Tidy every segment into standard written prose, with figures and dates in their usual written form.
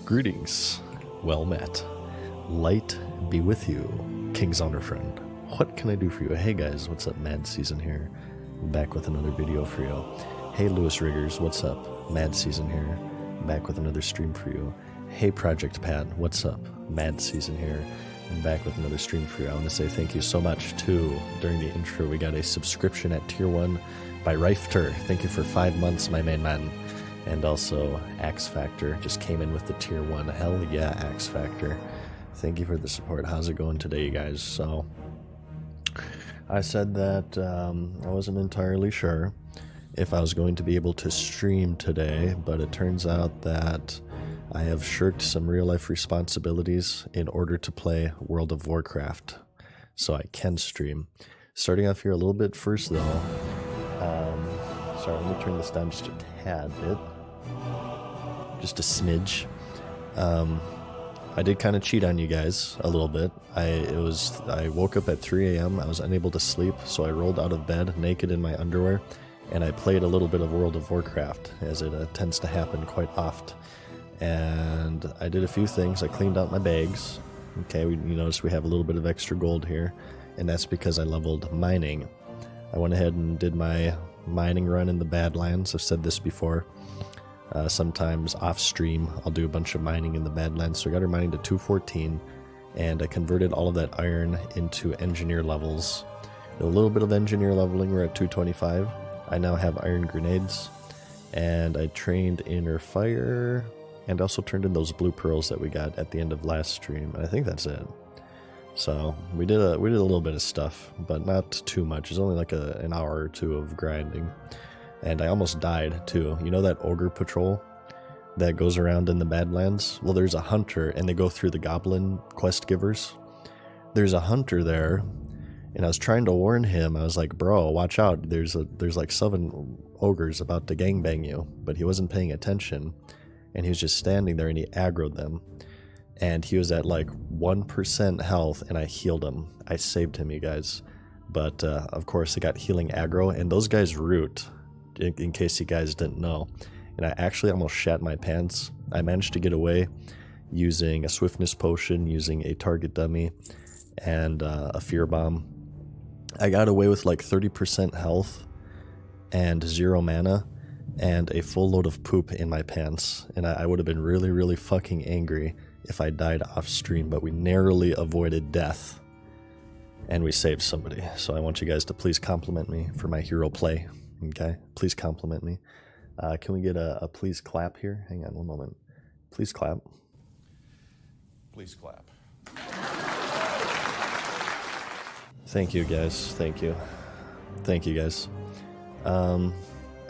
Greetings, well met. Light be with you, King's Honor friend. What can I do for you? Hey guys, what's up? Mad Season here, back with another video for you. Hey Lewis Riggers, what's up? Mad Season here, back with another stream for you. Hey Project Pat, what's up? Mad Season here, and back with another stream for you. I want to say thank you so much too. During the intro, we got a subscription at Tier 1 by Rifter. Thank you for 5 months, my main man. And also, Axe Factor just came in with the Tier 1. Hell yeah, Axe Factor. Thank you for the support. How's it going today, you guys? So, I said that I wasn't entirely sure if I was going to be able to stream today, but it turns out that I have shirked some real-life responsibilities in order to play World of Warcraft. So I can stream. Starting off here a little bit first, though. Sorry, let me turn this down just a tad bit. Just a smidge. I did kind of cheat on you guys a little bit. I woke up at 3 a.m. I was unable to sleep, so I rolled out of bed naked in my underwear, and I played a little bit of World of Warcraft, as it tends to happen quite often. And I did a few things. I cleaned out my bags. Okay, you notice we have a little bit of extra gold here, and that's because I leveled mining. I went ahead and did my mining run in the Badlands. I've said this before. Sometimes off stream I'll do a bunch of mining in the Badlands. So I got her mining to 214, and I converted all of that iron into engineer levels. A little bit of engineer leveling, we're at 225. I now have iron grenades, and I trained inner fire, and also turned in those blue pearls that we got at the end of last stream. I think that's it. So we did a little bit of stuff, but not too much. It's only like an hour or two of grinding. And I almost died too. You know that ogre patrol that goes around in the Badlands? Well, there's a hunter, and they go through the goblin quest givers. There's a hunter there, and I was trying to warn him. I was like, bro, watch out. There's like 7 ogres about to gangbang you. But he wasn't paying attention, and he was just standing there, and he aggroed them. And he was at like 1% health, and I healed him. I saved him, you guys. But of course, they got healing aggro, and those guys root, in case you guys didn't know. And I actually almost shat my pants. I managed to get away using a swiftness potion, using a target dummy, and a fear bomb. I got away with like 30% health and 0 mana and a full load of poop in my pants. And I would have been really, really fucking angry if I died off stream, but we narrowly avoided death, and we saved somebody. So I want you guys to please compliment me for my hero play. Okay, please compliment me. Can we get a please clap here? Hang on one moment. Please clap. Please clap. Thank you, guys. Thank you. Thank you, guys. I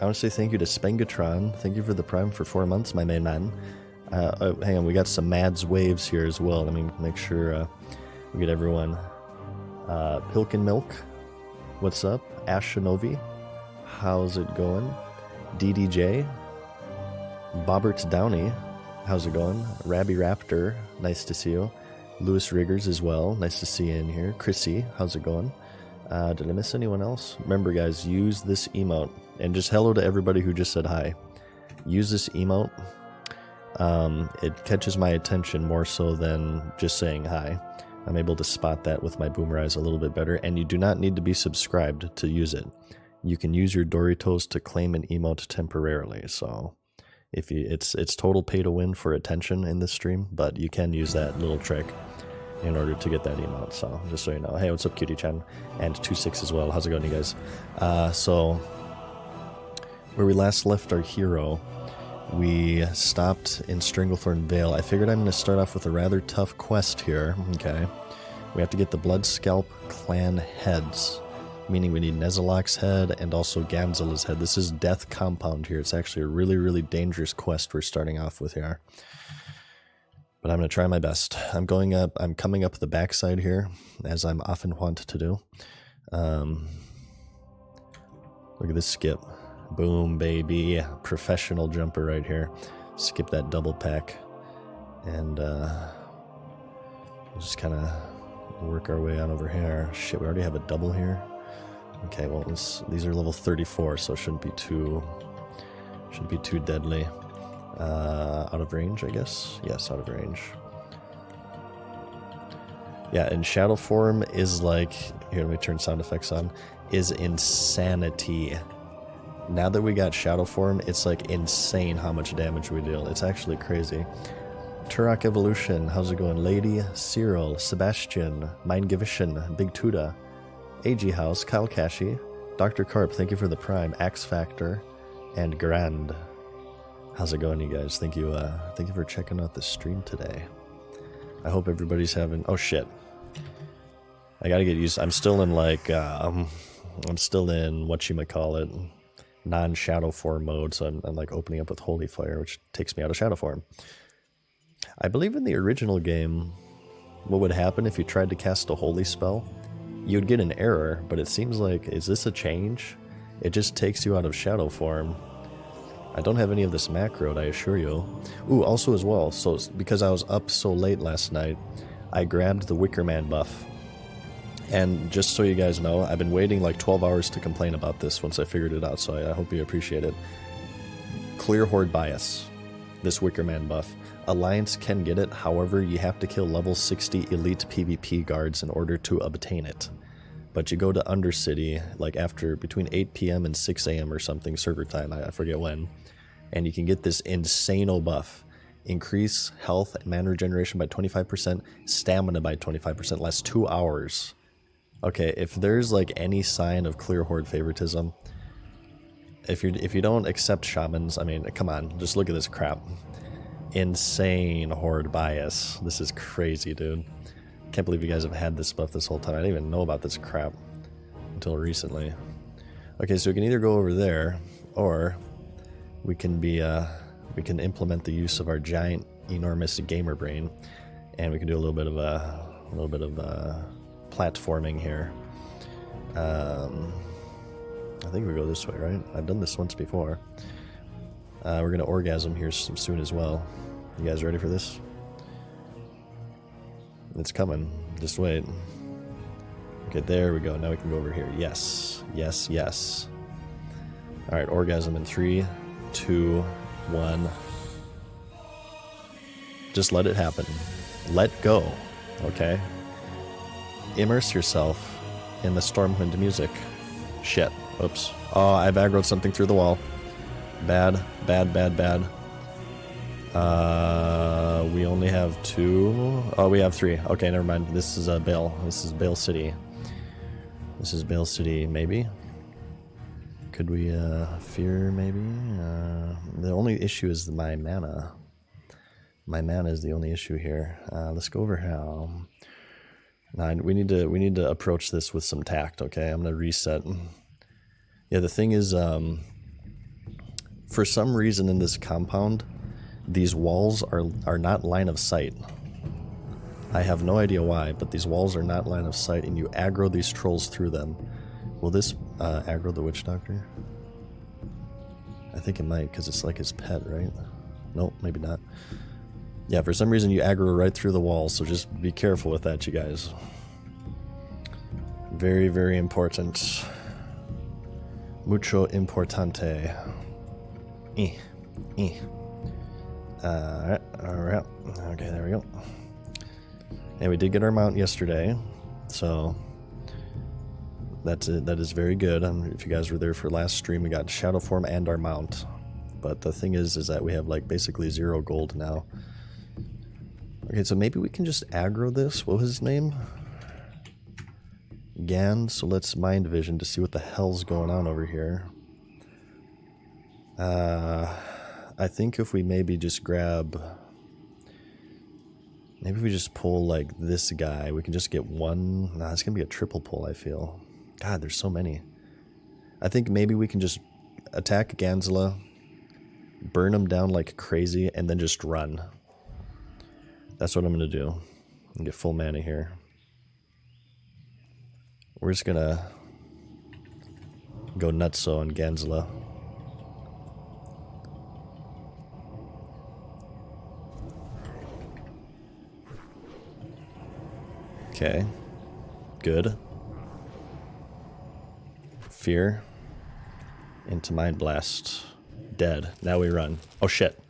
want to say thank you to Spengatron. Thank you for the Prime for 4 months, my main man. Hang on, we got some Mads Waves here as well. Let me make sure we get everyone. Pilkin Milk, what's up? Ash Shinovi, how's it going? DDJ, Bobbert Downey, how's it going? Rabby Raptor, nice to see you. Lewis Riggers as well, nice to see you in here. Chrissy, how's it going? Did I miss anyone else? Remember guys, use this emote, and just hello to everybody who just said hi. Use this emote. It catches my attention more so than just saying hi. I'm able to spot that with my boomer eyes a little bit better, and you do not need to be subscribed to use it. You can use your Doritos to claim an emote temporarily, so if it's total pay to win for attention in this stream, but you can use that little trick in order to get that emote, so just so you know. Hey, what's up, Cutie Chan? And 26 as well. How's it going, you guys? So where we last left our hero, we stopped in Stranglethorn Vale. I figured I'm going to start off with a rather tough quest here. Okay, we have to get the Blood Scalp clan heads, meaning we need Nezalok's head and also Gamzela's head. This is Death Compound here. It's actually a really, really dangerous quest we're starting off with here. But I'm going to try my best. I'm coming up the backside here, as I'm often wont to do. Look at this skip. Boom, baby. Professional jumper right here. Skip that double pack. And we'll just kind of work our way on over here. Shit, we already have a double here. Okay, well, these are level 34, so it shouldn't be too deadly. Out of range, I guess? Yes, out of range. Yeah, and shadow form is like, here, let me turn sound effects on, is insanity. Now that we got shadow form, it's like insane how much damage we deal. It's actually crazy. Turok Evolution, how's it going? Lady, Cyril, Sebastian, Mindgivishin, Big Tuda, AG House, Kyle Kashi, Dr. Carp, thank you for the Prime, Axe Factor, and Grand. How's it going, you guys? Thank you for checking out the stream today. I hope everybody's having... Oh, shit. I gotta get used... I'm still in, like, I'm still in, whatchamacallit, non-shadow form mode, so I'm like, opening up with Holy Fire, which takes me out of shadow form. I believe in the original game, what would happen if you tried to cast a Holy spell? You'd get an error, but it seems like... Is this a change? It just takes you out of shadow form. I don't have any of this macroed, I assure you. Ooh, also as well, so because I was up so late last night, I grabbed the Wicker Man buff. And just so you guys know, I've been waiting like 12 hours to complain about this once I figured it out, so I hope you appreciate it. Clear Horde Bias, this Wicker Man buff. Alliance can get it, however, you have to kill level 60 elite PvP guards in order to obtain it. But you go to Undercity, like after between 8 p.m. and 6 a.m. or something, server time, I forget when, and you can get this insano buff. Increase health and mana regeneration by 25%, stamina by 25%, lasts 2 hours. Okay, if there's like any sign of Clear Horde favoritism, if you don't accept shamans, I mean, come on, just look at this crap. Insane Horde bias. This is crazy, dude. Can't believe you guys have had this buff this whole time. I didn't even know about this crap until recently. Okay, so we can either go over there, or we can be we can implement the use of our giant, enormous gamer brain, and we can do a little bit of platforming here. I think we go this way, right? I've done this once before. We're gonna orgasm here soon as well. You guys ready for this? It's coming. Just wait. Okay, there we go. Now we can go over here. Yes. Yes, yes. Alright, orgasm in 3, 2, 1. Just let it happen. Let go. Okay? Immerse yourself in the Stormwind music. Shit. Oops. Oh, I've aggroed something through the wall. Bad, bad, bad, bad. We only have 2. Oh, we have 3. Okay, never mind. This is Bale. This is Bale City. This is Bale City, maybe? Could we, fear, maybe? The only issue is my mana. My mana is the only issue here. Let's go over how. Nah, we need to approach this with some tact, okay? I'm gonna reset. Yeah, the thing is, for some reason in this compound, these walls are not line of sight. I have no idea why, but these walls are not line of sight, and you aggro these trolls through them. Will this aggro the witch doctor? I think it might, because it's like his pet, right? Nope, maybe not. Yeah, for some reason you aggro right through the walls, so just be careful with that, you guys. Very, very important. Mucho importante. Alright. Okay, there we go. And we did get our mount yesterday, so that's it. That is very good. If you guys were there for last stream, we got shadow form and our mount. But the thing is that we have like basically 0 gold now. Okay, so maybe we can just aggro this. What was his name? Gan. So let's mind vision to see what the hell's going on over here. I think if we maybe just grab... Maybe if we just pull, like, this guy, we can just get one... Nah, it's gonna be a triple pull, I feel. God, there's so many. I think maybe we can just attack Ganzla, burn him down like crazy, and then just run. That's what I'm gonna do. And get full mana here. We're just gonna go nutso on Ganzla. Okay. Good. Fear. Into Mind Blast. Dead. Now we run. Oh shit.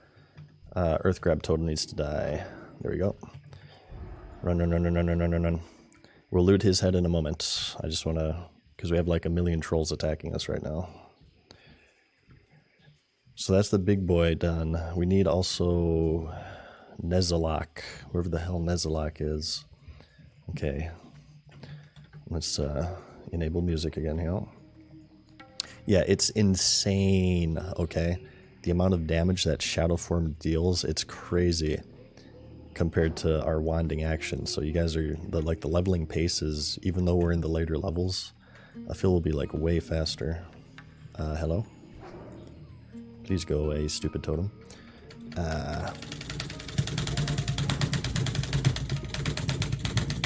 Earth Grab Totem needs to die. There we go. Run, run, run, run, run, run, run, run, run. We'll loot his head in a moment. I just want to... because we have like a million trolls attacking us right now. So that's the big boy done. We need also Nezalak, wherever the hell Nezalak is. Okay. Let's enable music again here. Yeah, it's insane, okay? The amount of damage that SHADOWFORM deals, it's crazy compared to our wanding action. So you guys are, the leveling paces, even though we're in the later levels, I feel will be like way faster. Hello? Please go away, stupid totem.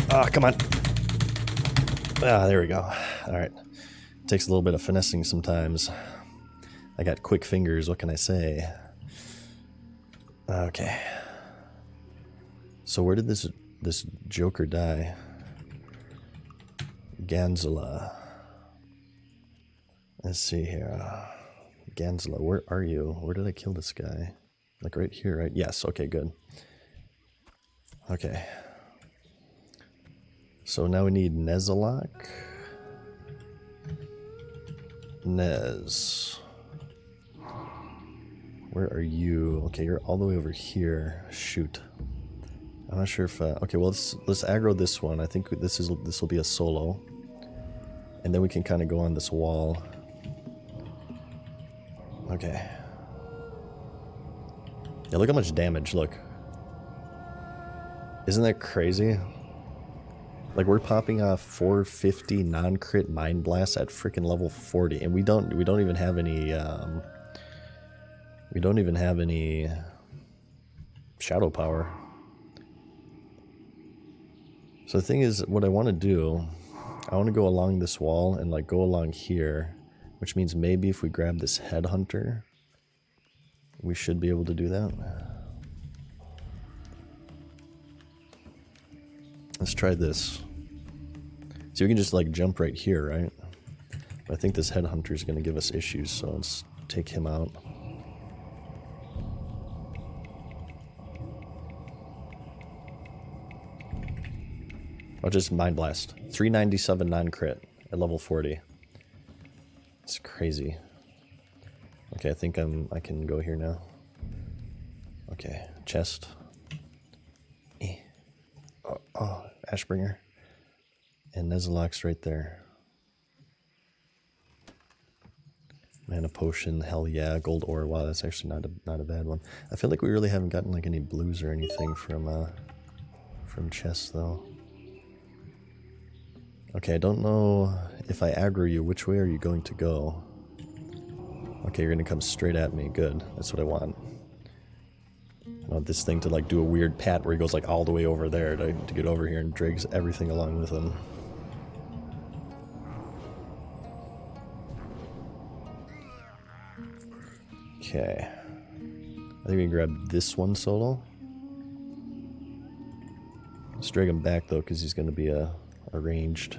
Come on. There we go. Alright. Takes a little bit of finessing sometimes. I got quick fingers, what can I say? Okay. So where did this Joker die? Ganzala. Let's see here. Ganzala, where are you? Where did I kill this guy? Like right here, right? Yes, okay, good. Okay. So now we need Nezalak. Nez. Where are you? Okay, you're all the way over here. Shoot. I'm not sure if... okay, well, let's aggro this one. I think this will be a solo. And then we can kind of go on this wall. Okay. Yeah, look how much damage, look. Isn't that crazy? Like, we're popping off 450 non-crit Mind Blasts at freaking level 40, and we don't even have any, we don't even have any shadow power. So the thing is, what I want to do, I want to go along this wall and, like, go along here, which means maybe if we grab this Headhunter, we should be able to do that. Let's try this. So we can just like jump right here, right? But I think this Headhunter is going to give us issues, so let's take him out. I'll just Mind Blast. 397 non-crit at level 40. It's crazy. Okay, I think I can go here now. Okay, chest. Oh, Ashbringer. And Nezalak's right there. Mana potion, hell yeah. Gold ore, wow, that's actually not a bad one. I feel like we really haven't gotten like any blues or anything from chests though. Okay, I don't know if I aggro you, which way are you going to go? Okay, you're gonna come straight at me, good. That's what I want. I want this thing to like do a weird pat where he goes like all the way over there to get over here and drags everything along with him. Okay. I think we can grab this one solo. Let's drag him back though, because he's going to be ranged.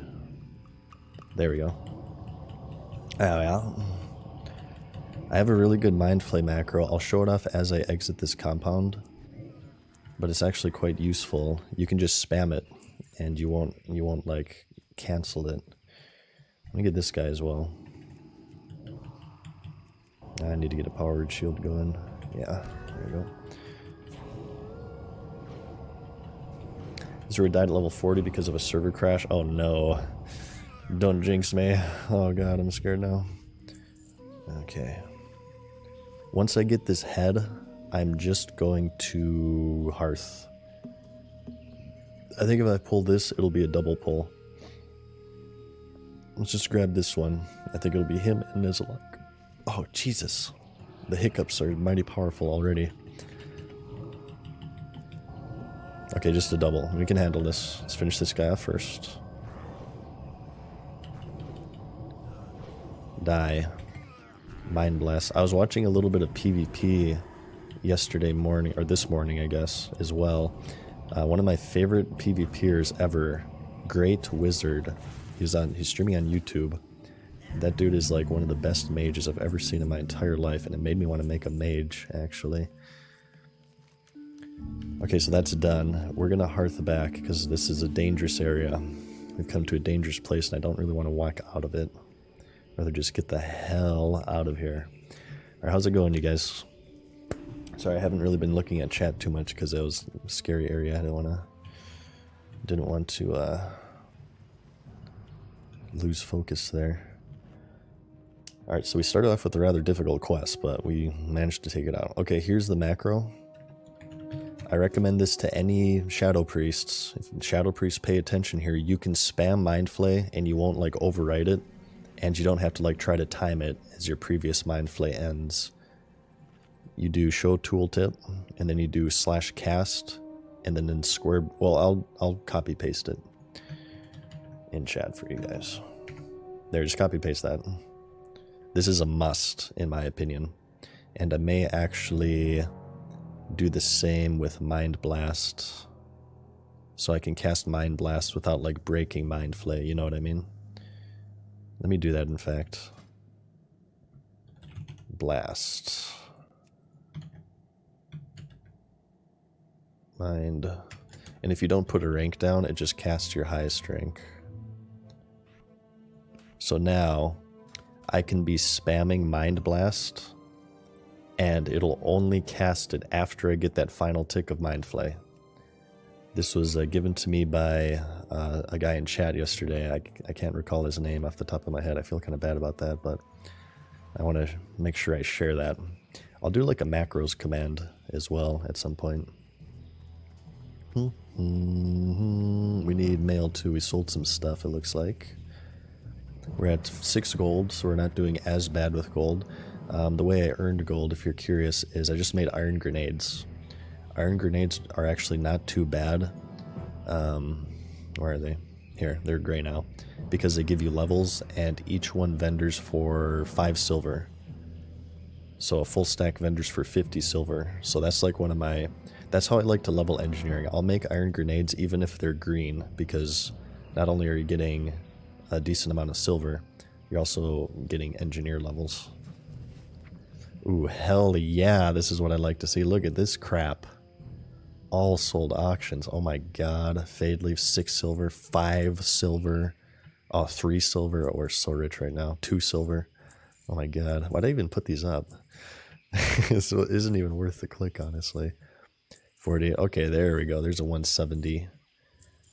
There we go. Oh yeah. I have a really good Mind Flay macro. I'll show it off as I exit this compound, but it's actually quite useful. You can just spam it, and you won't like cancel it. Let me get this guy as well. I need to get a powered shield going. Yeah, there we go. Zero died at level 40 because of a server crash. Oh no. Don't jinx me. Oh god, I'm scared now. Okay. Once I get this head, I'm just going to Hearth. I think if I pull this, it'll be a double pull. Let's just grab this one. I think it'll be him and Nezalak. Oh, Jesus. The hiccups are mighty powerful already. Okay, just a double. We can handle this. Let's finish this guy off first. Die. Mind Blast. I was watching a little bit of PvP yesterday morning, or this morning, I guess, as well. One of my favorite PvPers ever, Great Wizard. He's streaming on YouTube. That dude is like one of the best mages I've ever seen in my entire life, and it made me want to make a mage, actually. Okay, so that's done. We're gonna hearth back because this is a dangerous area. We've come to a dangerous place and I don't really want to walk out of it. I'd rather just get the hell out of here. Alright, how's it going, you guys? Sorry, I haven't really been looking at chat too much because it was a scary area. I didn't want to lose focus there. Alright, so we started off with a rather difficult quest, but we managed to take it out. Okay, here's the macro. I recommend this to any Shadow Priests. If Shadow Priests pay attention here, you can spam Mind Flay and you won't like overwrite it, and you don't have to like try to time it as your previous Mind Flay ends. You do show tooltip, and then you do /cast, and then in square. Well, I'll copy paste it in chat for you guys. There, just copy paste that. This is a must in my opinion, and I may actually do the same with Mind Blast, so I can cast Mind Blast without like breaking Mind Flay, you know what I mean? Let me do that in fact. Blast. Mind. And if you don't put a rank down, it just casts your highest rank. So now I can be spamming Mind Blast, and it'll only cast it after I get that final tick of Mind Flay. This was given to me by a guy in chat yesterday. I can't recall his name off the top of my head. I feel kind of bad about that, but I want to make sure I share that. I'll do like a macros command as well at some point. We need mail too. We sold some stuff, it looks like. We're at 6 gold, so we're not doing as bad with gold. The way I earned gold, if you're curious, is I just made iron grenades. Iron grenades are actually not too bad. Where are they? Here, they're gray now. Because they give you levels, and each one vendors for 5 silver. So a full stack vendors for 50 silver. So that's like one of my... That's how I like to level engineering. I'll make iron grenades even if they're green, because not only are you getting a decent amount of silver, you're also getting engineer levels. Ooh, hell yeah, this is what I like to see. Look at this crap. All sold auctions. Oh my god. Fade leaf, 6 silver, 5 silver. Oh, 3 silver. Oh, we're so rich right now. 2 silver. Oh my god. Why'd I even put these up? So it isn't even worth the click, honestly. 40. Okay, there we go. There's a 170.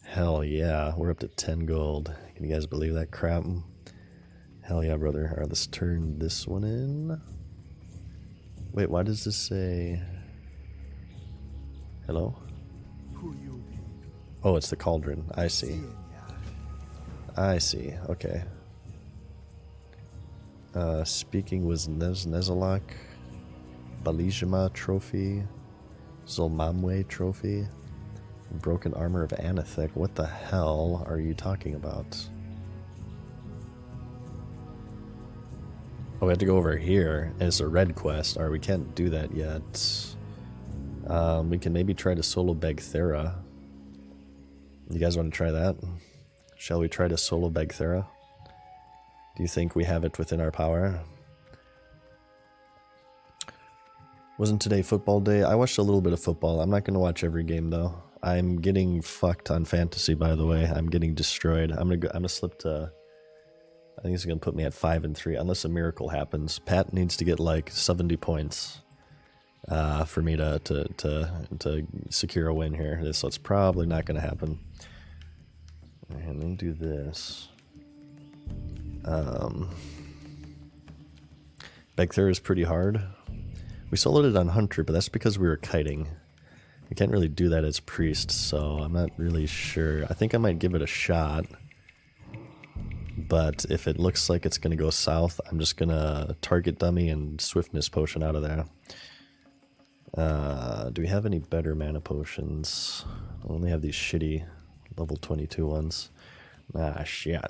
Hell yeah. We're up to 10 gold. Can you guys believe that crap? Hell yeah, brother. Alright, let's turn this one in. Wait, why does this say... Hello? Oh, it's the cauldron. I see. I see. Okay. Speaking was Nezalak. Balijama trophy. Zolmamwe trophy. Broken armor of Anathek. What the hell are you talking about? Oh, we have to go over here. And it's a red quest. Alright, we can't do that yet. We can maybe try to solo beg Thera. You guys want to try that? Shall we try to solo beg Thera? Do you think we have it within our power? Wasn't today football day? I watched a little bit of football. I'm not going to watch every game though. I'm getting fucked on fantasy, by the way. I'm getting destroyed. I'm gonna slip to... I think it's gonna put me at 5-3 unless a miracle happens. Pat needs to get like 70 points for me to secure a win here. So it's probably not gonna happen. And then do this. Begther is pretty hard. We soloed it on Hunter, but that's because we were kiting. We can't really do that as priest, so I'm not really sure. I think I might give it a shot. But if it looks like it's going to go south, I'm just going to target dummy and swiftness potion out of there. Do we have any better mana potions? I only have these shitty level 22 ones. Ah, shit.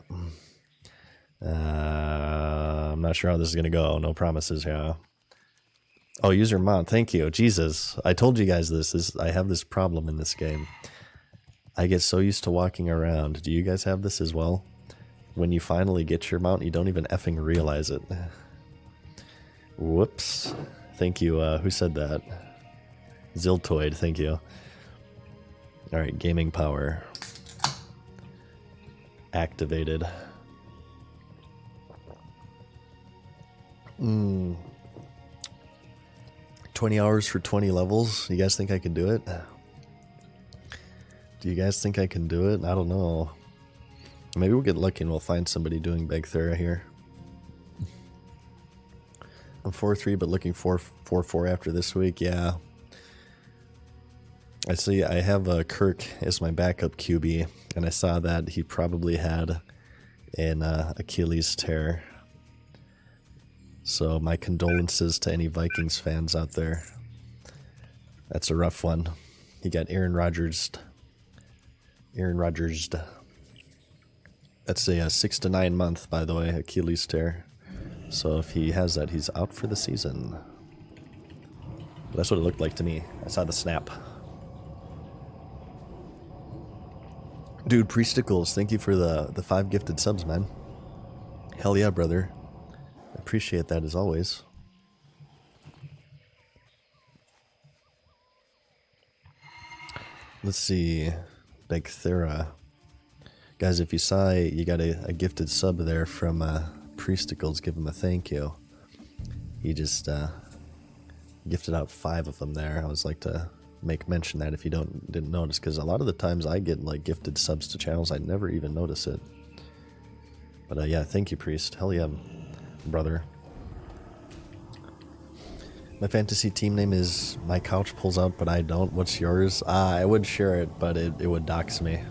I'm not sure how this is going to go. No promises, yeah. Oh, user mod, thank you. Jesus, I told you guys this. I have this problem in this game. I get so used to walking around. Do you guys have this as well? When you finally get your mount, you don't even effing realize it. Whoops. Thank you, who said that? Ziltoid, thank you. Alright, gaming power. Activated. 20 hours for 20 levels? You guys think I can do it? Do you guys think I can do it? I don't know. Maybe we'll get lucky and we'll find somebody doing Begthera here. I'm 4-3, but looking 4-4 after this week. Yeah. I see I have Kirk as my backup QB, and I saw that he probably had an Achilles tear. So my condolences to any Vikings fans out there. That's a rough one. He got Aaron Rodgers. That's a 6 to 9 month, by the way, Achilles tear. So if he has that, he's out for the season. That's what it looked like to me. I saw the snap. Dude, Priesticles, thank you for the 5 gifted subs, man. Hell yeah, brother. Appreciate that as always. Let's see. Begthera. Guys, if you saw you got a gifted sub there from Priesticles, give him a thank you. He just gifted out 5 of them there. I always like to make mention that if you didn't notice, because a lot of the times I get like gifted subs to channels, I never even notice it. But yeah, thank you, Priest. Hell yeah, brother. My fantasy team name is My Couch Pulls Out But I Don't. What's yours? I would share it, but it would dox me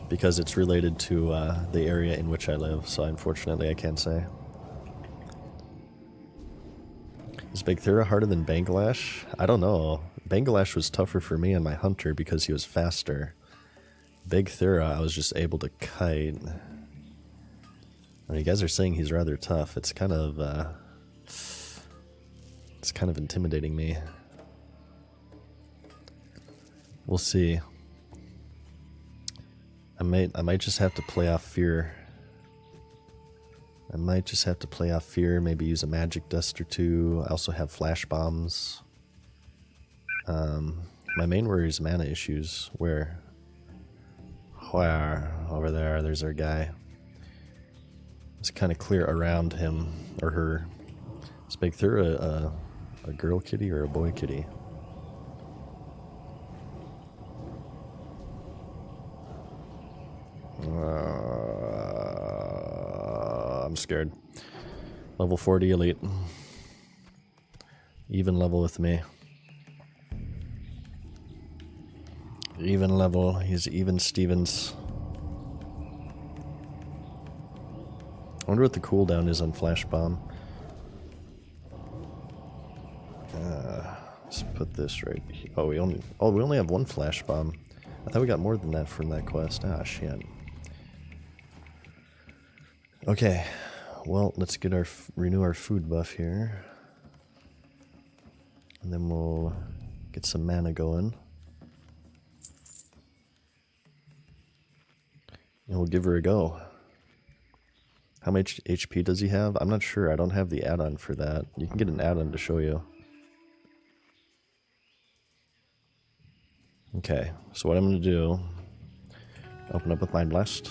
because it's related to the area in which I live, so unfortunately I can't say. Is Begthera harder than Banglash? I don't know. Banglash was tougher for me and my hunter because he was faster. Begthera, I was just able to kite. I mean, you guys are saying he's rather tough. It's kind of intimidating me. We'll see. I might just have to play off fear. Maybe use a magic dust or 2. I also have flash bombs. My main worry is mana issues. Where? Over there, there's our guy. It's kind of clear around him or her. Is Begthera a girl kitty or a boy kitty? I'm scared. Level 40 elite. Even level with me. Even level. He's even Stevens. I wonder what the cooldown is on Flash Bomb. Let's put this right here. We only have 1 Flash Bomb. I thought we got more than that from that quest. Ah, shit. Okay, well, let's get renew our food buff here. And then we'll get some mana going. And we'll give her a go. How much HP does he have? I'm not sure. I don't have the add-on for that. You can get an add-on to show you. Okay, so what I'm going to do, open up with Mind Blast.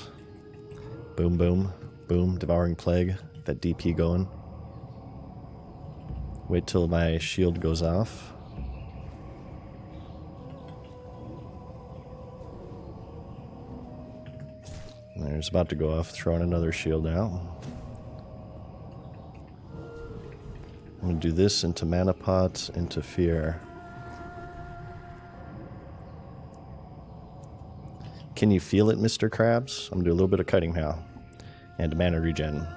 Boom, boom, boom, Devouring Plague, that DP going. Wait till my shield goes off. There's about to go off, throwing another shield out. I'm going to do this into Mana Pot, into Fear. Can you feel it, Mr. Krabs? I'm going to do a little bit of kiting now. And mana regen.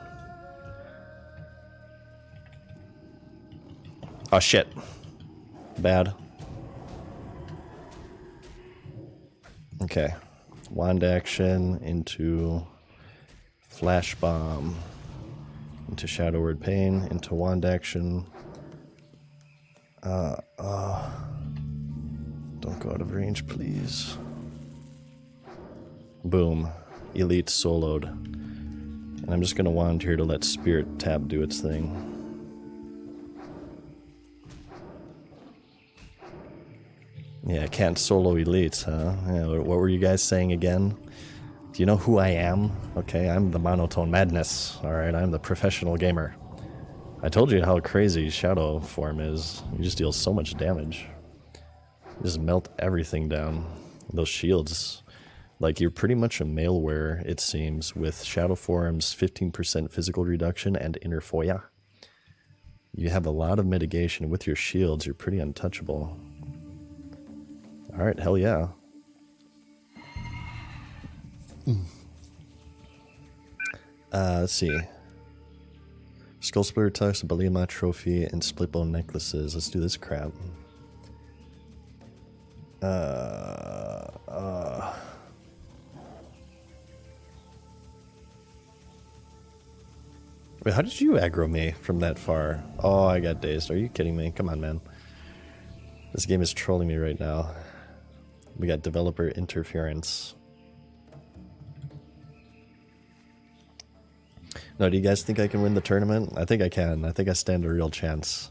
Oh, shit. Bad. Okay. Wand action into Flash Bomb. Into Shadow Word Pain. Into Wand action. Don't go out of range, please. Boom. Elite soloed. And I'm just going to wand here to let Spirit Tab do its thing. Yeah, can't solo elites, huh? Yeah, what were you guys saying again? Do you know who I am? Okay, I'm the Monotone Madness. Alright, I'm the professional gamer. I told you how crazy SHADOWFORM is. You just deal so much damage. You just melt everything down. Those shields. Like, you're pretty much a maleware, it seems, with SHADOWFORM's 15% physical reduction and inner foya. You have a lot of mitigation. With your shields, you're pretty untouchable. Alright, hell yeah. Let's see. Skull Splitter Tux, Balima Trophy, and Split Bone Necklaces. Let's do this crap. Wait, how did you aggro me from that far? Oh, I got dazed. Are you kidding me? Come on, man. This game is trolling me right now. We got developer interference. No, do you guys think I can win the tournament? I think I can. I think I stand a real chance.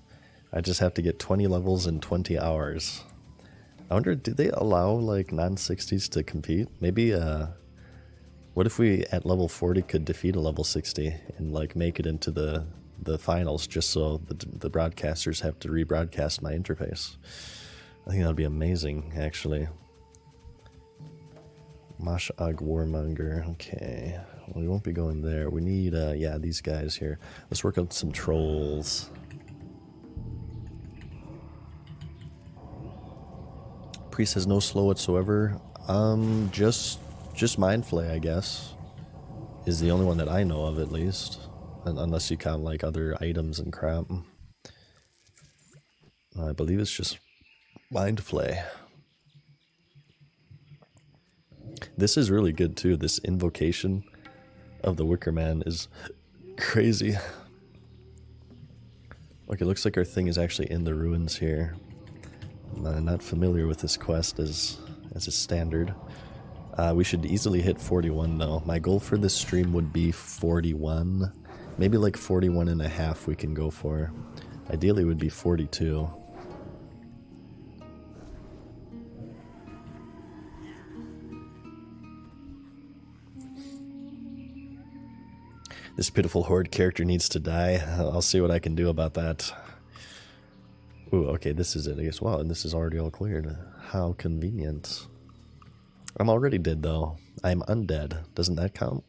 I just have to get 20 levels in 20 hours. I wonder, do they allow, like, non-60s to compete? Maybe, what if we, at level 40, could defeat a level 60 and, like, make it into the finals just so the broadcasters have to rebroadcast my interface? I think that would be amazing, actually. Mash'ag Warmonger, okay. Well, we won't be going there. We need, yeah, these guys here. Let's work on some trolls. Priest has no slow whatsoever. Just Mind Flay, I guess, is the only one that I know of, at least. Unless you count, like, other items and crap. I believe it's just Mind Flay. This is really good, too. This invocation of the Wicker Man is crazy. Okay, looks like our thing is actually in the ruins here. I'm not familiar with this quest as a standard. We should easily hit 41, though. My goal for this stream would be 41. Maybe like 41 and a half we can go for. Ideally it would be 42. This pitiful horde character needs to die. I'll see what I can do about that. Ooh, okay, this is it, I guess. Wow, and this is already all cleared. How convenient. I'm already dead, though. I'm undead. Doesn't that count?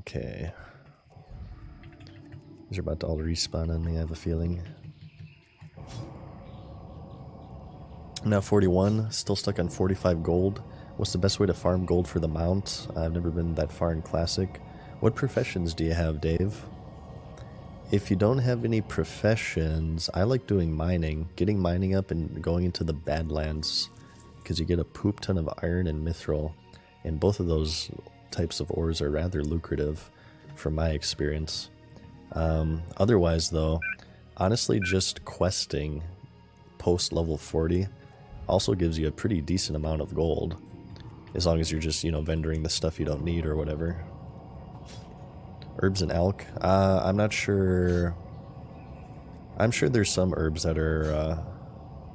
Okay. These are about to all respawn on me, I have a feeling. Now 41, still stuck on 45 gold. What's the best way to farm gold for the mount? I've never been that far in Classic. What professions do you have, Dave? If you don't have any professions, I like doing mining. Getting mining up and going into the Badlands, because you get a poop ton of iron and mithril. And both of those types of ores are rather lucrative, from my experience. Otherwise, though, honestly, just questing post level 40 also gives you a pretty decent amount of gold. As long as you're just, you know, vendoring the stuff you don't need or whatever. Herbs and elk. I'm not sure. I'm sure there's some herbs that are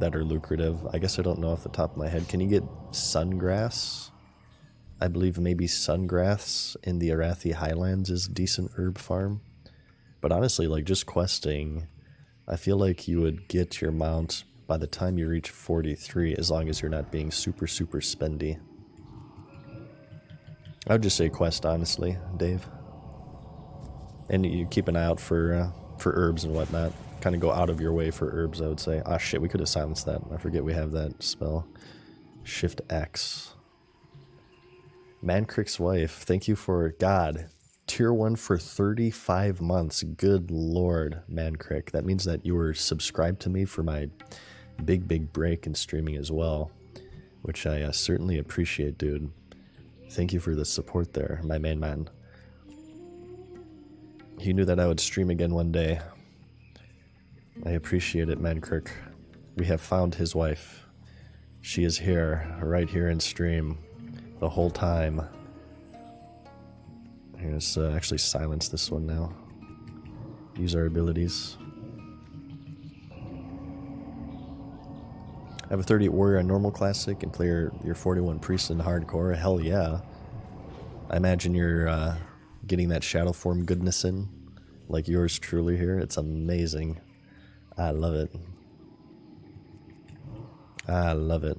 lucrative. I guess I don't know off the top of my head. Can you get sungrass? I believe maybe sungrass in the Arathi Highlands is a decent herb farm. But honestly, like, just questing, I feel like you would get your mount by the time you reach 43, as long as you're not being super, super spendy. I would just say quest, honestly, Dave. And you keep an eye out for herbs and whatnot. Kind of go out of your way for herbs, I would say. Ah, shit, we could have silenced that. I forget we have that spell. Shift X. Mancrick's wife, thank you for, God, tier 1 for 35 months. Good lord, Mancrick. That means that you were subscribed to me for my big break in streaming as well, which I certainly appreciate, dude. Thank you for the support there, my main man. He knew that I would stream again one day. I appreciate it, Mancrick. We have found his wife. She is here, right here in stream, the whole time. Here, let's actually silence this one now. Use our abilities. have a 38 warrior on normal classic and play your 41 priest in hardcore. Hell yeah. I imagine you're getting that shadow form goodness in, like yours truly here. It's amazing. I love it. I love it.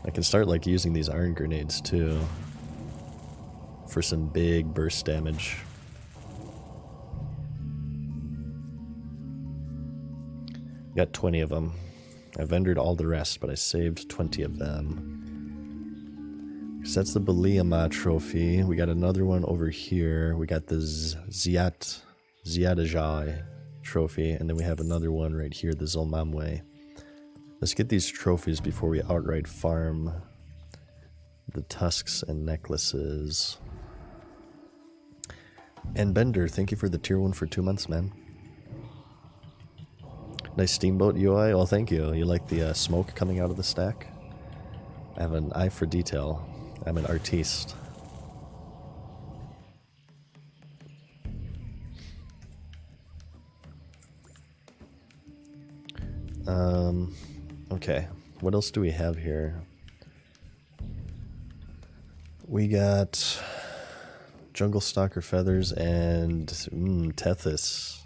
I can start like using these iron grenades too for some big burst damage. Got 20 of them. I vendored all the rest, but I saved 20 of them. So that's the Beliama trophy. We got another one over here. We got the Ziadajai trophy, and then we have another one right here, the Zolmamwe. Let's get these trophies before we outright farm the tusks and necklaces. And Bender, thank you for the tier 1 for 2 months, man. Nice Steamboat UI. Oh, thank you. You like the smoke coming out of the stack? I have an eye for detail. I'm an artiste. Okay. What else do we have here? We got Jungle Stalker Feathers and Tethys.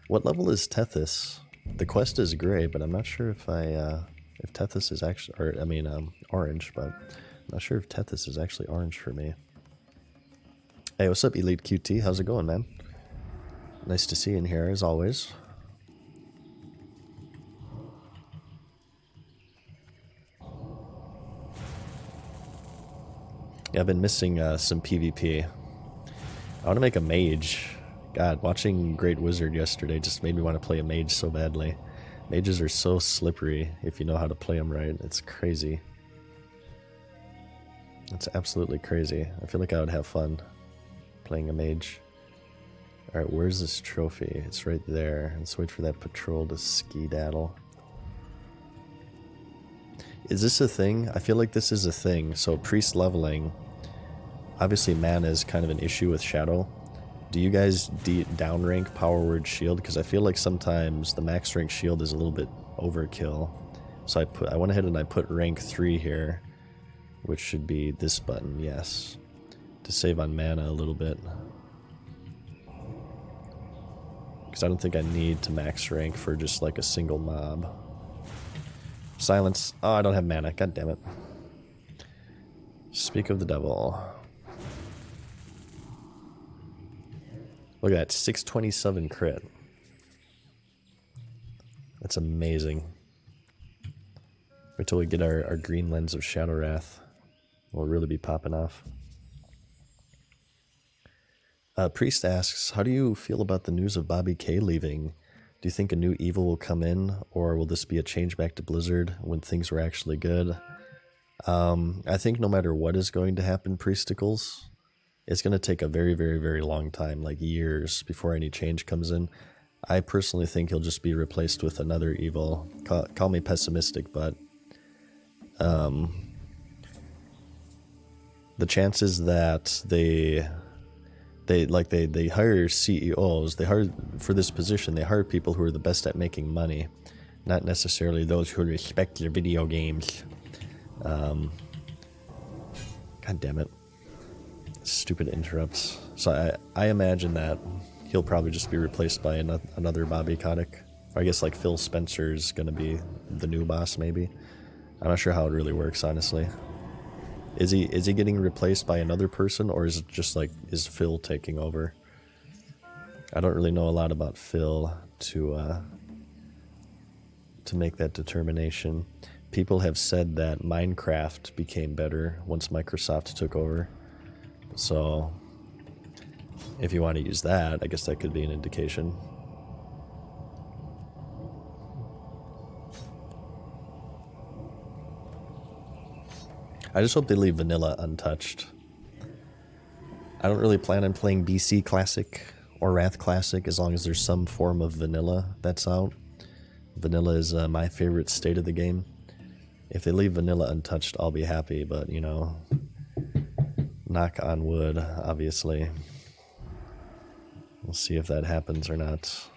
What level is Tethys? The quest is gray, but I'm not sure if if Tethys is actually, or I mean orange, but I'm not sure if Tethys is actually orange for me. Hey, what's up, Elite QT? How's it going, man? Nice to see you in here, as always. Yeah, I've been missing some PvP. I want to make a mage. God, watching Great Wizard yesterday just made me want to play a mage so badly. Mages are so slippery if you know how to play them right. It's crazy. It's absolutely crazy. I feel like I would have fun playing a mage. Alright, where's this trophy? It's right there. Let's wait for that patrol to skedaddle. Is this a thing? I feel like this is a thing. So priest leveling. Obviously mana is kind of an issue with Shadow. Do you guys downrank Power Word Shield? Because I feel like sometimes the max rank shield is a little bit overkill. So I went ahead and I put rank 3 here, which should be this button, yes, to save on mana a little bit. Because I don't think I need to max rank for just like a single mob. Silence. Oh, I don't have mana. God damn it. Speak of the devil. Look at that, 627 crit. That's amazing. Wait till we get our green lens of Shadow Wrath. We'll really be popping off. Priest asks, how do you feel about the news of Bobby K leaving? Do you think a new evil will come in, or will this be a change back to Blizzard when things were actually good? I think no matter what is going to happen, Priesticles, it's going to take a very, very, very long time, like years, before any change comes in. I personally think he'll just be replaced with another evil. Call me pessimistic, but the chances that they hire CEOs, they hire for this position, they hire people who are the best at making money, not necessarily those who respect your video games. God damn it. Stupid interrupts. So I imagine that he'll probably just be replaced by another Bobby Kotick. Or I guess like Phil Spencer's gonna be the new boss, maybe. I'm not sure how it really works, honestly. Is he getting replaced by another person, or is it just like, is Phil taking over? I don't really know a lot about Phil to make that determination. People have said that Minecraft became better once Microsoft took over. So, if you want to use that, I guess that could be an indication. I just hope they leave vanilla untouched. I don't really plan on playing BC Classic or Wrath Classic as long as there's some form of vanilla that's out. Vanilla is my favorite state of the game. If they leave vanilla untouched, I'll be happy, but you know, knock on wood, obviously. We'll see if that happens or not.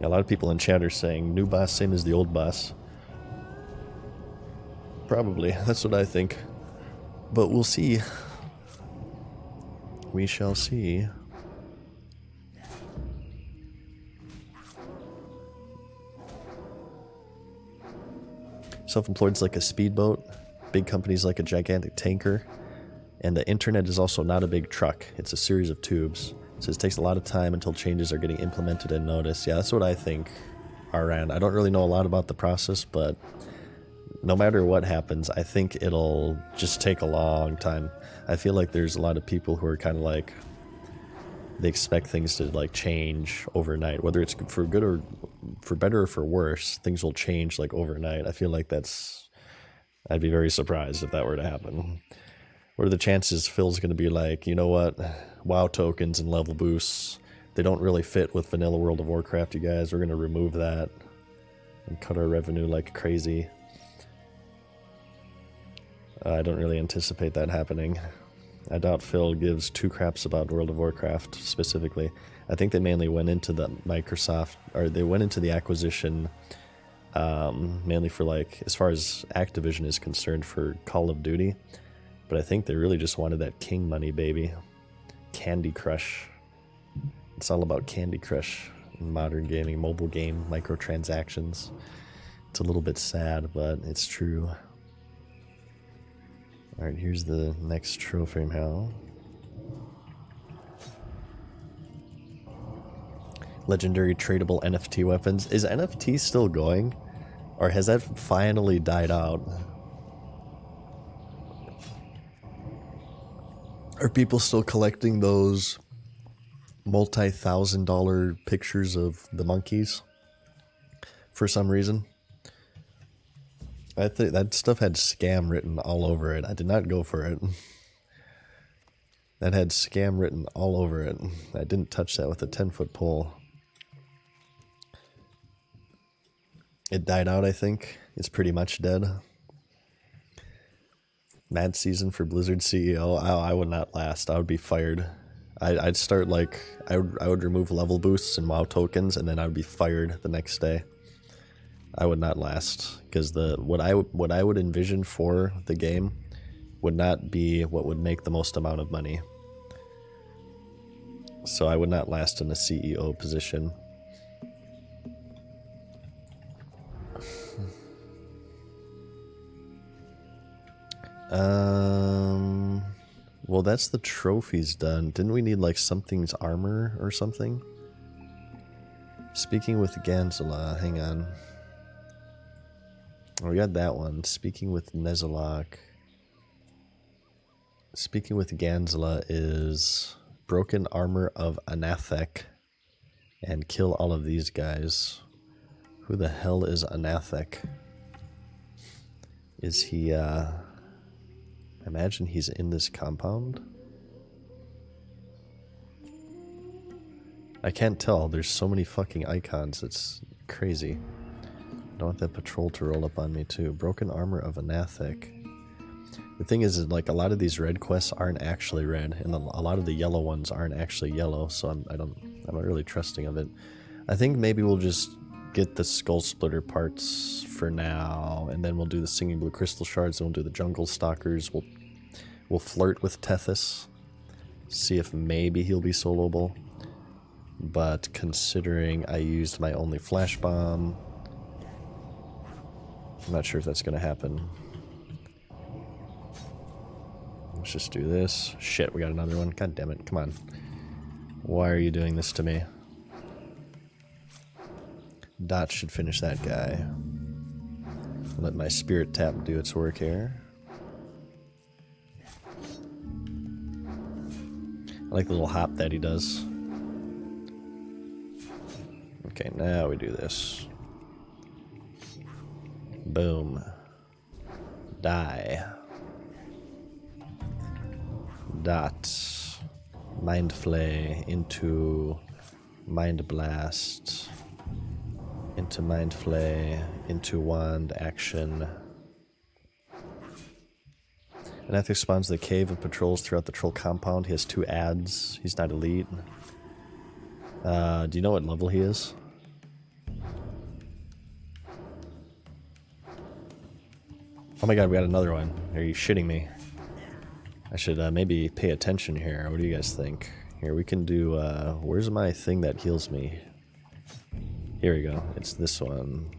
A lot of people in chat are saying new boss same as the old boss. Probably, that's what I think. But we'll see. We shall see. Self-employed is like a speedboat. Big companies like a gigantic tanker. And the internet is also not a big truck. It's a series of tubes. So it takes a lot of time until changes are getting implemented and noticed. Yeah, that's what I think, RN. I don't really know a lot about the process, but no matter what happens, I think it'll just take a long time. I feel like there's a lot of people who are kind of like, they expect things to like change overnight, whether it's for good or for better or for worse. Things will change like overnight. I feel like I'd be very surprised if that were to happen. What are the chances Phil's going to be like, you know what, WoW tokens and level boosts, they don't really fit with vanilla World of Warcraft, you guys. We're going to remove that and cut our revenue like crazy. I don't really anticipate that happening. I doubt Phil gives two craps about World of Warcraft specifically. I think they mainly went into the Microsoft, or they went into the acquisition mainly for like, as far as Activision is concerned, for Call of Duty. But I think they really just wanted that king money, baby. Candy Crush. It's all about Candy Crush in modern gaming, mobile game, microtransactions. It's a little bit sad, but it's true. Alright, here's the next trophy now. Legendary tradable NFT weapons. Is NFT still going? Or has that finally died out? Are people still collecting those multi-$1,000 pictures of the monkeys? For some reason? I think that stuff had scam written all over it. I did not go for it. That had scam written all over it. I didn't touch that with a 10-foot pole. It died out, I think. It's pretty much dead. Mad season for Blizzard CEO. I would not last. I would be fired. I'd start like, I would remove level boosts and WoW tokens, and then I would be fired the next day. I would not last, because what I would envision for the game would not be what would make the most amount of money. So I would not last in a CEO position. Well, that's the trophies done. Didn't we need like something's armor or something? Speaking with Ganzala, hang on. Oh, we got that one. Speaking with Nezalok. Speaking with Ganzala is broken armor of Anathek and kill all of these guys. Who the hell is Anathek? Is he, I imagine he's in this compound. I can't tell. There's so many fucking icons. It's crazy. I don't want that patrol to roll up on me too. Broken armor of Anathek. The thing is, like, a lot of these red quests aren't actually red, and a lot of the yellow ones aren't actually yellow. So I'm not really trusting of it. I think maybe we'll just get the skull splitter parts for now, and then we'll do the singing blue crystal shards, and we'll do the jungle stalkers. We'll flirt with Tethys, see if maybe he'll be soloable. But considering I used my only flash bomb, I'm not sure if that's gonna happen. Let's just do this. Shit, we got another one. God damn it, come on. Why are you doing this to me? Dot should finish that guy. Let my spirit tap do its work here. I like the little hop that he does. Okay, now we do this. Boom. Die. Dot. Mind Flay into Mind Blast. Into Mind Flay, into Wand action. Anathek spawns the cave and patrols throughout the troll compound. He has 2 ads. He's not elite. Do you know what level he is? Oh my god, we got another one. Are you shitting me? I should maybe pay attention here. What do you guys think? Here, we can do, where's my thing that heals me? Here we go. It's this one.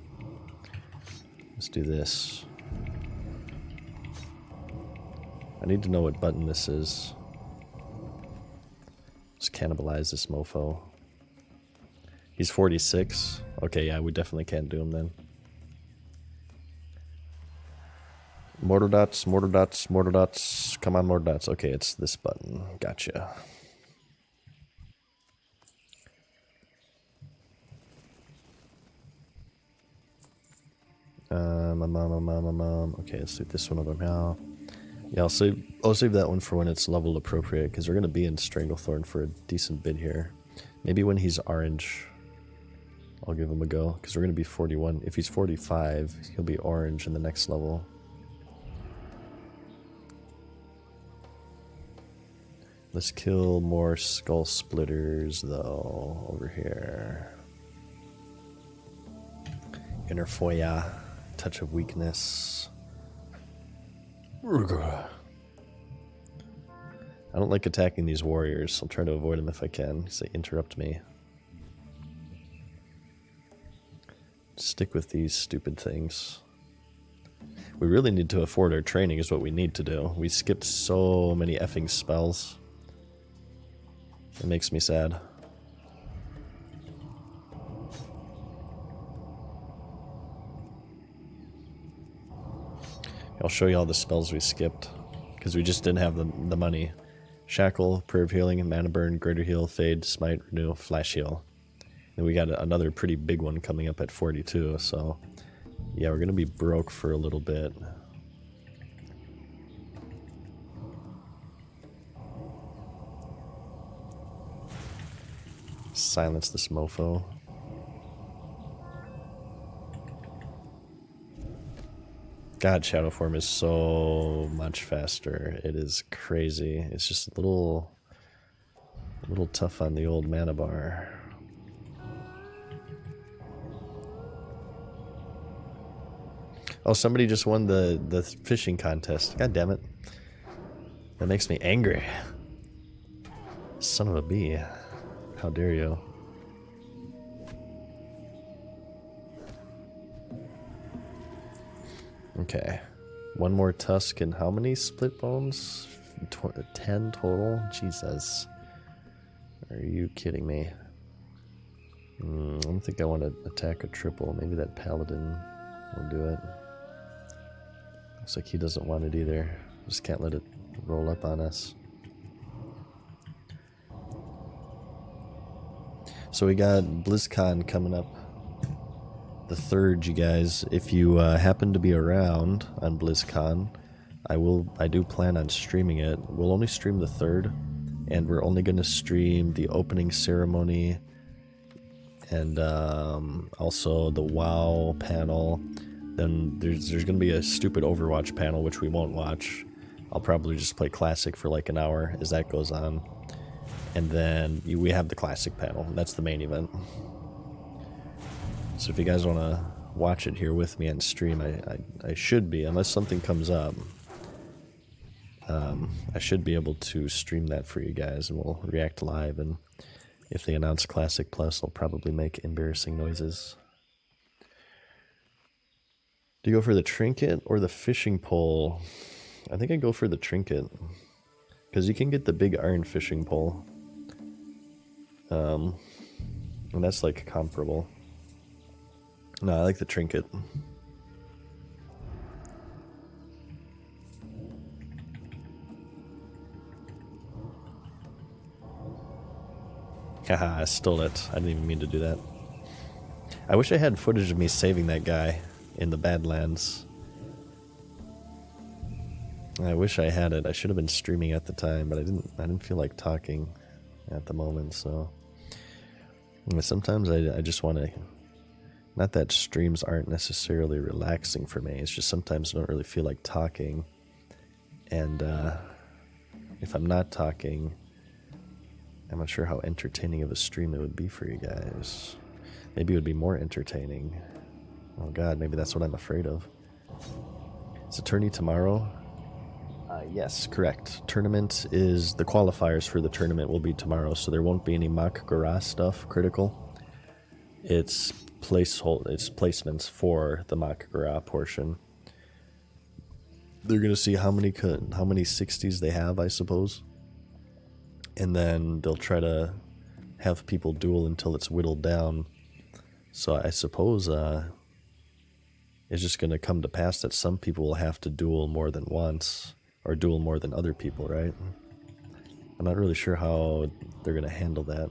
Let's do this. I need to know what button this is. Let's cannibalize this mofo. He's 46. Okay, yeah, we definitely can't do him then. Mortar dots, mortar dots, mortar dots. Come on, mortar dots. Okay, it's this button. Gotcha. Okay, let's do this one over now. Yeah, I'll save that one for when it's level appropriate, because we're gonna be in Stranglethorn for a decent bit here. Maybe when he's orange, I'll give him a go, because we're gonna be 41. If he's 45, he'll be orange in the next level. Let's kill more skull splitters though over here. Inner Foya, touch of weakness. I don't like attacking these warriors. I'll try to avoid them if I can, because they interrupt me. Stick with these stupid things. We really need to afford our training is what we need to do. We skipped so many effing spells. It makes me sad. I'll show you all the spells we skipped, because we just didn't have the money. Shackle, Prayer of Healing, Mana Burn, Greater Heal, Fade, Smite, Renew, Flash Heal. And we got another pretty big one coming up at 42, so yeah, we're going to be broke for a little bit. Silence this mofo. God, Shadowform is so much faster. It is crazy. It's just a little tough on the old mana bar. Oh, somebody just won the fishing contest. God damn it. That makes me angry. Son of a bee. How dare you? Okay. One more tusk and how many split bones? 10 total? Jesus. Are you kidding me? I don't think I want to attack a triple. Maybe that paladin will do it. Looks like he doesn't want it either. Just can't let it roll up on us. So we got BlizzCon coming up. The 3rd, you guys. If you happen to be around on BlizzCon, I do plan on streaming it. We'll only stream the 3rd, and we're only going to stream the opening ceremony and also the WoW panel. Then there's going to be a stupid Overwatch panel, which we won't watch. I'll probably just play Classic for like an hour as that goes on. And then we have the Classic panel. That's the main event. So if you guys want to watch it here with me on stream, I should be, unless something comes up. I should be able to stream that for you guys, and we'll react live. And if they announce Classic Plus, I'll probably make embarrassing noises. Do you go for the trinket or the fishing pole? I think I go for the trinket, because you can get the big iron fishing pole. And that's like comparable. No, I like the trinket. Haha, I stole it. I didn't even mean to do that. I wish I had footage of me saving that guy in the Badlands. I wish I had it. I should have been streaming at the time, but I didn't feel like talking at the moment, so sometimes I just want to, not that streams aren't necessarily relaxing for me, it's just sometimes I don't really feel like talking, and if I'm not talking, I'm not sure how entertaining of a stream it would be for you guys. Maybe it would be more entertaining. Oh god, maybe that's what I'm afraid of. Is the tourney tomorrow? Yes, correct. Tournament is, the qualifiers for the tournament will be tomorrow, so there won't be any mock garage stuff critical. It's placements for the mock garage portion. They're gonna see how many 60s they have, I suppose, and then they'll try to have people duel until it's whittled down. So I suppose it's just gonna come to pass that some people will have to duel more than once, or duel more than other people, right? I'm not really sure how they're gonna handle that.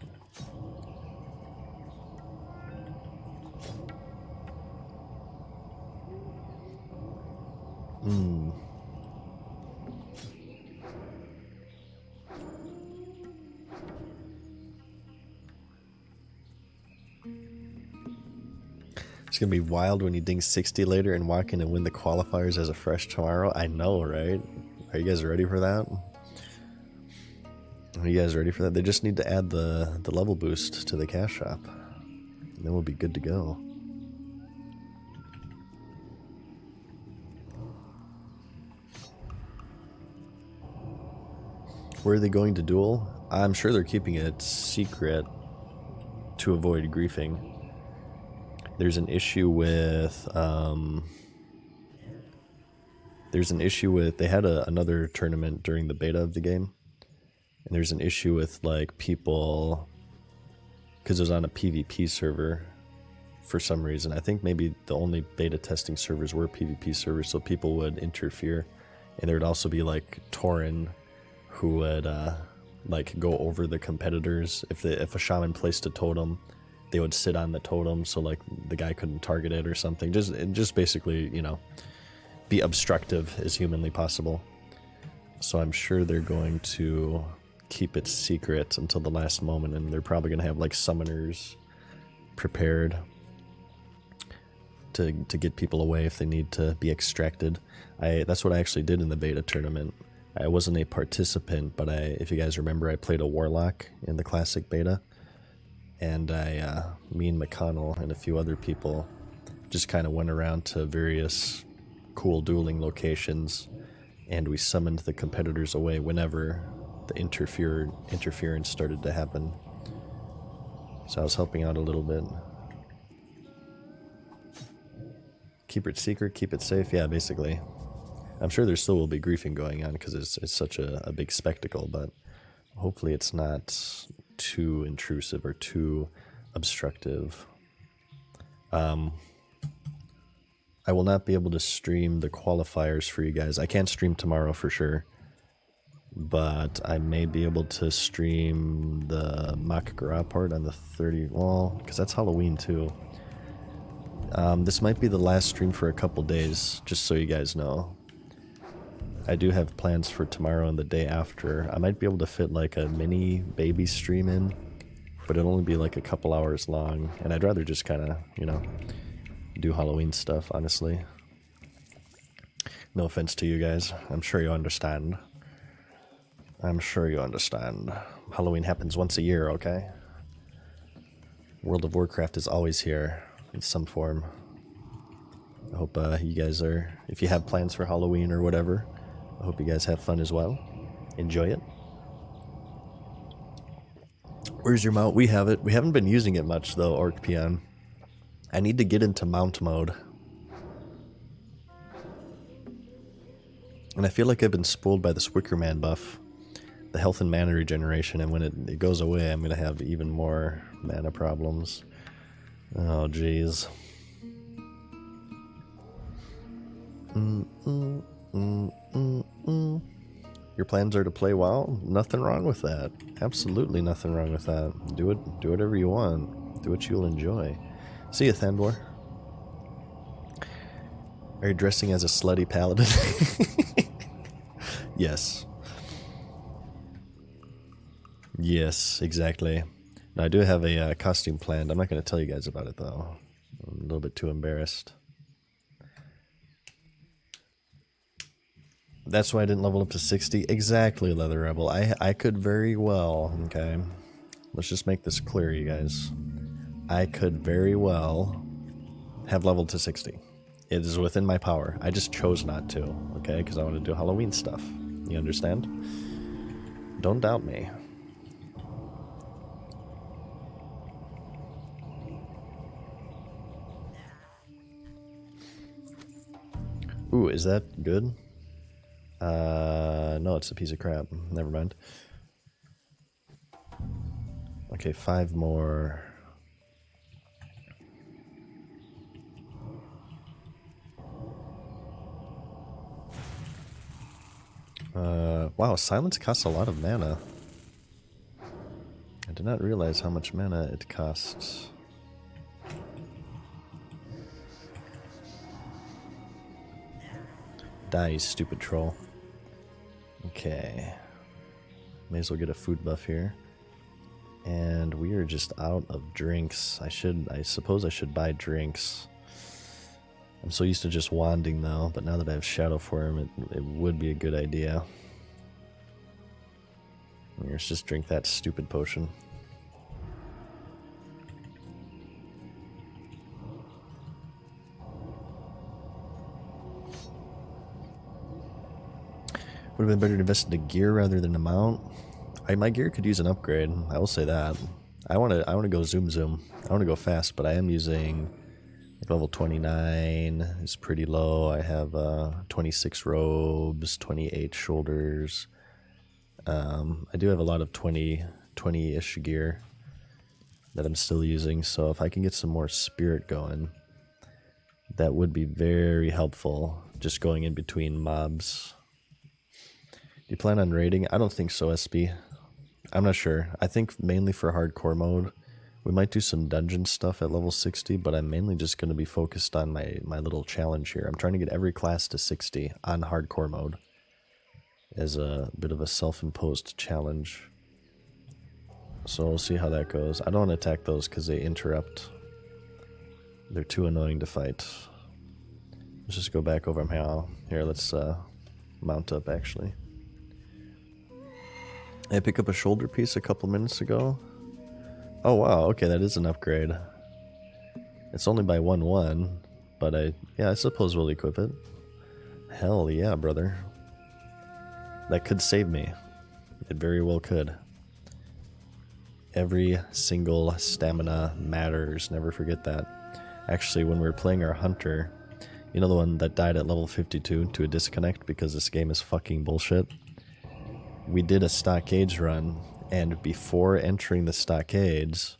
It's gonna be wild when you ding 60 later and walk in and win the qualifiers as a fresh tomorrow. I know, right? Are you guys ready for that? Are you guys ready for that? They just need to add the level boost to the cash shop, and then we'll be good to go. Where are they going to duel? I'm sure they're keeping it secret to avoid griefing. There's an issue with they had another tournament during the beta of the game, and there's an issue with like people, because it was on a PvP server for some reason. I think maybe the only beta testing servers were PvP servers, so people would interfere, and there would also be like Torin who would like go over the competitors. If a shaman placed a totem, they would sit on the totem so like the guy couldn't target it or something. Just basically, you know, be obstructive as humanly possible. So I'm sure they're going to keep it secret until the last moment, and they're probably going to have like summoners prepared to get people away if they need to be extracted. That's what I actually did in the beta tournament. I wasn't a participant, but if you guys remember, I played a warlock in the classic beta, and me and McConnell and a few other people just kind of went around to various cool dueling locations, and we summoned the competitors away whenever the interference started to happen. So I was helping out a little bit. Keep it secret, keep it safe, yeah, basically. I'm sure there still will be griefing going on because it's such a big spectacle, but hopefully it's not too intrusive or too obstructive. I will not be able to stream the qualifiers for you guys. I can't stream tomorrow for sure, but I may be able to stream the Makagara part on the 30th, well, because that's Halloween too. This might be the last stream for a couple days, just so you guys know. I do have plans for tomorrow and the day after. I might be able to fit like a mini baby stream in, but it'll only be like a couple hours long, and I'd rather just kind of, you know, do Halloween stuff, honestly. No offense to you guys. I'm sure you understand. I'm sure you understand. Halloween happens once a year, okay? World of Warcraft is always here in some form. I hope you guys are, if you have plans for Halloween or whatever, I hope you guys have fun as well. Enjoy it. Where's your mount? We have it. We haven't been using it much though, Orc Peon. I need to get into mount mode. And I feel like I've been spoiled by this Wicker Man buff. The health and mana regeneration, and when it goes away, I'm going to have even more mana problems. Oh, jeez. Your plans are to play WoW? Nothing wrong with that. Absolutely nothing wrong with that. Do whatever you want. Do what you'll enjoy. See you, Thandor. Are you dressing as a slutty paladin? Yes. Yes, exactly. Now, I do have a costume planned. I'm not going to tell you guys about it, though. I'm a little bit too embarrassed. That's why I didn't level up to 60. Exactly, Leather Rebel. I could very well, okay? Let's just make this clear, you guys. I could very well have leveled to 60 It is within my power. I just chose not to, okay? Because I want to do Halloween stuff. You understand? Don't doubt me. Ooh, is that good? No, it's a piece of crap. Never mind. Okay, 5 more. Wow, silence costs a lot of mana. I did not realize how much mana it costs. Die, you stupid troll. Okay. May as well get a food buff here. And we are just out of drinks. I suppose I should buy drinks. I'm so used to just wanding though, but now that I have SHADOWFORM, it would be a good idea. Let's just drink that stupid potion. Would have been better to invest in the gear rather than the mount. My gear could use an upgrade. I will say that. I want to go zoom. I want to go fast, but I am using like level 29 is pretty low. I have 26 robes, 28 shoulders. I do have a lot of 20-ish gear that I'm still using. So if I can get some more spirit going, that would be very helpful. Just going in between mobs. Do you plan on raiding? I don't think so, SB. I'm not sure. I think mainly for hardcore mode. We might do some dungeon stuff at level 60, but I'm mainly just going to be focused on my little challenge here. I'm trying to get every class to 60 on hardcore mode as a bit of a self-imposed challenge. So we'll see how that goes. I don't want to attack those because they interrupt. They're too annoying to fight. Let's just go back over here. Here, let's mount up actually. I picked up a shoulder piece a couple minutes ago. Oh wow, okay, that is an upgrade. It's only by 1/1, but I suppose we'll equip it. Hell yeah, brother. That could save me. It very well could. Every single stamina matters, never forget that. Actually, when we were playing our hunter, you know the one that died at level 52 to a disconnect because this game is fucking bullshit? We did a stockades run, and before entering the stockades,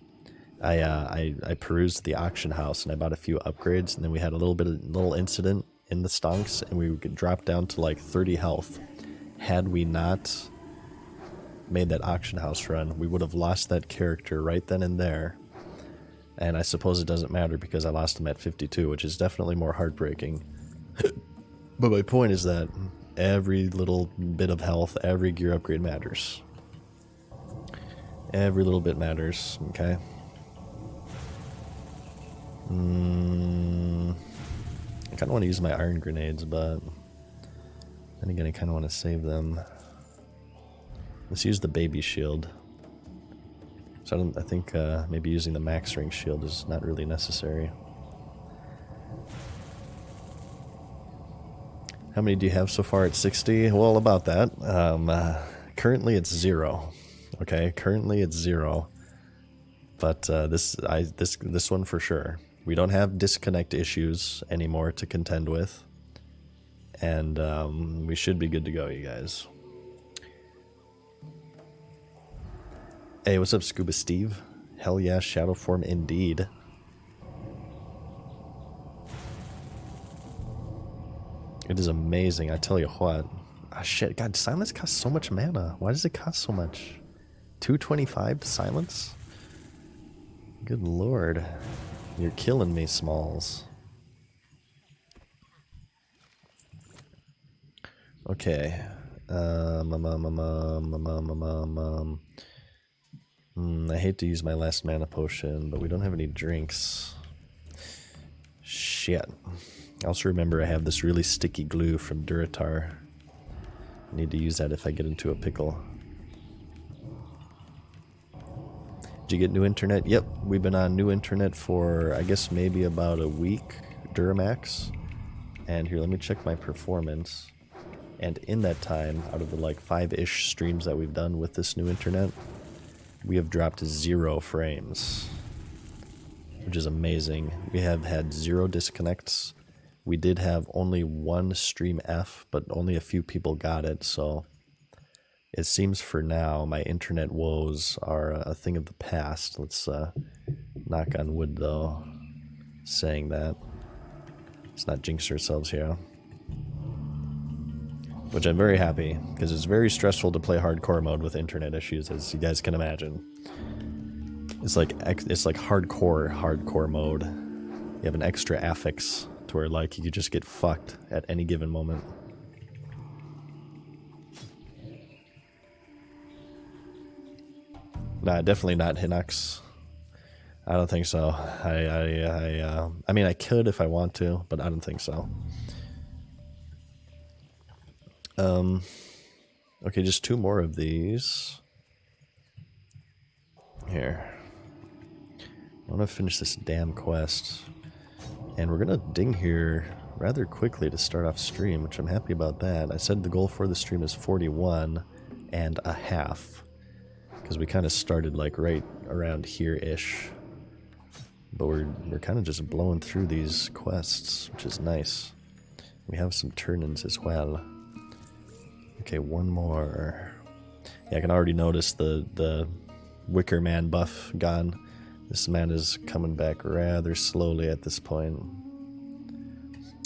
I perused the auction house and I bought a few upgrades, and then we had a little incident in the stonks, and we dropped down to like 30 health. Had we not made that auction house run, we would have lost that character right then and there. And I suppose it doesn't matter because I lost him at 52, which is definitely more heartbreaking. But my point is that every little bit of health, every gear upgrade matters. Every little bit matters, okay? I kind of want to use my iron grenades, but then again, I kind of want to save them. Let's use the baby shield. So I think maybe using the max rank shield is not really necessary. How many do you have so far at 60? Well, about that. Currently it's 0. Okay, currently it's 0. But this one for sure. We don't have disconnect issues anymore to contend with. And we should be good to go, you guys. Hey, what's up, Scuba Steve? Hell yeah, SHADOWFORM indeed. It is amazing, I tell you what. Ah, shit, God, silence costs so much mana. Why does it cost so much? 225 silence? Good lord. You're killing me, Smalls. Okay. I hate to use my last mana potion, but we don't have any drinks. Shit. I also remember I have this really sticky glue from Duratar. I need to use that if I get into a pickle. Did you get new internet? Yep, we've been on new internet for, I guess, maybe about a week, Duramax. And here, let me check my performance. And in that time, out of the like 5-ish streams that we've done with this new internet, we have dropped 0 frames, which is amazing. We have had 0 disconnects. We did have only 1 stream F, but only a few people got it, so it seems for now my internet woes are a thing of the past. Let's knock on wood, though, saying that. Let's not jinx ourselves here. Which I'm very happy, because it's very stressful to play hardcore mode with internet issues, as you guys can imagine. It's like hardcore mode. You have an extra affix to where like you could just get fucked at any given moment. Nah, definitely not Hinox. I don't think so. I mean, I could if I want to, but I don't think so. Okay, just 2 more of these. Here. I want to finish this damn quest. And we're going to ding here rather quickly to start off stream, which I'm happy about that. I said the goal for the stream is 41 and a half. Because we kind of started like right around here-ish. But we're kind of just blowing through these quests, which is nice. We have some turn-ins as well. Okay, 1 more. Yeah, I can already notice the Wicker Man buff gone. This man is coming back rather slowly at this point.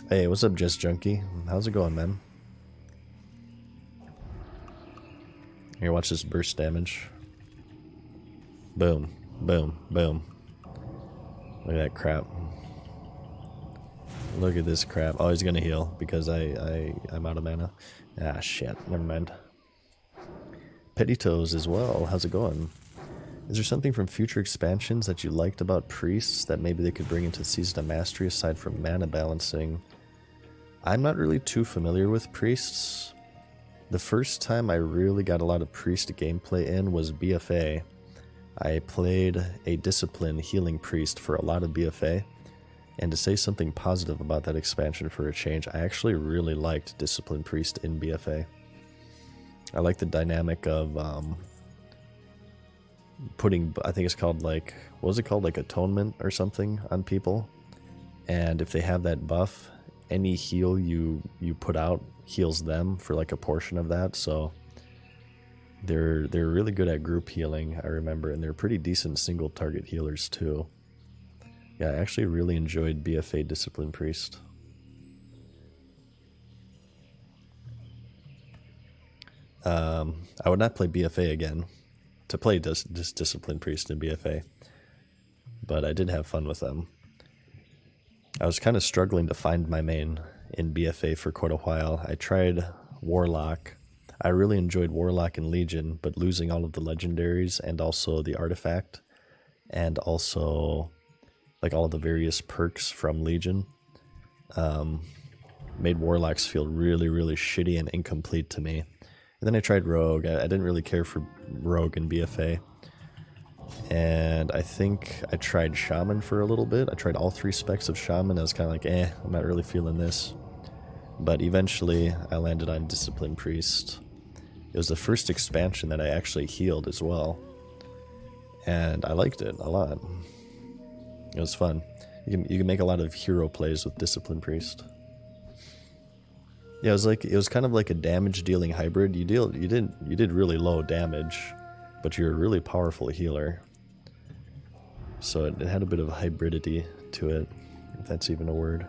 Hey, what's up, Just Junkie? How's it going, man? Here, watch this burst damage. Boom, boom, boom. Look at that crap. Look at this crap. Oh, he's gonna heal because I'm out of mana. Ah, shit. Never mind. Petty Toes as well. How's it going? Is there something from future expansions that you liked about priests that maybe they could bring into Season of Mastery aside from mana balancing? I'm not really too familiar with priests. The first time I really got a lot of priest gameplay in was BFA. I played a discipline healing priest for a lot of BFA. And to say something positive about that expansion for a change, I actually really liked Discipline Priest in BFA. I like the dynamic of putting, I think it's called like, what was it called? Like atonement or something on people. And if they have that buff, any heal you put out heals them for like a portion of that. So they're really good at group healing, I remember, and they're pretty decent single target healers too. Yeah, I actually really enjoyed BFA Discipline Priest. I would not play BFA again to play Discipline Priest in BFA, but I did have fun with them. I was kind of struggling to find my main in BFA for quite a while. I tried Warlock. I really enjoyed Warlock and Legion, but losing all of the legendaries and also the artifact and also like all of the various perks from Legion made Warlocks feel really, really shitty and incomplete to me. And then I tried Rogue. I didn't really care for Rogue in BFA. And I think I tried Shaman for a little bit. I tried all 3 specs of Shaman. I was kind of like, I'm not really feeling this. But eventually I landed on Discipline Priest. It was the first expansion that I actually healed as well. And I liked it a lot. It was fun. You can make a lot of hero plays with Discipline Priest. Yeah, it was kind of like a damage dealing hybrid. You did really low damage, but you're a really powerful healer. So it had a bit of hybridity to it, if that's even a word.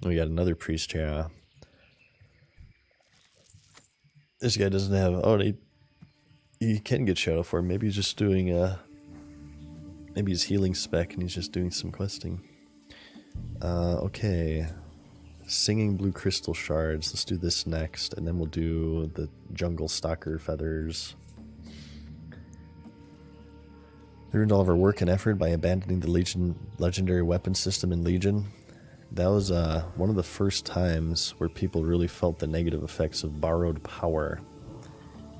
We got another priest here. This guy doesn't have... Oh, he can get SHADOWFORM. Maybe he's just doing... maybe he's healing spec and he's just doing some questing. Okay. Singing Blue Crystal Shards. Let's do this next, and then we'll do the Jungle Stalker Feathers. We earned all of our work and effort by abandoning the Legion legendary weapon system in Legion. That was one of the first times where people really felt the negative effects of borrowed power.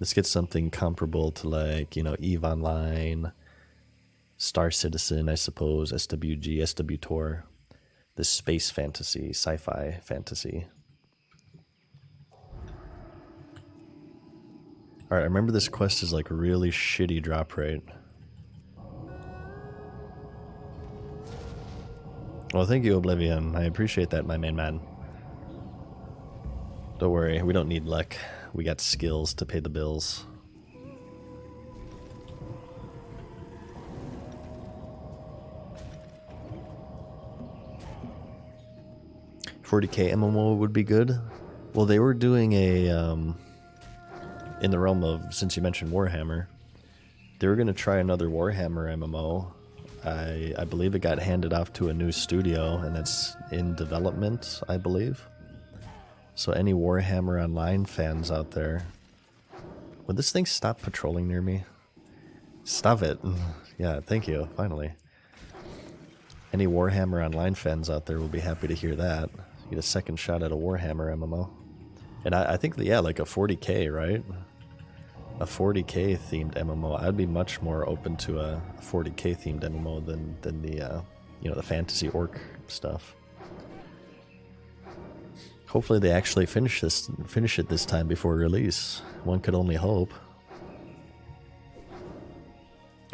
Let's get something comparable to like, you know, EVE Online, Star Citizen, I suppose, SWG, SWTOR. This space fantasy, sci-fi fantasy. Alright, I remember this quest is like a really shitty drop rate. Well, thank you, Oblivion. I appreciate that, my main man. Don't worry, we don't need luck. We got skills to pay the bills. $40K MMO would be good. Well, they were doing a, in the realm of, since you mentioned Warhammer, they were going to try another Warhammer MMO. I believe it got handed off to a new studio, and that's in development, I believe. So any Warhammer Online fans out there, would this thing stop patrolling near me? Stop it. Yeah, thank you, finally. Any Warhammer Online fans out there will be happy to hear that. Get a second shot at a Warhammer MMO. And I think, yeah, like a 40K, right? A 40K themed MMO. I'd be much more open to a 40K themed MMO than the, you know, the fantasy orc stuff. Hopefully they actually finish it this time before release. One could only hope.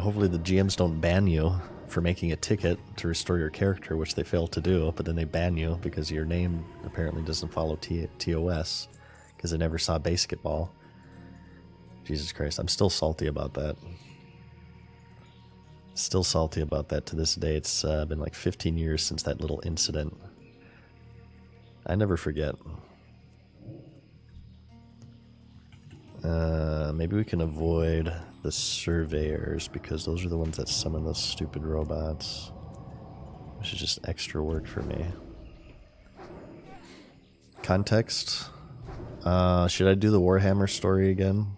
Hopefully the GMs don't ban you for making a ticket to restore your character, which they fail to do, but then they ban you because your name apparently doesn't follow TOS because they never saw basketball. Jesus Christ, I'm still salty about that. Still salty about that to this day. It's been like 15 years since that little incident. I never forget. Maybe we can avoid the surveyors because those are the ones that summon those stupid robots. Which is just extra work for me. Context. Should I do the Warhammer story again?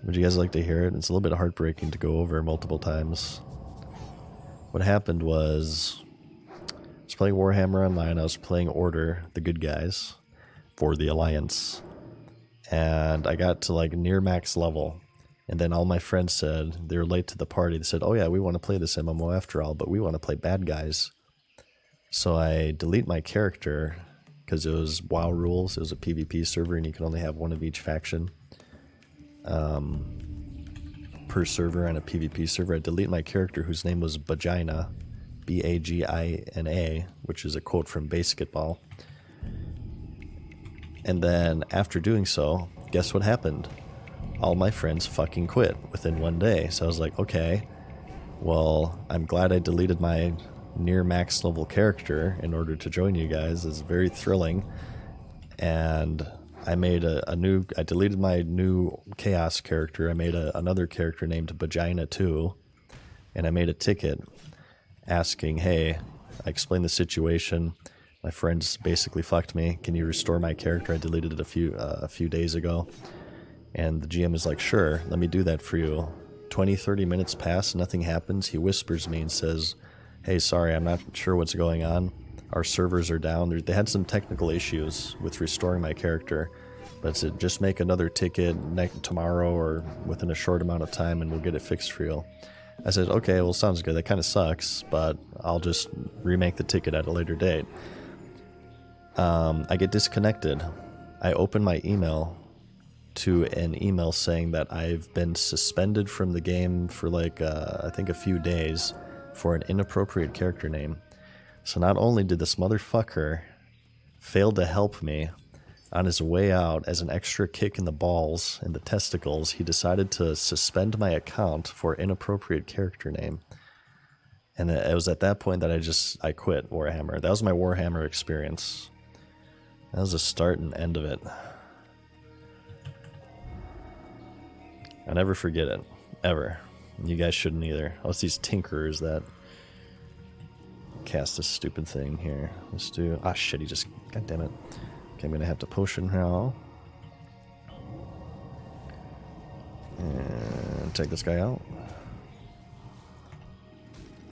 Would you guys like to hear it? It's a little bit heartbreaking to go over multiple times. What happened was, I was playing Warhammer Online, I was playing Order, the good guys, for the Alliance. And I got to like near max level. And then all my friends said, they were late to the party, they said, oh yeah, we want to play this MMO after all, but we want to play bad guys. So I delete my character, because it was WoW rules, it was a PvP server and you could only have one of each faction. Per server on a PvP server. I delete my character whose name was Bagina, Bagina, which is a quote from Basketball. And then after doing so, guess what happened? All my friends fucking quit within one day. So I was like, okay, well, I'm glad I deleted my near max level character in order to join you guys. It's very thrilling. And I made I deleted my new Chaos character. I made another character named Vagina 2, and I made a ticket asking, hey, I explained the situation. My friends basically fucked me. Can you restore my character? I deleted it a few days ago. And the GM is like, sure, let me do that for you. 20-30 minutes pass, nothing happens. He whispers me and says, hey, sorry, I'm not sure what's going on. Our servers are down. They had some technical issues with restoring my character, but it said just make another ticket tomorrow or within a short amount of time and we'll get it fixed for you. I said, okay, well, sounds good. That kind of sucks, but I'll just remake the ticket at a later date. I get disconnected. I open my email to an email saying that I've been suspended from the game for like, I think a few days for an inappropriate character name. So not only did this motherfucker fail to help me, on his way out, as an extra kick in the balls and the testicles, he decided to suspend my account for inappropriate character name. And it was at that point that I quit Warhammer. That was my Warhammer experience. That was the start and end of it. I'll never forget it. Ever. You guys shouldn't either. Oh, it's these tinkerers that cast this stupid thing here. Let's do... Ah, shit, he just... God damn it. Okay, I'm gonna have to potion now. And take this guy out.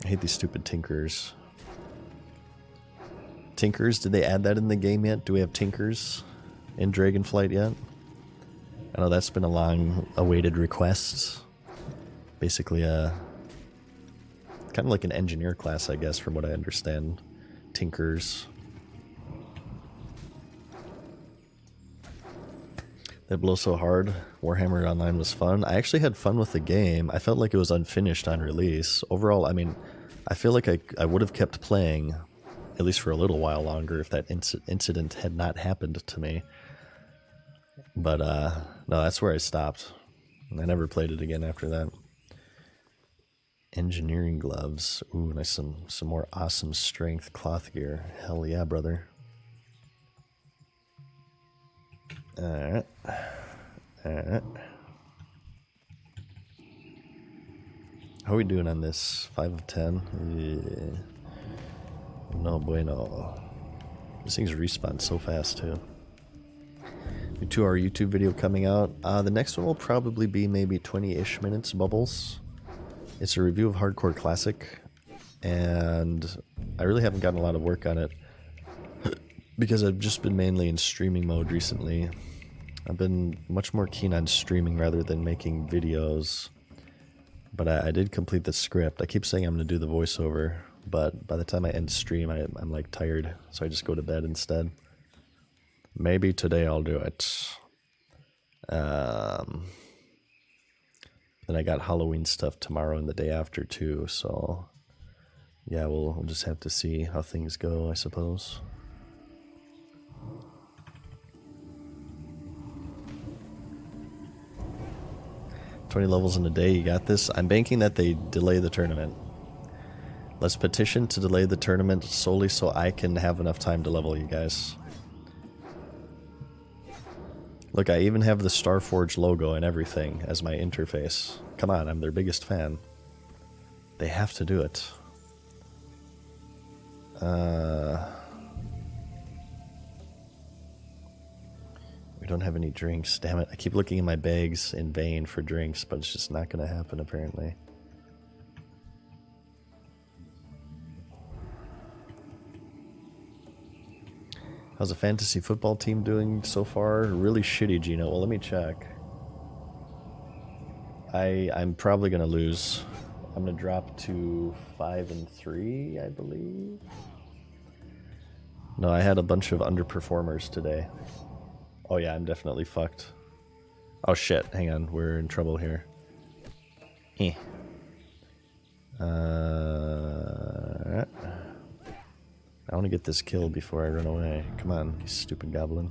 I hate these stupid tinkers. Tinkers? Did they add that in the game yet? Do we have tinkers in Dragonflight yet? I know that's been a long-awaited request. Basically, kind of like an engineer class, I guess, from what I understand. Tinkers. That blow so hard. Warhammer Online was fun. I actually had fun with the game. I felt like it was unfinished on release. Overall, I mean, I feel like I would have kept playing, at least for a little while longer, if that incident had not happened to me. But, no, that's where I stopped. I never played it again after that. Engineering gloves. Ooh, nice, some more awesome strength cloth gear. Hell yeah, brother. Alright. Alright. How are we doing on this? 5 of 10? Yeah. No bueno. This thing's respawned so fast, too. A 2-hour YouTube video coming out. The next one will probably be maybe 20-ish minutes, Bubbles. It's a review of Hardcore Classic, and I really haven't gotten a lot of work on it because I've just been mainly in streaming mode recently. I've been much more keen on streaming rather than making videos, but I did complete the script. I keep saying I'm going to do the voiceover, but by the time I end stream, I'm like tired, so I just go to bed instead. Maybe today I'll do it. Then I got Halloween stuff tomorrow and the day after too, so yeah, we'll just have to see how things go, I suppose. $20 levels in a day, you got this? I'm banking that they delay the tournament. Let's petition to delay the tournament solely so I can have enough time to level you guys. Look, I even have the Starforge logo and everything as my interface. Come on, I'm their biggest fan. They have to do it. We don't have any drinks. Damn it, I keep looking in my bags in vain for drinks, but it's just not going to happen apparently. How's the fantasy football team doing so far? Really shitty, Gino. Well, let me check. I'm probably gonna lose. I'm gonna drop to 5-3, I believe. No, I had a bunch of underperformers today. Oh yeah, I'm definitely fucked. Oh shit, hang on, we're in trouble here. I want to get this kill before I run away. Come on, you stupid goblin.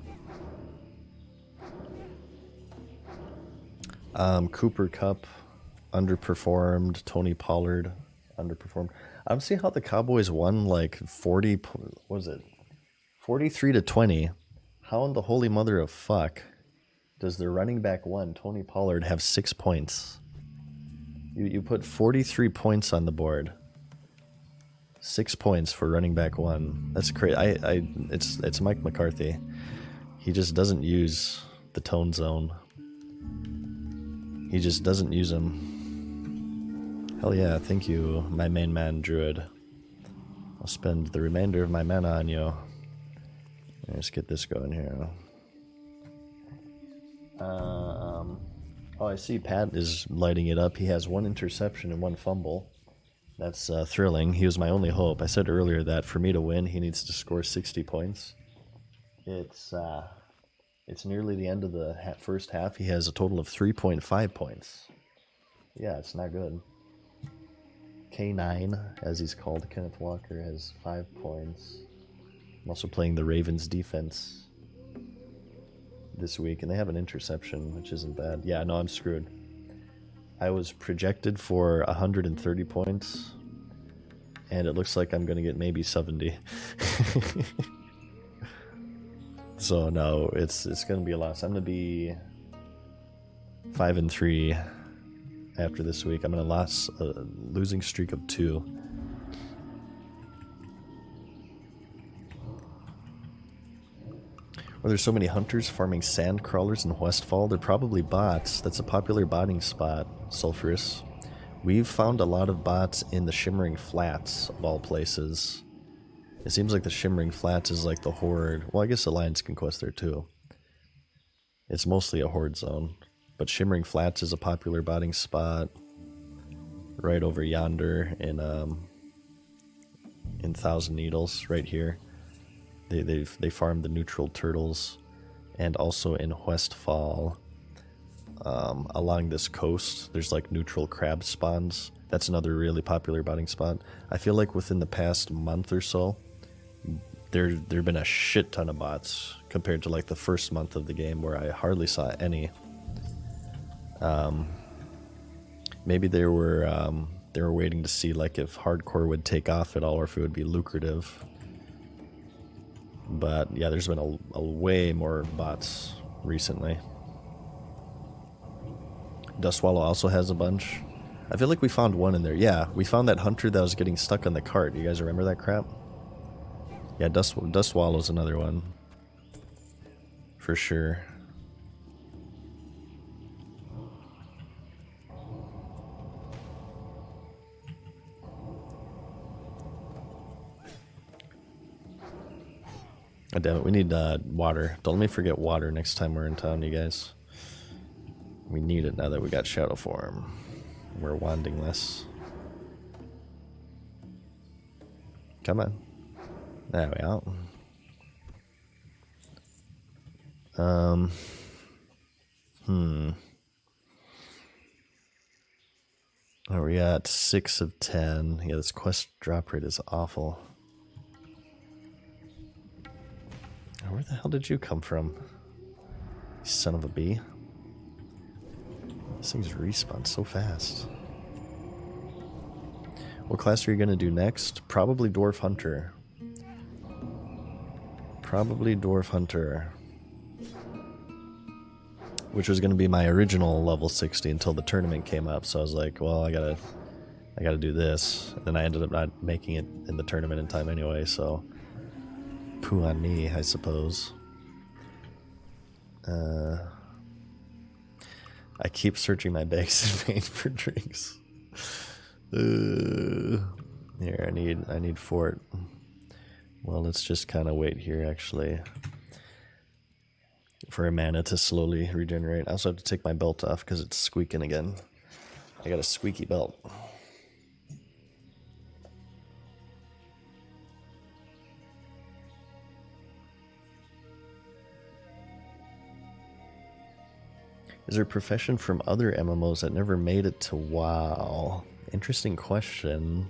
Cooper Cup, underperformed. Tony Pollard, underperformed. I don't see how the Cowboys won like 40, what was it? 43-20. How in the holy mother of fuck does the running back one, Tony Pollard, have 6 points? You put 43 points on the board. 6 points for running back one. That's crazy. It's Mike McCarthy. He just doesn't use the tone zone. He just doesn't use them. Hell yeah, thank you, my main man, Druid. I'll spend the remainder of my mana on you. Let's get this going here. Oh, I see Pat is lighting it up. He has 1 interception and 1 fumble. That's thrilling. He was my only hope. I said earlier that for me to win, he needs to score 60 points. It's nearly the end of the first half. He has a total of 3.5 points. Yeah, it's not good. K9, as he's called, Kenneth Walker, has 5 points. I'm also playing the Ravens defense this week, and they have an interception, which isn't bad. Yeah, no, I'm screwed. I was projected for 130 points, and it looks like I'm going to get maybe 70. So no, it's going to be a loss. I'm going to be 5-3 after this week. I'm going to losing streak of 2. Well, there's so many hunters farming sand crawlers in Westfall. They're probably bots. That's a popular botting spot, Sulphurous. We've found a lot of bots in the Shimmering Flats, of all places. It seems like the Shimmering Flats is like the horde. Well, I guess Alliance Conquest there too. It's mostly a horde zone. But Shimmering Flats is a popular botting spot. Right over yonder in Thousand Needles, right here. They farm the neutral turtles, and also in Westfall, along this coast, there's like neutral crab spawns. That's another really popular botting spot. I feel like within the past month or so, there've been a shit ton of bots compared to like the first month of the game where I hardly saw any. Maybe they were waiting to see like if hardcore would take off at all or if it would be lucrative. But yeah, there's been a way more bots recently. Dustwallow also has a bunch. I feel like we found one in there. Yeah, we found that hunter that was getting stuck on the cart. You guys remember that crap? Yeah, Dustwallow's another one. For sure. Oh, damn it, we need water. Don't let me forget water next time we're in town, you guys. We need it now that we got SHADOWFORM. We're wanding less. Come on. There we are. Oh, we got 6 of 10. Yeah, this quest drop rate is awful. Where the hell did you come from? You son of a bee. This thing's respawned so fast. What class are you going to do next? Probably Dwarf Hunter. Probably Dwarf Hunter. Which was going to be my original level 60 until the tournament came up. So I was like, well, I gotta do this. And then I ended up not making it in the tournament in time anyway, so poo on me, I suppose. I keep searching my bags in vain for drinks. Here, I need fort. Well, let's just kind of wait here, actually, for a mana to slowly regenerate. I also have to take my belt off because it's squeaking again. I got a squeaky belt. Is there a profession from other MMOs that never made it to WoW? Interesting question.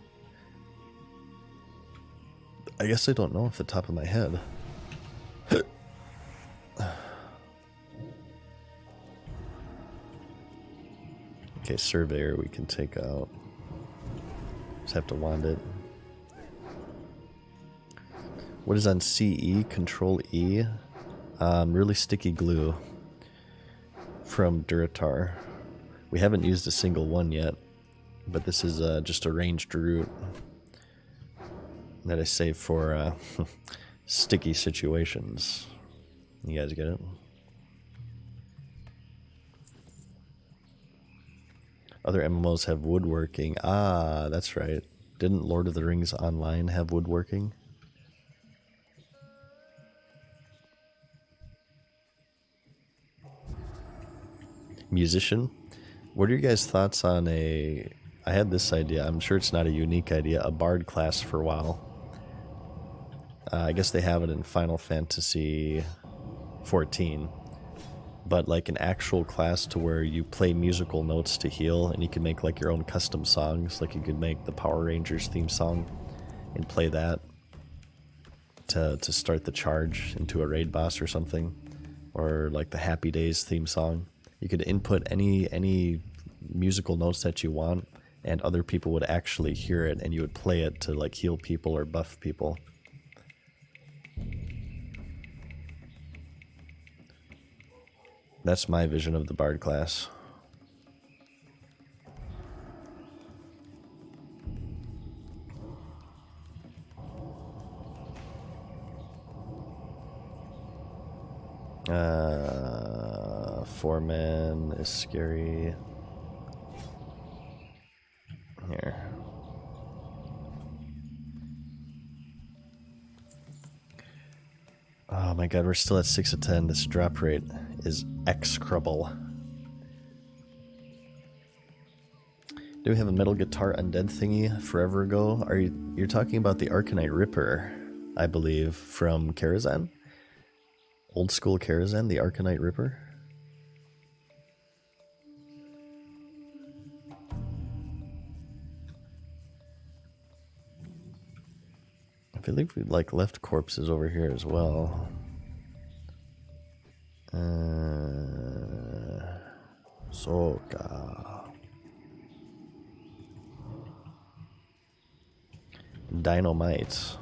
I guess I don't know off the top of my head. Okay, Surveyor we can take out. Just have to wand it. What is on CE? Control E. Really sticky glue from Duratar. We haven't used a single one yet, but this is just a ranged route that I save for sticky situations. You guys get it? Other MMOs have woodworking. Ah, that's right. Didn't Lord of the Rings Online have woodworking? Musician. What are your guys' thoughts on I had this idea. I'm sure it's not a unique idea. A bard class for WoW. I guess they have it in Final Fantasy 14. But like an actual class to where you play musical notes to heal, and you can make like your own custom songs. Like you could make the Power Rangers theme song and play that to start the charge into a raid boss or something. Or like the Happy Days theme song. You could input any musical notes that you want, and other people would actually hear it, and you would play it to like heal people or buff people. That's my vision of the bard class. Foreman is scary. Here. Oh my god, we're still at 6 of 10. This drop rate is execrable. Do we have a metal guitar undead thingy forever ago? You're talking about the Arcanite Ripper, I believe, from Karazhan? Old school Karazhan, the Arcanite Ripper? I believe we like left corpses over here as well. Soka. Dynamite.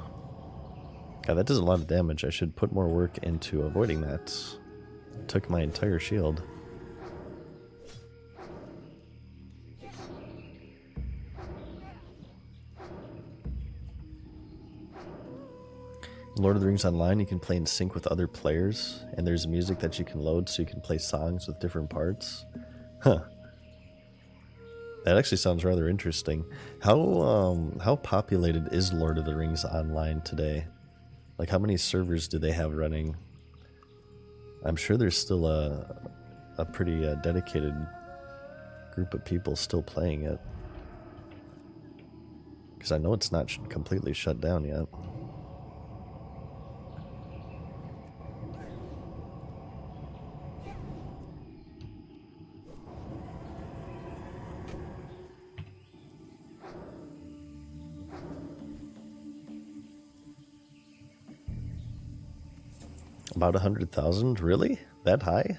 God, that does a lot of damage. I should put more work into avoiding that. Took my entire shield. Lord of the Rings Online, you can play in sync with other players, and there's music that you can load so you can play songs with different parts. Huh. That actually sounds rather interesting. How populated is Lord of the Rings Online today? Like, how many servers do they have running? I'm sure there's still a pretty dedicated group of people still playing it. Because I know it's not completely shut down yet. About 100,000? Really? That high?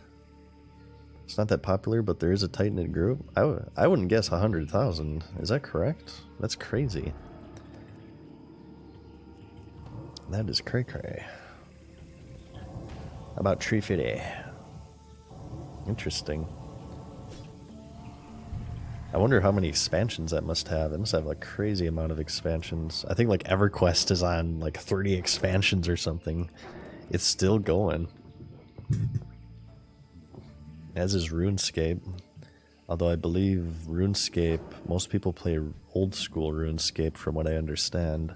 It's not that popular, but there is a tight-knit group? I wouldn't guess 100,000. Is that correct? That's crazy. That is cray-cray. About Tree Fitty. Interesting. I wonder how many expansions that must have. It must have a crazy amount of expansions. I think like EverQuest is on like 30 expansions or something. It's still going. As is RuneScape. Although I believe RuneScape, most people play old school RuneScape from what I understand.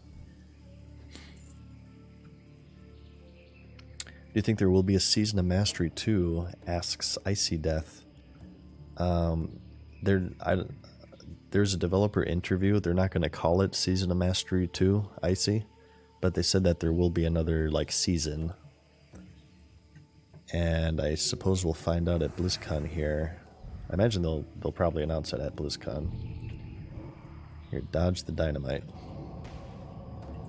Do you think there will be a Season of Mastery 2? Asks Icy Death. There's a developer interview. They're not going to call it Season of Mastery 2, Icy. But they said that there will be another like season. And I suppose we'll find out at BlizzCon here. I imagine they'll probably announce it at BlizzCon. Here, dodge the dynamite.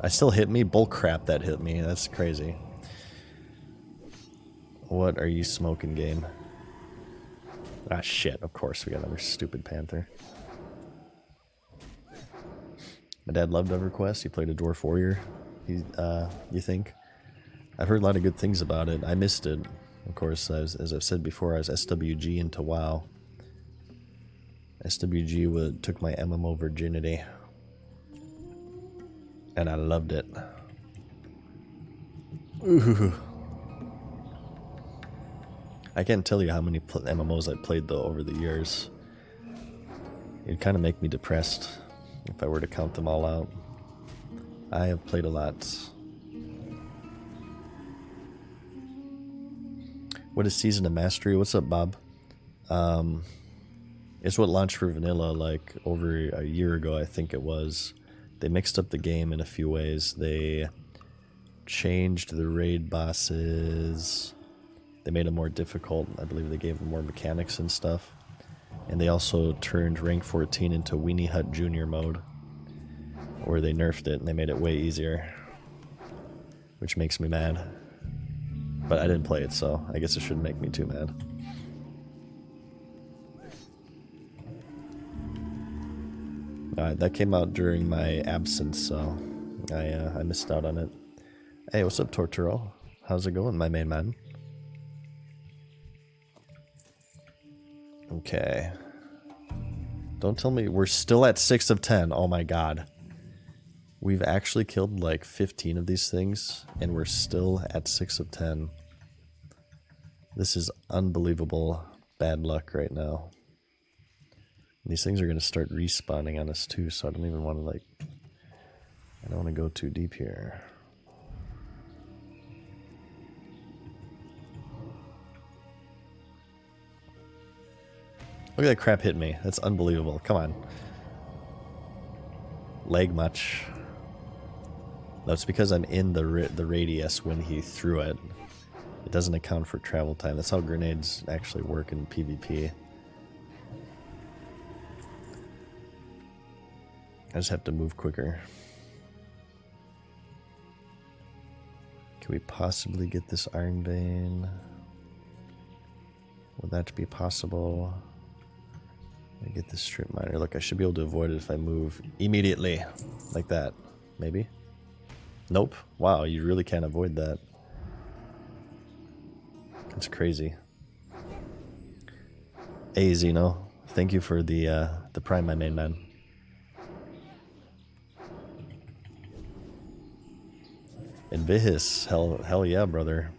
I still hit me? Bullcrap that hit me. That's crazy. What are you smoking, game? Ah, shit. Of course, we got another stupid panther. My dad loved EverQuest. He played a Dwarf Warrior. You think? I've heard a lot of good things about it. I missed it. Of course, as I've said before, I was SWG into WoW. SWG took my MMO virginity. And I loved it. Ooh. I can't tell you how many MMOs I played, though, over the years. It'd kind of make me depressed if I were to count them all out. I have played a lot. What is Season of Mastery? What's up, Bob? It's what launched for vanilla like over a year ago, I think it was. They mixed up the game in a few ways. They changed the raid bosses. They made them more difficult. I believe they gave them more mechanics and stuff. And they also turned rank 14 into Weenie Hut Junior mode, where they nerfed it and they made it way easier, which makes me mad. But I didn't play it, so I guess it shouldn't make me too mad. Alright, that came out during my absence, so I missed out on it. Hey, what's up, Torturo? How's it going, my main man? Okay. Don't tell me we're still at 6 of 10. Oh my god. We've actually killed like 15 of these things, and we're still at 6 of 10. This is unbelievable bad luck right now. These things are going to start respawning on us too, so I don't even want to I don't want to go too deep here. Look at that crap hit me. That's unbelievable. Come on. Lag much. That's because I'm in the radius when he threw it. It doesn't account for travel time. That's how grenades actually work in PvP. I just have to move quicker. Can we possibly get this Iron Vein? Would that be possible? I get this strip miner. Look, I should be able to avoid it if I move immediately. Like that. Maybe? Nope. Wow, you really can't avoid that. That's crazy. Hey, Zeno. Thank you for the prime, my main man. And Vihis, hell yeah, brother.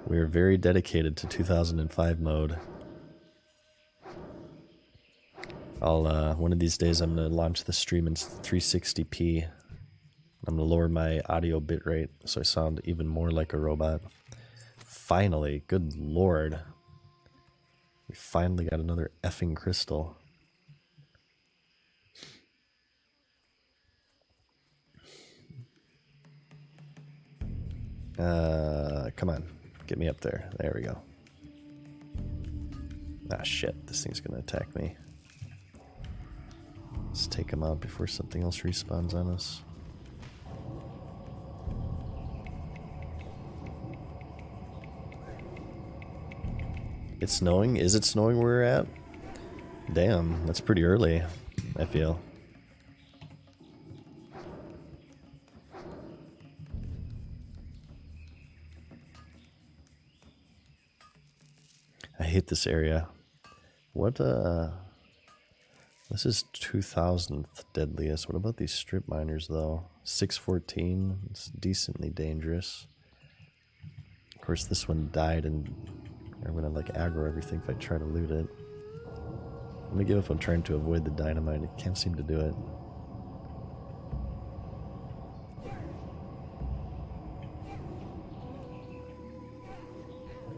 We are very dedicated to 2005 mode. I'll one of these days I'm gonna launch the stream in 360p. I'm gonna lower my audio bitrate so I sound even more like a robot. Finally, good lord. We finally got another effing crystal. Come on. Get me up there. There we go. Ah, shit. This thing's gonna attack me. Let's take him out before something else respawns on us. It's snowing? Is it snowing where we're at? Damn, that's pretty early, I feel. I hate this area. What, this is 2000th deadliest. What about these strip miners, though? 614, it's decently dangerous. Of course, this one died, and I'm gonna, like, aggro everything if I try to loot it. I'm gonna give up on trying to avoid the dynamite. I can't seem to do it.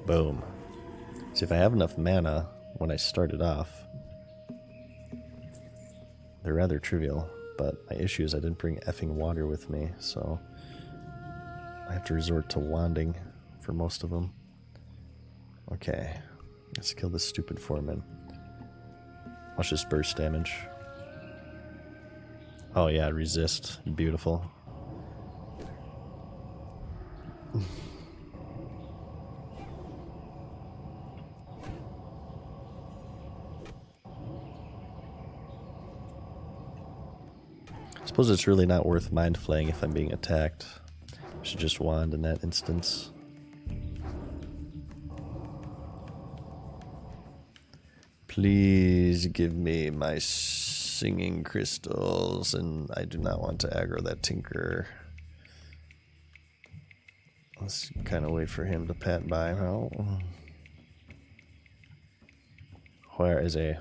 Boom. See, if I have enough mana when I start it off, they're rather trivial, but my issue is I didn't bring effing water with me, so I have to resort to wanding for most of them. Okay, let's kill this stupid foreman. Watch this burst damage. Oh yeah, resist. Beautiful. I suppose it's really not worth mind flaying if I'm being attacked. I should just wand in that instance. Please give me my singing crystals, and I do not want to aggro that tinker. Let's kind of wait for him to pat by now. Where is he?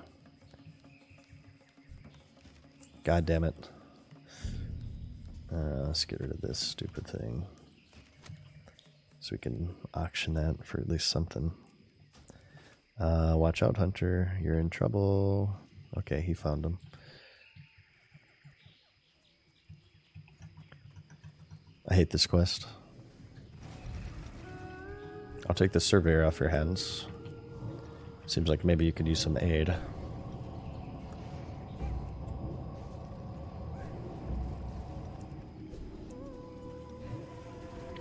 God damn it. Let's get rid of this stupid thing. So we can auction that for at least something. Watch out, Hunter. You're in trouble. Okay, he found him. I hate this quest. I'll take the surveyor off your hands. Seems like maybe you could use some aid.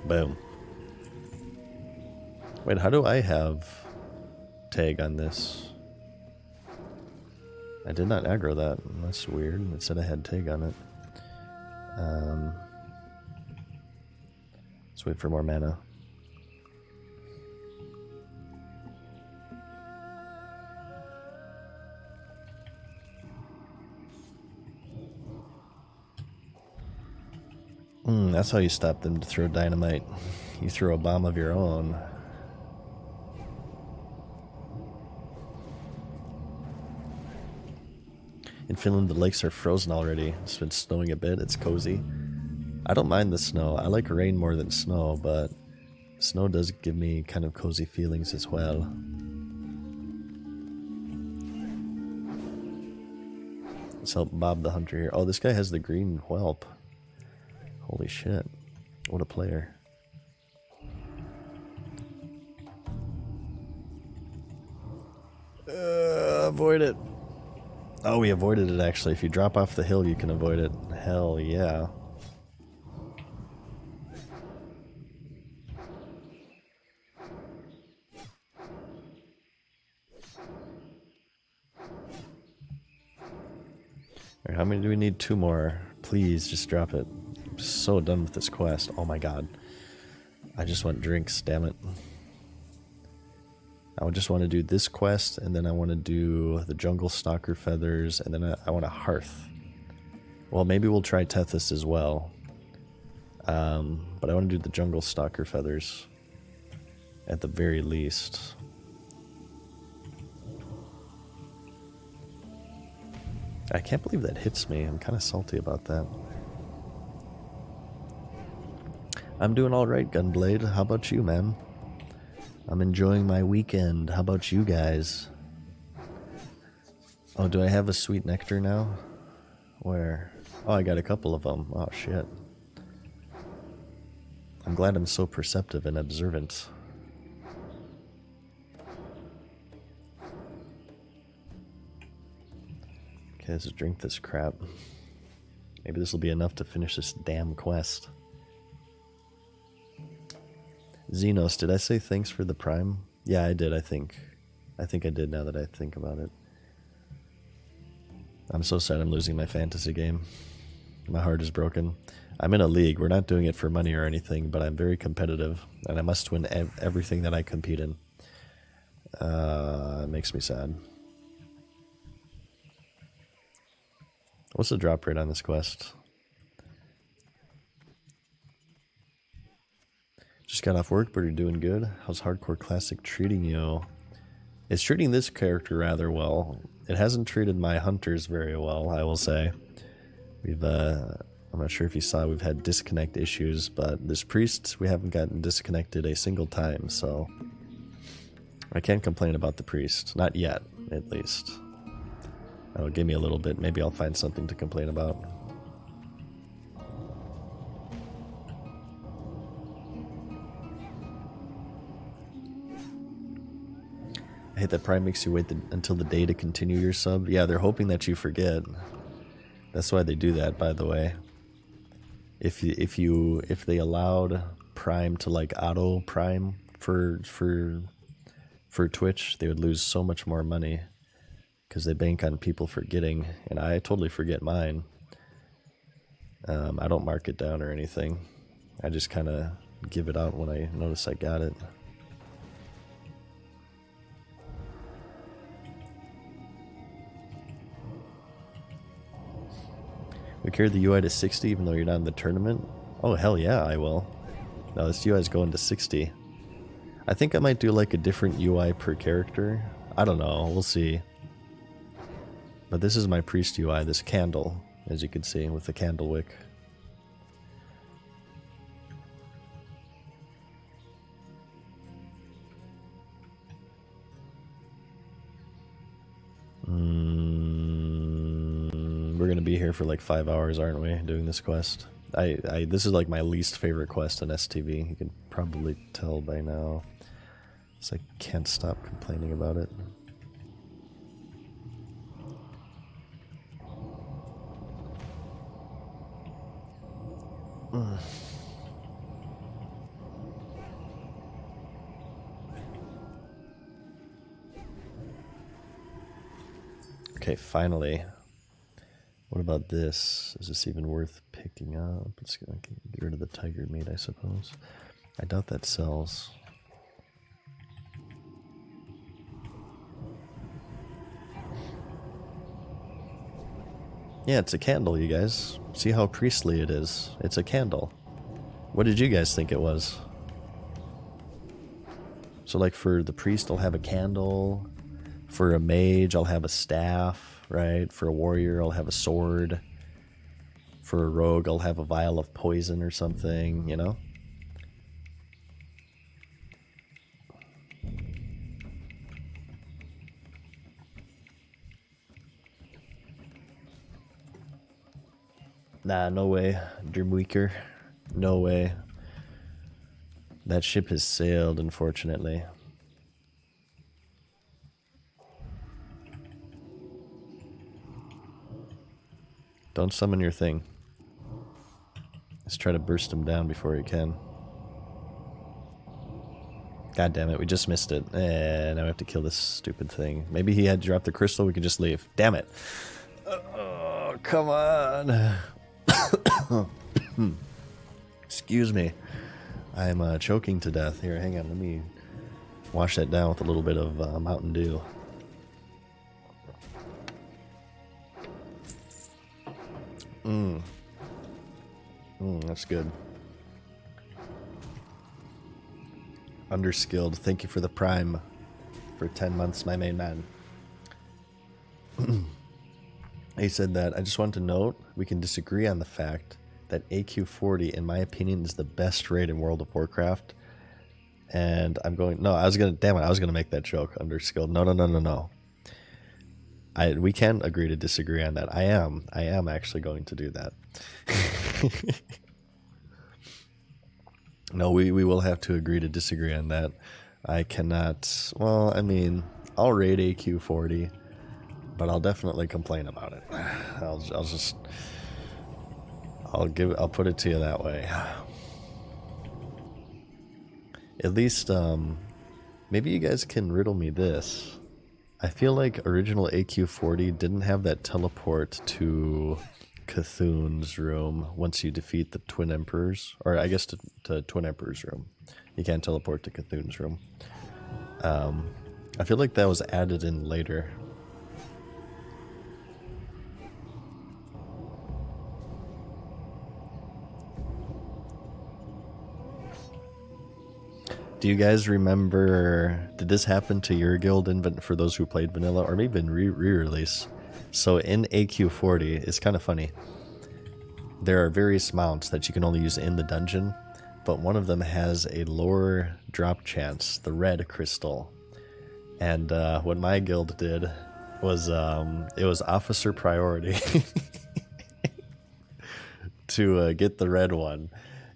Boom. Wait, how do I have tag on this? I did not aggro that. That's weird. It said I had tag on it. Let's wait for more mana. That's how you stop them to throw dynamite. You throw a bomb of your own. In Finland, the lakes are frozen already. It's been snowing a bit. It's cozy. I don't mind the snow. I like rain more than snow, but snow does give me kind of cozy feelings as well. Let's help Bob the Hunter here. Oh, this guy has the green whelp. Holy shit. What a player. Avoid it. Oh, we avoided it actually. If you drop off the hill, you can avoid it. Hell yeah. Alright, how many do we need? 2 more. Please, just drop it. I'm so done with this quest. Oh my god. I just want drinks, damn it. I would just want to do this quest, and then I want to do the jungle stalker feathers, and then I want a hearth. Well, maybe we'll try Tethys as well. But I want to do the jungle stalker feathers at the very least. I can't believe that hits me. I'm kind of salty about that. I'm doing alright, Gunblade. How about you, man? I'm enjoying my weekend. How about you guys? Oh, do I have a sweet nectar now? Where? Oh, I got a couple of them. Oh, shit. I'm glad I'm so perceptive and observant. Okay, let's drink this crap. Maybe this will be enough to finish this damn quest. Xenos, did I say thanks for the Prime? Yeah, I did, I think. I think I did now that I think about it. I'm so sad I'm losing my fantasy game. My heart is broken. I'm in a league. We're not doing it for money or anything, but I'm very competitive, and I must win everything that I compete in. It makes me sad. What's the drop rate on this quest? Just got off work, but you're doing good. How's Hardcore Classic treating you? It's treating this character rather well. It hasn't treated my hunters very well, I will say. We've, I'm not sure if you saw, we've had disconnect issues, but this priest, we haven't gotten disconnected a single time, so I can't complain about the priest. Not yet, at least. Oh, give me a little bit. Maybe I'll find something to complain about. I hate that Prime makes you wait until the day to continue your sub. Yeah, they're hoping that you forget. That's why they do that, by the way. If they allowed Prime to like auto Prime for Twitch, they would lose so much more money. Because they bank on people forgetting, and I totally forget mine. I don't mark it down or anything. I just kind of give it out when I notice I got it. We carried the UI to 60 even though you're not in the tournament? Oh, hell yeah, I will. No, this UI is going to 60. I think I might do like a different UI per character. I don't know, we'll see. But this is my priest UI, this candle, as you can see, with the candle wick. We're gonna be here for like 5 hours, aren't we, doing this quest? This is like my least favorite quest in STV. You can probably tell by now. So I can't stop complaining about it. Okay, finally. What about this? Is this even worth picking up? Let's get rid of the tiger meat, I suppose. I doubt that sells. Yeah, it's a candle, you guys. See how priestly it is. It's a candle. What did you guys think it was? So like for the priest, I'll have a candle. For a mage, I'll have a staff, right? For a warrior, I'll have a sword. For a rogue, I'll have a vial of poison or something, you know? Nah, no way, Dreamweaker. No way. That ship has sailed, unfortunately. Don't summon your thing. Let's try to burst him down before he can. God damn it, we just missed it. And now we have to kill this stupid thing. Maybe he had dropped the crystal, we could just leave. Damn it. Oh, come on. Excuse me. I'm choking to death. Here, hang on, let me wash that down with a little bit of Mountain Dew. That's good. Underskilled, thank you for the prime for 10 months, my main man. He said that, I just want to note, we can disagree on the fact that AQ40, in my opinion, is the best raid in World of Warcraft. And I'm going, no, I was going to make that joke, underskilled. No. We can agree to disagree on that. I am actually going to do that. No, we will have to agree to disagree on that. I cannot, well, I mean, I'll raid AQ40, but I'll definitely complain about it. I'll put it to you that way. At least, maybe you guys can riddle me this. I feel like original AQ40 didn't have that teleport to Cthulhu's room once you defeat the Twin Emperors, or I guess to Twin Emperor's room. You can't teleport to Cthulhu's room. I feel like that was added in later. Do you guys remember, did this happen to your guild for those who played vanilla, or maybe in re-release? So in AQ40, it's kind of funny. There are various mounts that you can only use in the dungeon, but one of them has a lower drop chance, the red crystal. And what my guild did was, it was officer priority to get the red one.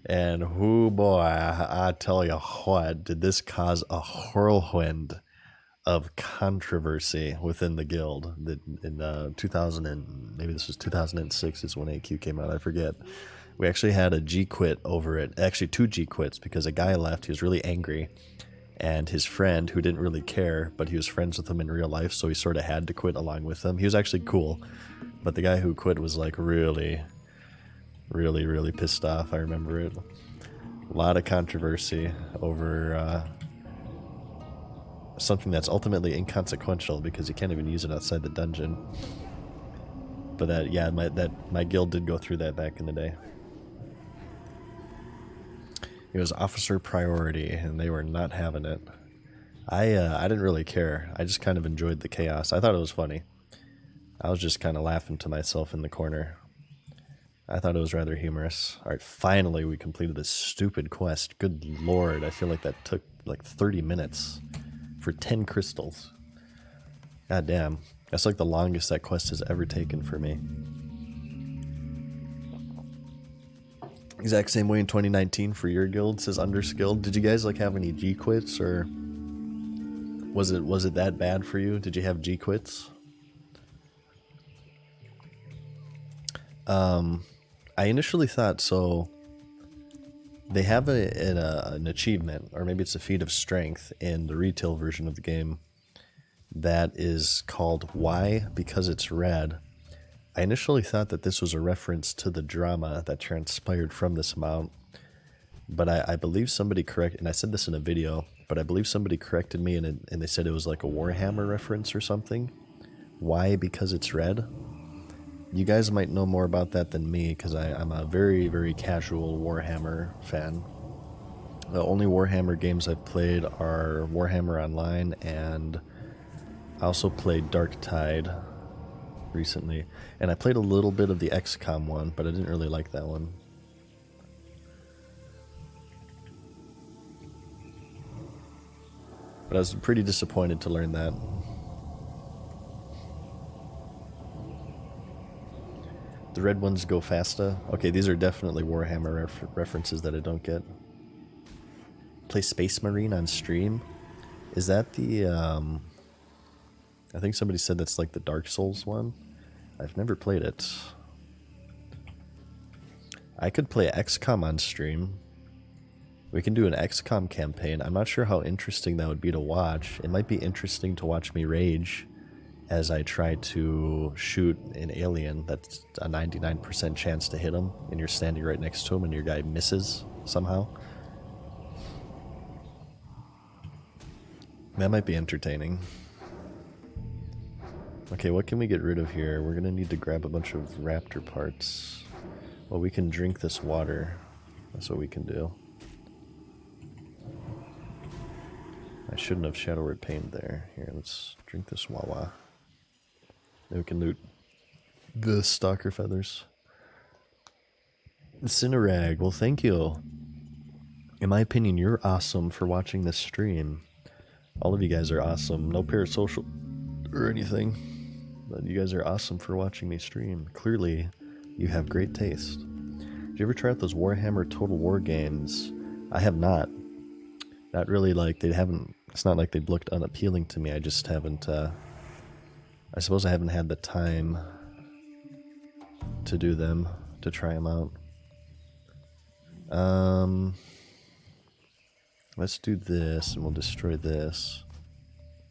And whoo boy, I tell you what, did this cause a whirlwind of controversy within the guild. That in 2000 and maybe this was 2006 is when AQ came out, I forget. We actually had a G quit over it, actually 2 G quits, because a guy left. He was really angry, and his friend, who didn't really care, but he was friends with him in real life, so he sort of had to quit along with him. He was actually cool, but the guy who quit was like really pissed off. I remember it. A lot of controversy over something that's ultimately inconsequential because you can't even use it outside the dungeon. But that, yeah, my guild did go through that back in the day. It was officer priority, and they were not having it. I didn't really care. I just kind of enjoyed the chaos. I thought it was funny. I was just kind of laughing to myself in the corner. I thought it was rather humorous. Alright, finally we completed this stupid quest. Good lord, I feel like that took like 30 minutes for 10 crystals. God damn. That's like the longest that quest has ever taken for me. Exact same way in 2019 for your guild, says underskilled. Did you guys like have any G quits, or was it that bad for you? Did you have G quits? I initially thought so. They have an achievement, or maybe it's a feat of strength in the retail version of the game that is called Why? Because it's red. I initially thought that this was a reference to the drama that transpired from this mount, but I believe somebody corrected, and I said this in a video, but I believe somebody corrected me, and they said it was like a Warhammer reference or something. Why? Because it's red. You guys might know more about that than me, because I'm a very, very casual Warhammer fan. The only Warhammer games I've played are Warhammer Online, and I also played Dark Tide recently. And I played a little bit of the XCOM one, but I didn't really like that one. But I was pretty disappointed to learn that. The red ones go faster. Okay, these are definitely Warhammer references that I don't get. Play Space Marine on stream? Is that the, I think somebody said that's like the Dark Souls one. I've never played it. I could play XCOM on stream. We can do an XCOM campaign. I'm not sure how interesting that would be to watch. It might be interesting to watch me rage as I try to shoot an alien that's a 99% chance to hit him, and you're standing right next to him and your guy misses somehow. That might be entertaining. Okay, what can we get rid of here? We're gonna need to grab a bunch of raptor parts. Well, we can drink this water. That's what we can do. I shouldn't have Shadow Word Pain there. Here, let's drink this Wawa. Then we can loot the Stalker Feathers. Cinerag, well thank you. In my opinion, you're awesome for watching this stream. All of you guys are awesome. No parasocial or anything. But you guys are awesome for watching me stream. Clearly, you have great taste. Did you ever try out those Warhammer Total War games? I have not. Not really, like, they haven't... It's not like they've looked unappealing to me. I just haven't, I suppose I haven't had the time to do them, to try them out. Let's do this, and we'll destroy this.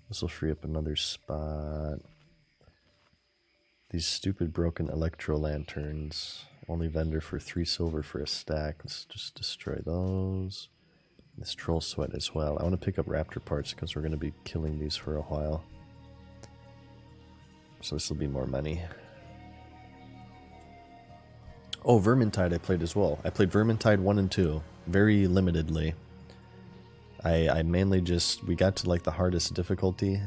This will free up another spot. These stupid broken electro lanterns. Only vendor for 3 silver for a stack. Let's just destroy those. This troll sweat as well. I want to pick up raptor parts because we're going to be killing these for a while. So this will be more money. Oh, Vermintide I played as well. I played Vermintide 1 and 2. Very limitedly. I mainly just... We got to like the hardest difficulty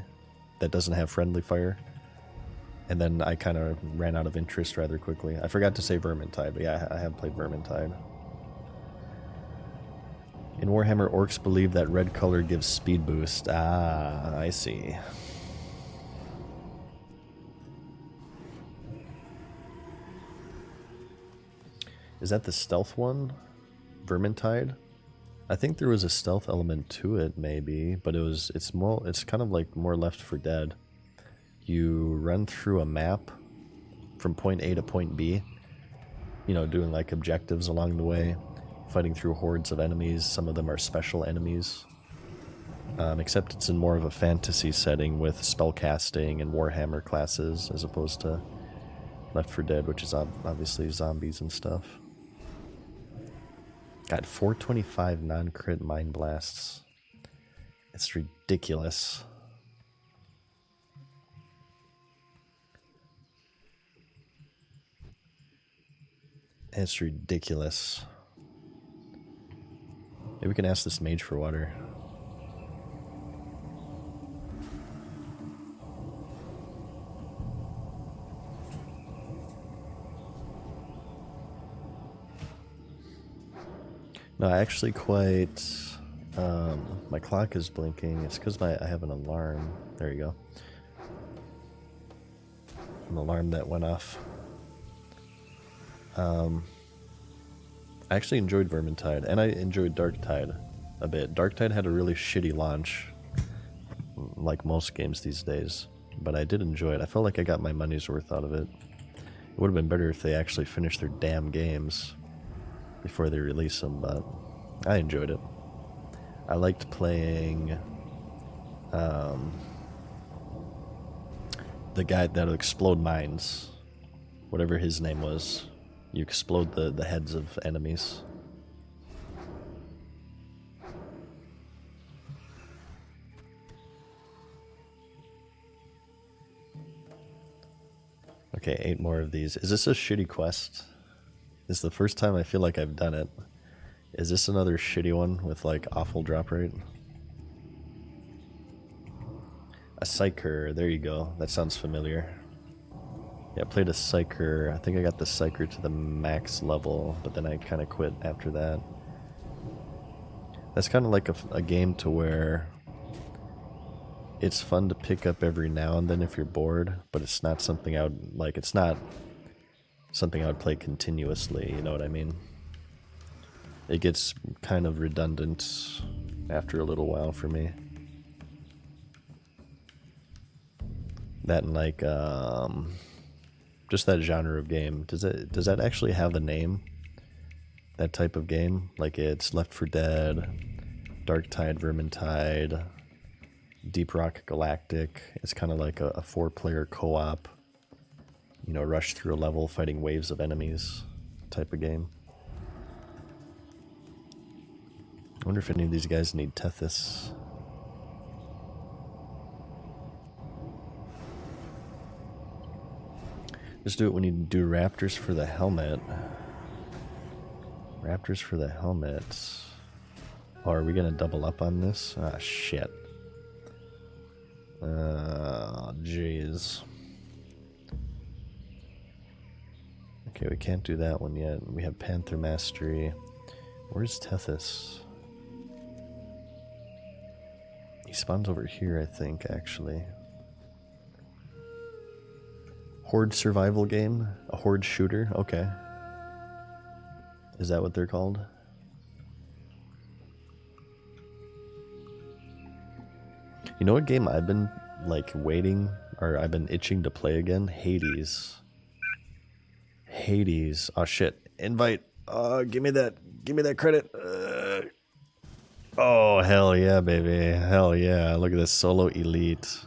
that doesn't have friendly fire. And then I kind of ran out of interest rather quickly. I forgot to say Vermintide, but yeah, I have played Vermintide. In Warhammer, orcs believe that red color gives speed boost. Ah, I see. Is that the stealth one? Vermintide? I think there was a stealth element to it, maybe, but it's kind of like more Left 4 Dead. You run through a map from point A to point B, you know, doing like objectives along the way, fighting through hordes of enemies. Some of them are special enemies, except it's in more of a fantasy setting with spellcasting and Warhammer classes as opposed to Left 4 Dead, which is obviously zombies and stuff. Got 425 non-crit mind blasts. It's ridiculous. It's ridiculous. Maybe we can ask this mage for water. No, I actually quite... my clock is blinking. It's because I have an alarm. There you go. An alarm that went off. I actually enjoyed Vermintide, and I enjoyed Darktide a bit. Darktide had a really shitty launch, like most games these days, but I did enjoy it. I felt like I got my money's worth out of it. It would have been better if they actually finished their damn games before they release them, but I enjoyed it. I liked playing the guy that'll explode mines, whatever his name was. You explode the heads of enemies. Okay, 8 more of these. Is this a shitty quest? This is the first time I feel like I've done it. Is this another shitty one with like awful drop rate? A Psyker, there you go. That sounds familiar. Yeah, I played a Psyker. I think I got the Psyker to the max level, but then I kind of quit after that. That's kind of like a game to where it's fun to pick up every now and then if you're bored, but it's not something I would like. It's not something I would play continuously, you know what I mean? It gets kind of redundant after a little while for me. That and like just that genre of game. Does that actually have a name? That type of game? Like it's Left 4 Dead, Dark Tide, Vermintide, Deep Rock Galactic. It's kind of like a 4-player co-op, you know, rush through a level fighting waves of enemies type of game. I wonder if any of these guys need Tethys. Just do it when you do Raptors for the helmet. Raptors for the helmet. Oh, are we gonna double up on this? Ah, shit. Jeez. Okay, we can't do that one yet. We have Panther Mastery. Where's Tethys? He spawns over here, I think, actually. Horde survival game? A horde shooter? Okay. Is that what they're called? You know what game I've been, like, waiting, or I've been itching to play again? Hades. Hades. Oh, shit. Invite. Give me that credit. Oh, hell yeah, baby. Hell yeah. Look at this solo elite.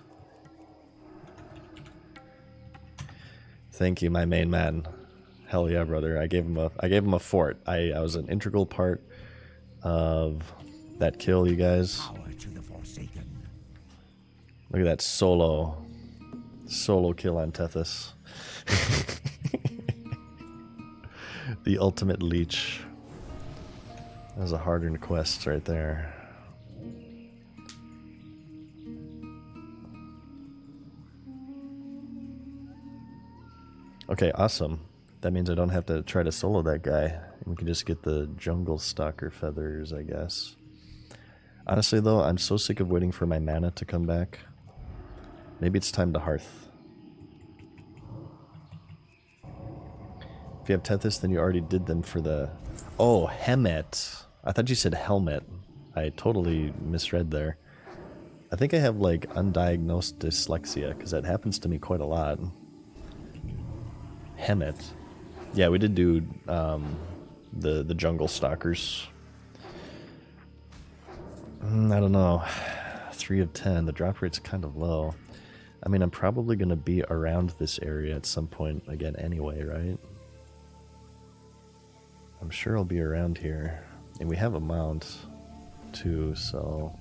Thank you, my main man. Hell yeah, brother. I gave him a fort. I was an integral part of that kill, you guys. Look at that solo kill on Tethys. The ultimate leech. That was a hard-earned quest right there. Okay, awesome. That means I don't have to try to solo that guy. We can just get the jungle stalker feathers, I guess. Honestly, though, I'm so sick of waiting for my mana to come back. Maybe it's time to Hearth. If you have Tethys, then you already did them for the... Oh, Hemet. I thought you said helmet. I totally misread there. I think I have, like, undiagnosed dyslexia, because that happens to me quite a lot. Hemet. Yeah, we did do the jungle stalkers. I don't know. 3 of 10. The drop rate's kind of low. I mean, I'm probably going to be around this area at some point again anyway, right? I'm sure I'll be around here. And we have a mount, too, so...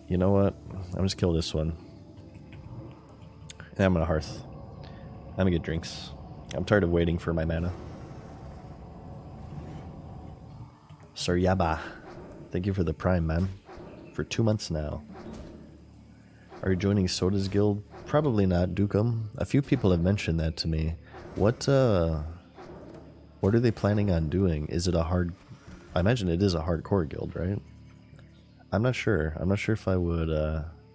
You know what? I'm just kill this one. And I'm gonna Hearth. I'm gonna get drinks. I'm tired of waiting for my mana. Sir Yaba, thank you for the prime, man. For 2 months now. Are you joining Soda's Guild? Probably not, Dukum. A few people have mentioned that to me. What are they planning on doing? Is it a hard... I imagine it is a hardcore guild, right? I'm not sure. I'm not sure if I would,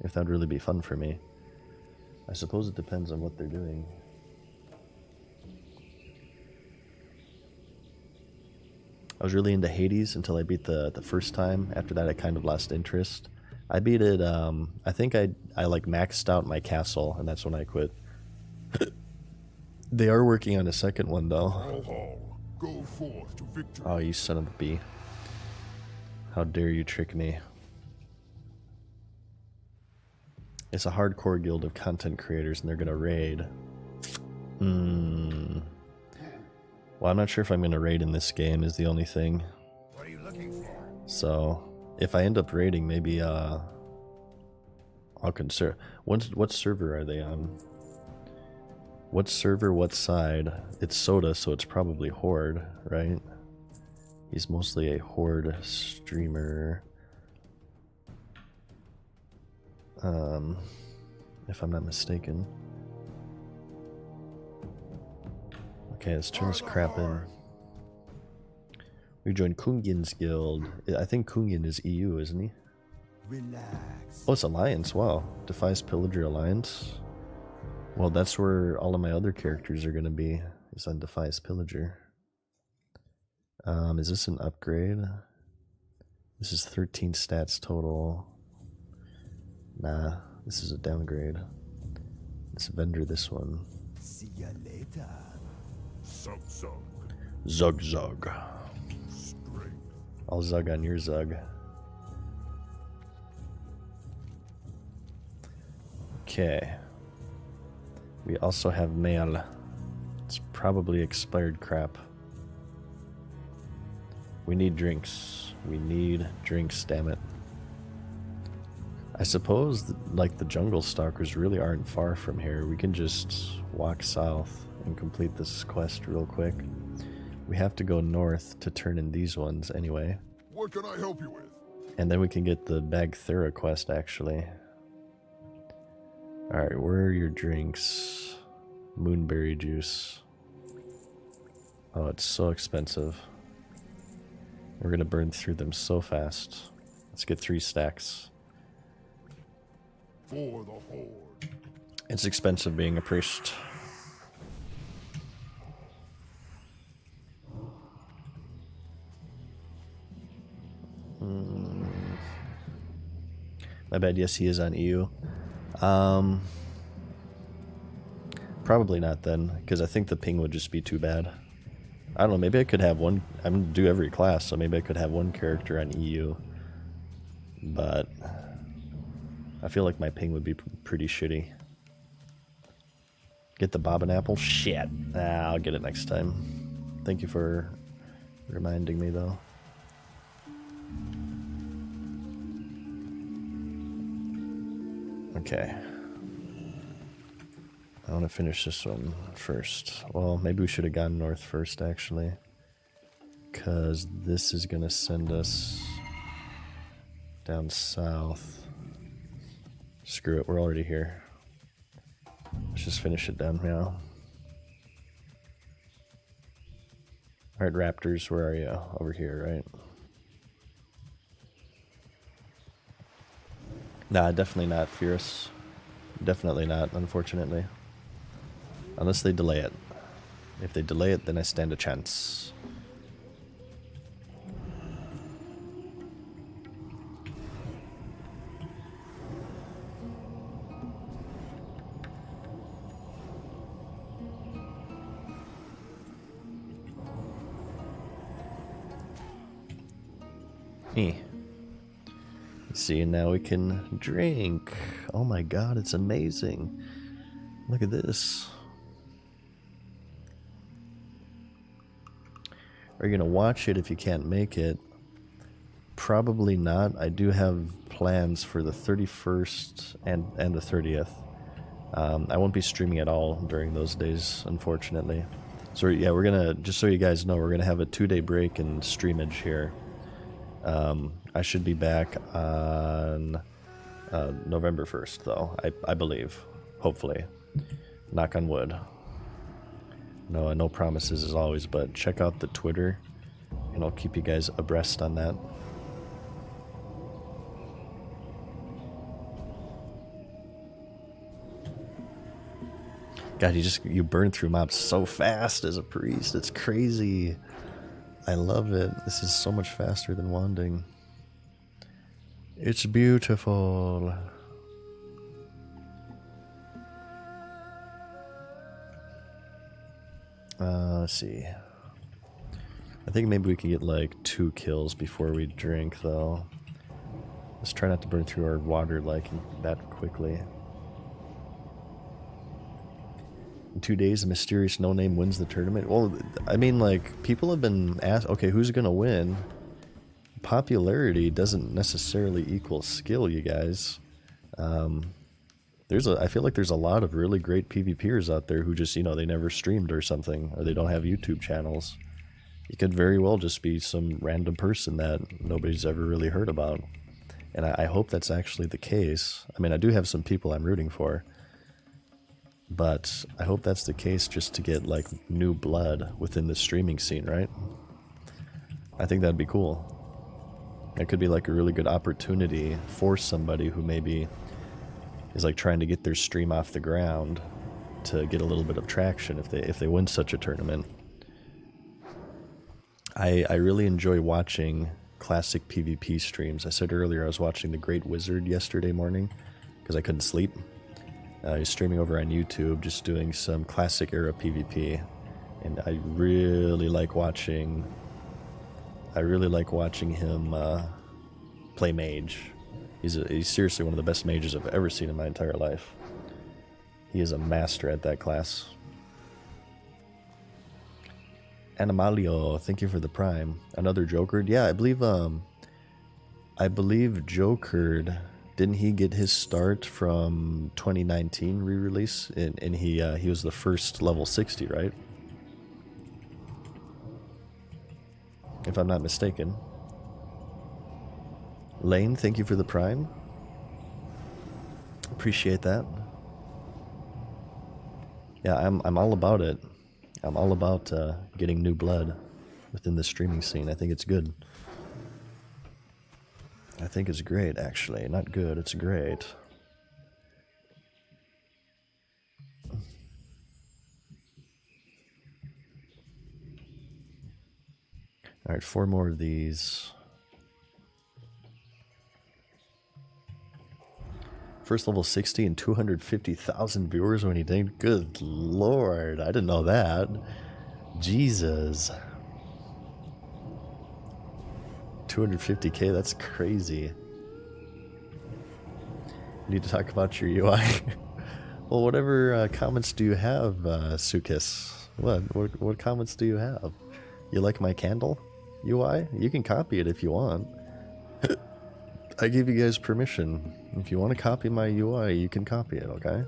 if that would really be fun for me. I suppose it depends on what they're doing. I was really into Hades until I beat the first time. After that, I kind of lost interest. I beat it, I think I like maxed out my castle, and that's when I quit. They are working on a second one, though. Go forth to victory. Oh, you son of a bee. How dare you trick me. It's a hardcore guild of content creators, and they're gonna raid. Well, I'm not sure if I'm gonna raid in this game, is the only thing. What are you looking for? So, if I end up raiding, maybe, I'll consider... What server are they on? What server, what side? It's Soda, so it's probably Horde, right? He's mostly a Horde streamer. If I'm not mistaken. Okay, let's turn this crap in. We joined Kungin's guild. I think Kungin is EU, isn't he? Relax. Oh, it's Alliance. Wow. Defies Pillager Alliance. Well, that's where all of my other characters are going to be, is on Defias Pillager. Is this an upgrade? This is 13 stats total. Nah, this is a downgrade. Let's vendor this one. See ya later. Zug zug. Zug zug. Strength. I'll zug on your zug. Okay. We also have mail. It's probably expired crap. We need drinks. We need drinks, damn it. I suppose like the jungle stalkers really aren't far from here. We can just walk south and complete this quest real quick. We have to go north to turn in these ones anyway. What can I help you with? And then we can get the Bagthera quest actually. Alright, where are your drinks? Moonberry juice. Oh, it's so expensive. We're gonna burn through them so fast. Let's get 3 stacks. For the horde. It's expensive being a priest. My bad, yes he is on EU. Probably not then, because I think the ping would just be too bad. I don't know, maybe I could have one. I'm going to do every class, so maybe I could have one character on EU. But I feel like my ping would be pretty shitty. Get the bobbin apple? Shit. I'll get it next time. Thank you for reminding me, though. Okay. I want to finish this one first. Well, maybe we should have gone north first, actually. Because this is going to send us down south. Screw it, we're already here. Let's just finish it down now. Alright, Raptors, where are you? Over here, right? Nah, definitely not Fierce. Definitely not, unfortunately. Unless they delay it. If they delay it, then I stand a chance. See, now we can drink. Oh my god, it's amazing. Look at this. Are you gonna watch it if you can't make it? Probably not. I do have plans for the 31st and the 30th. I won't be streaming at all during those days, unfortunately. So yeah, we're gonna, just so you guys know, we're gonna have a 2-day break in streamage here. I should be back on November 1st, though, I believe. Hopefully. Knock on wood. No promises as always, but check out the Twitter, and I'll keep you guys abreast on that. God, you burn through mobs so fast as a priest. It's crazy. I love it. This is so much faster than wanding. It's beautiful. Let's see. I think maybe we can get like 2 kills before we drink, though. Let's try not to burn through our water like that quickly. In 2 days, a mysterious no-name wins the tournament. Well, I mean, like, people have been asked, okay, who's gonna win? Popularity doesn't necessarily equal skill, you guys. I feel like there's a lot of really great PvPers out there who just, you know, they never streamed or something, or they don't have YouTube channels. You could very well just be some random person that nobody's ever really heard about. And I hope that's actually the case. I mean, I do have some people I'm rooting for. But I hope that's the case just to get, like, new blood within the streaming scene, right? I think that'd be cool. It could be, like, a really good opportunity for somebody who maybe is, like, trying to get their stream off the ground to get a little bit of traction if they win such a tournament. I really enjoy watching classic PvP streams. I said earlier I was watching The Great Wizard yesterday morning because I couldn't sleep. He's streaming over on YouTube, just doing some classic era PvP, and I really like watching him play mage. He's seriously one of the best mages I've ever seen in my entire life. He is a master at that class. Animalio, thank you for the prime. Another Jokered? Yeah, I believe Jokered, didn't he get his start from 2019 re-release? And he was the first level 60, right? If I'm not mistaken. Lane, thank you for the prime. Appreciate that. Yeah, I'm all about it. I'm all about getting new blood within the streaming scene. I think it's good. I think it's great, actually. Not good, it's great. Alright, 4 more of these. First level 60 and 250,000 viewers when he did. Good lord, I didn't know that. Jesus. 250k, that's crazy. Need to talk about your UI. Well, whatever comments do you have, Sukis? What comments do you have? You like my candle UI? You can copy it if you want. I give you guys permission. If you want to copy my UI, you can copy it, okay?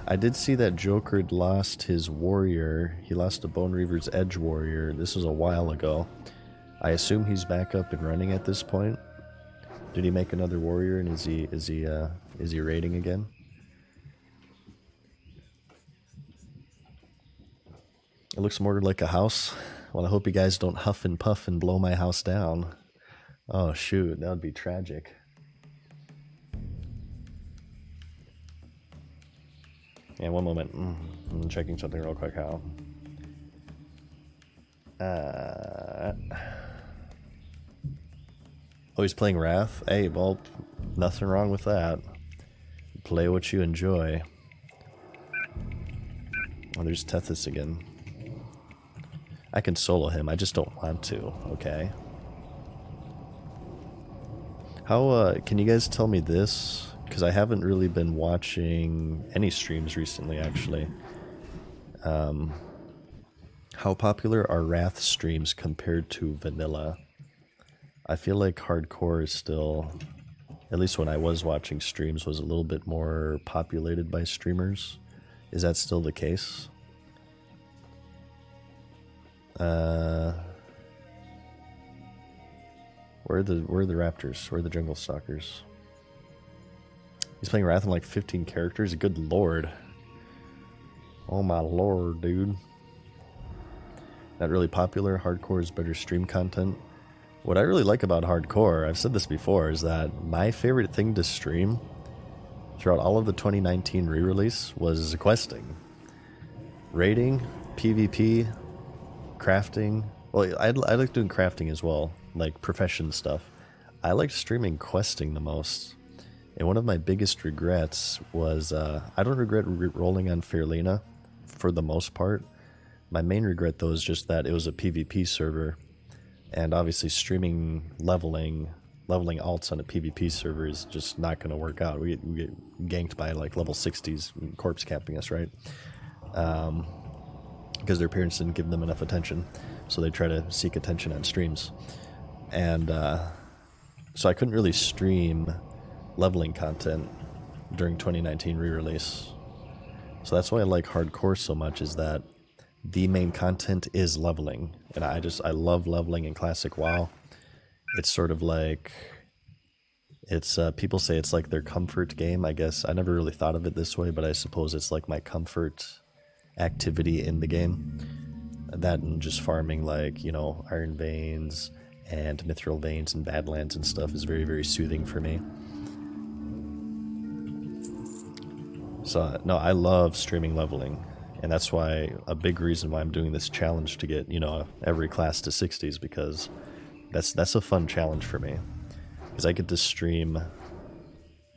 I did see that Jokered lost his warrior. He lost a Bone Reaver's Edge warrior. This was a while ago. I assume he's back up and running at this point. Did he make another warrior, and is he raiding again? It looks more like a house. Well, I hope you guys don't huff and puff and blow my house down. Oh shoot, that would be tragic. Yeah, one moment. I'm checking something real quick out. Oh, he's playing Wrath? Hey, well, nothing wrong with that. Play what you enjoy. Oh, there's Tethys again. I can solo him, I just don't want to, okay? How, can you guys tell me this? Because I haven't really been watching any streams recently, actually. How popular are Wrath streams compared to vanilla? I feel like hardcore is still, at least when I was watching streams, was a little bit more populated by streamers. Is that still the case? Where are the raptors? Where are the jungle stalkers? He's playing Wrath in like 15 characters? Good lord. Oh my lord, dude. Not really popular. Hardcore is better stream content. What I really like about hardcore, I've said this before, is that my favorite thing to stream throughout all of the 2019 re-release was questing. Raiding, PvP, crafting. Well, I like doing crafting as well, like profession stuff. I liked streaming questing the most. And one of my biggest regrets was, I don't regret rolling on Fairlena for the most part. My main regret though is just that it was a PvP server. And obviously streaming leveling alts on a PvP server is just not going to work out. We get ganked by like level 60s corpse capping us, right? Because their parents didn't give them enough attention. So they try to seek attention on streams. And so I couldn't really stream leveling content during 2019 re-release. So that's why I like hardcore so much, is that the main content is leveling. And I love leveling in classic WoW. It's sort of like, it's people say it's like their comfort game. I guess I never really thought of it this way, but I suppose it's like my comfort activity in the game. That and just farming, like, you know, Iron Veins and Mithril Veins and Badlands and stuff is very, very soothing for me. So no, I love streaming leveling, and that's why a big reason why I'm doing this challenge to get, you know, every class to 60s, because that's a fun challenge for me, because I get to stream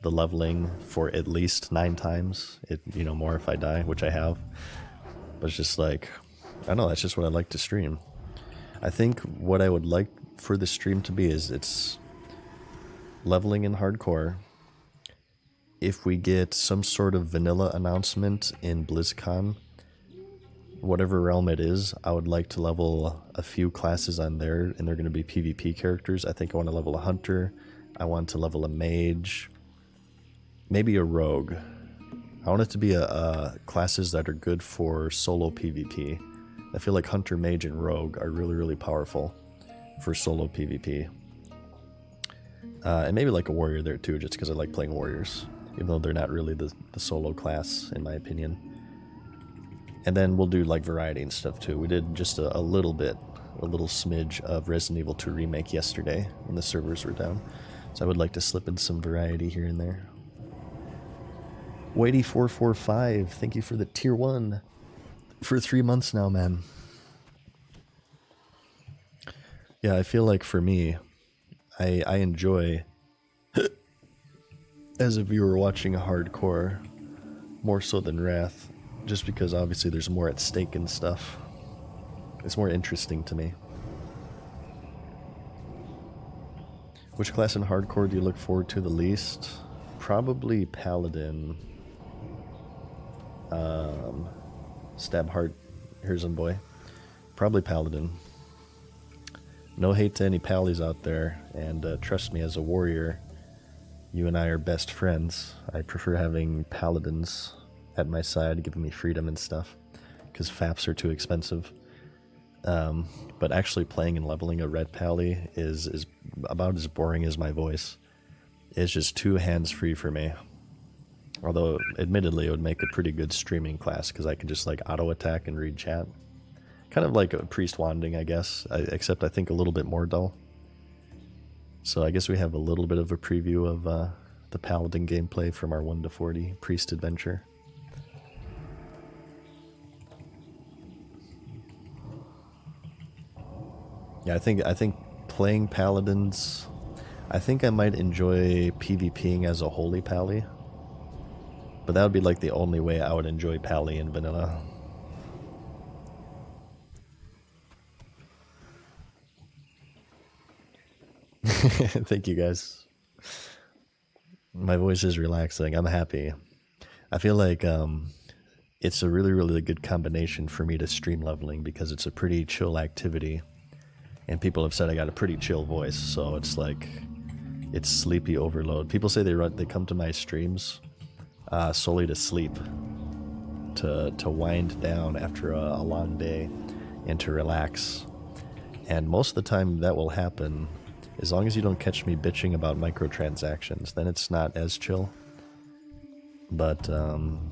the leveling for at least 9 times, you know, more if I die, which I have. But it's just like, I don't know, that's just what I like to stream. I think what I would like for the stream to be is it's leveling in hardcore. If we get some sort of vanilla announcement in BlizzCon, whatever realm it is, I would like to level a few classes on there, and they're going to be PvP characters. I think I want to level a hunter. I want to level a mage. Maybe a rogue. I want it to be classes that are good for solo PvP. I feel like hunter, mage, and rogue are really, really powerful for solo PvP. And maybe like a warrior there too, just because I like playing warriors, even though they're not really the solo class, in my opinion. And then we'll do like variety and stuff too. We did just a little smidge of Resident Evil 2 Remake yesterday when the servers were down. So I would like to slip in some variety here and there. Whitey445, thank you for the tier 1 for 3 months now, man. Yeah, I feel like for me, I enjoy, as a viewer watching a hardcore, more so than Wrath, just because obviously there's more at stake and stuff. It's more interesting to me. Which class in hardcore do you look forward to the least? Probably Paladin. Stab Heart, here's some boy. Probably Paladin. No hate to any Pallies out there, and trust me, as a warrior, you and I are best friends. I prefer having Paladins at my side, giving me freedom and stuff, because FAPs are too expensive. But actually playing and leveling a red Pally is about as boring as my voice. It's just too hands-free for me. Although, admittedly, it would make a pretty good streaming class, because I could just like auto-attack and read chat. Kind of like a priest wanding, I guess, except I think a little bit more dull. So I guess we have a little bit of a preview of the Paladin gameplay from our 1 to 40 priest adventure. Yeah, I think playing Paladins, I think I might enjoy PvPing as a holy Pally. But that would be like the only way I would enjoy Pally in vanilla. Thank you guys. My voice is relaxing. I'm happy. I feel like it's a really, really good combination for me to stream leveling, because it's a pretty chill activity. And people have said I got a pretty chill voice, so it's like, it's sleepy overload. People say they come to my streams solely to sleep, to wind down after a long day, and to relax. And most of the time that will happen, as long as you don't catch me bitching about microtransactions, then it's not as chill. But I'm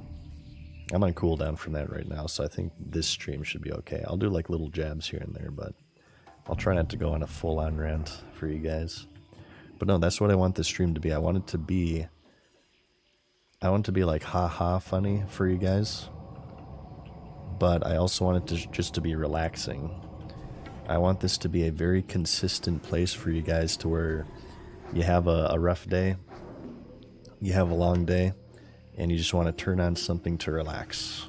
on cooldown from that right now, so I think this stream should be okay. I'll do like little jabs here and there, but I'll try not to go on a full-on rant for you guys. But no, that's what I want this stream to be. I want it to be like ha-ha funny for you guys. But I also want it to just to be relaxing. I want this to be a very consistent place for you guys, to where you have a rough day, you have a long day, and you just want to turn on something to relax.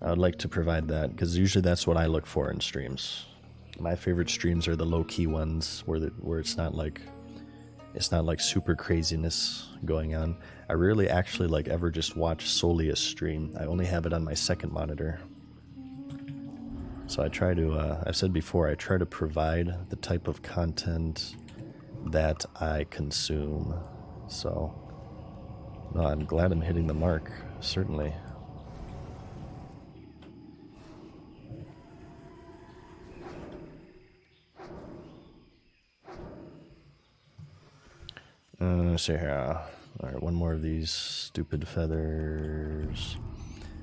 I would like to provide that, because usually that's what I look for in streams. My favorite streams are the low-key ones, where it's not like super craziness going on. I rarely actually like ever just watch solely a stream. I only have it on my second monitor. So I try to, I've said before, I try to provide the type of content that I consume. So, no, I'm glad I'm hitting the mark, certainly. Let's see here. Alright, one more of these stupid feathers.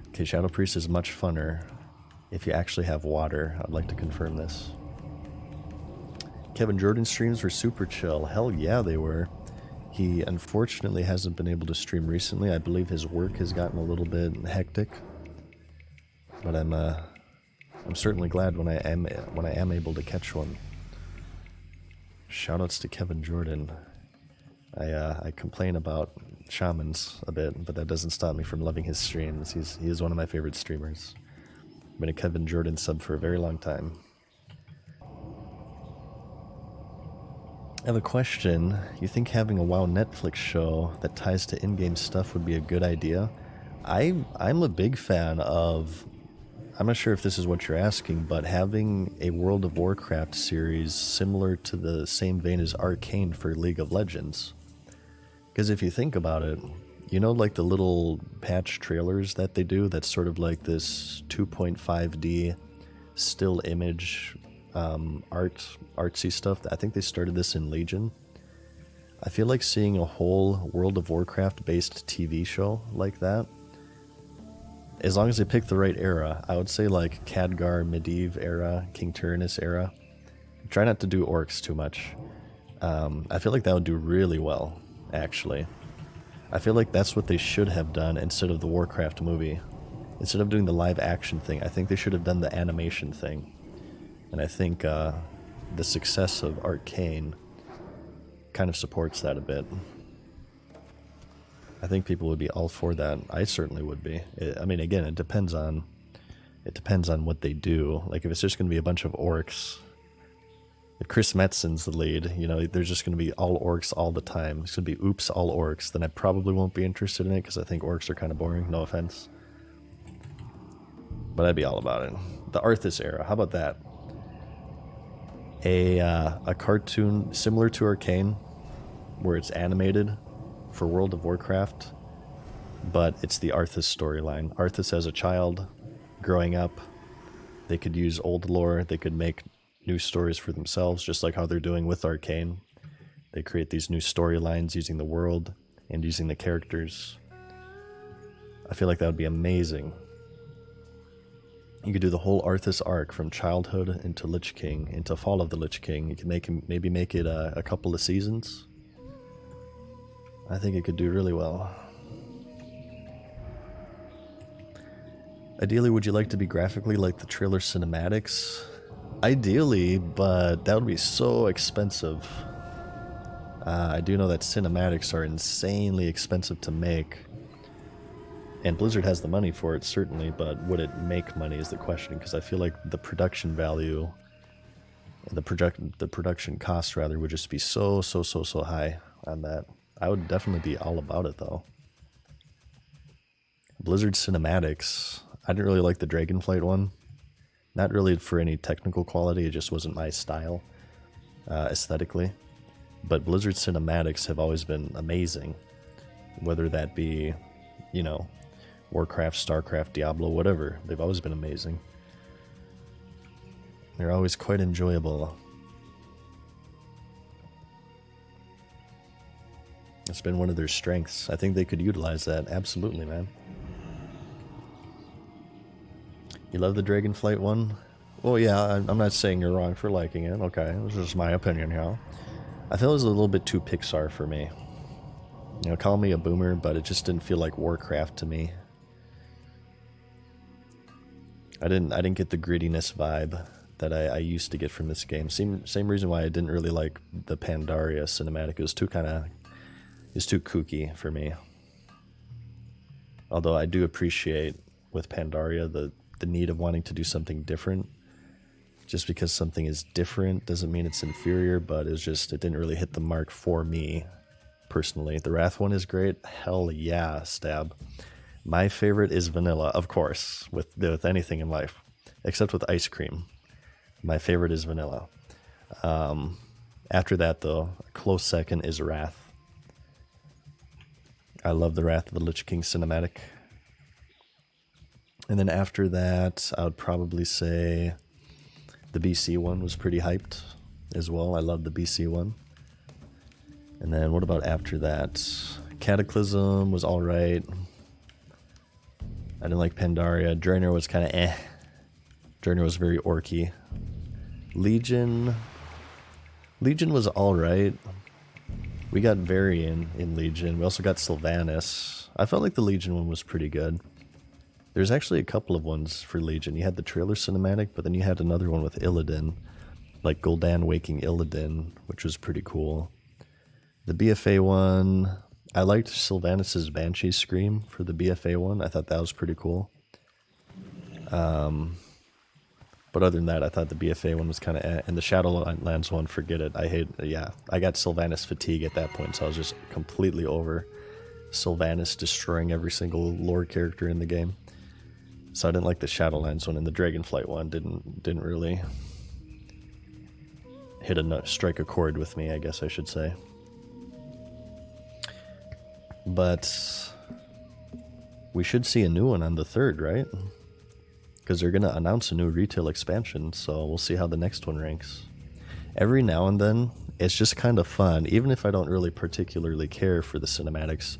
Okay, Shadow Priest is much funner if you actually have water. I'd like to confirm this. Kevin Jordan's streams were super chill. Hell yeah, they were. He unfortunately hasn't been able to stream recently. I believe his work has gotten a little bit hectic. But I'm certainly glad when I am able to catch one. Shoutouts to Kevin Jordan. I complain about shamans a bit, but that doesn't stop me from loving his streams. He is one of my favorite streamers. I've been a Kevin Jordan sub for a very long time. I have a question. You think having a WoW Netflix show that ties to in-game stuff would be a good idea? I'm a big fan of, I'm not sure if this is what you're asking, but having a World of Warcraft series similar to the same vein as Arcane for League of Legends. Because if you think about it, you know, like the little patch trailers that they do, that's sort of like this 2.5D still image artsy stuff. I think they started this in Legion. I feel like seeing a whole World of Warcraft based TV show like that, as long as they pick the right era, I would say like Khadgar, Medivh era, King Tyrannus era. Try not to do orcs too much. I feel like that would do really well, actually. I feel like that's what they should have done instead of the Warcraft movie. Instead of doing the live action thing, I think they should have done the animation thing. And I think the success of Arcane kind of supports that a bit. I think people would be all for that. I certainly would be. I mean, again, it depends on what they do. Like if it's just going to be a bunch of orcs, if Chris Metzen's the lead, you know, there's just going to be all orcs all the time. It's going to be oops, all orcs. Then I probably won't be interested in it because I think orcs are kind of boring. No offense. But I'd be all about it. The Arthas era, how about that? A cartoon similar to Arcane, where it's animated for World of Warcraft, but it's the Arthas storyline. Arthas as a child, growing up, they could use old lore, they could make new stories for themselves, just like how they're doing with Arcane. They create these new storylines using the world and using the characters. I feel like that would be amazing. You could do the whole Arthas arc from childhood into Lich King, into Fall of the Lich King. You could maybe make it a couple of seasons. I think it could do really well. Ideally, would you like to be graphically like the trailer cinematics? Ideally, but that would be so expensive. I do know that cinematics are insanely expensive to make. And Blizzard has the money for it, certainly, but would it make money is the question, because I feel like the production value, the production cost, rather, would just be so high on that. I would definitely be all about it, though. Blizzard cinematics, I didn't really like the Dragonflight one. Not really for any technical quality, it just wasn't my style, aesthetically. But Blizzard cinematics have always been amazing. Whether that be, you know, Warcraft, Starcraft, Diablo, whatever. They've always been amazing. They're always quite enjoyable. It's been one of their strengths. I think they could utilize that. Absolutely, man. You love the Dragonflight one? Well, yeah, I'm not saying you're wrong for liking it. Okay, this is my opinion, yeah. I feel it was a little bit too Pixar for me. You know, call me a boomer, but it just didn't feel like Warcraft to me. I didn't get the grittiness vibe that I used to get from this game. Same reason why I didn't really like the Pandaria cinematic. It was too kooky for me. Although I do appreciate with Pandaria the need of wanting to do something different. Just because something is different doesn't mean it's inferior, but it didn't really hit the mark for me personally. The Wrath one is great. Hell yeah, Stab. My favorite is vanilla, of course, with anything in life, except with ice cream. My favorite is vanilla. After that, though, a close second is Wrath. I love the Wrath of the Lich King cinematic. And then after that, I would probably say the BC one was pretty hyped as well. I love the BC one. And then what about after that? Cataclysm was alright. I didn't like Pandaria. Draenor was kind of eh. Draenor was very orky. Legion was alright. We got Varian in Legion. We also got Sylvanas. I felt like the Legion one was pretty good. There's actually a couple of ones for Legion. You had the trailer cinematic, but then you had another one with Illidan, like Gul'dan waking Illidan, which was pretty cool. The BFA one, I liked Sylvanas' Banshee Scream for the BFA one. I thought that was pretty cool. But other than that, I thought the BFA one was kind of and the Shadowlands one, forget it. I got Sylvanas fatigue at that point, so I was just completely over Sylvanas destroying every single lore character in the game. So I didn't like the Shadowlands one, and the Dragonflight one didn't really strike a chord with me, I guess I should say. But we should see a new one on the 3rd, right? Because they're going to announce a new retail expansion, so we'll see how the next one ranks. Every now and then, it's just kind of fun, even if I don't really particularly care for the cinematics.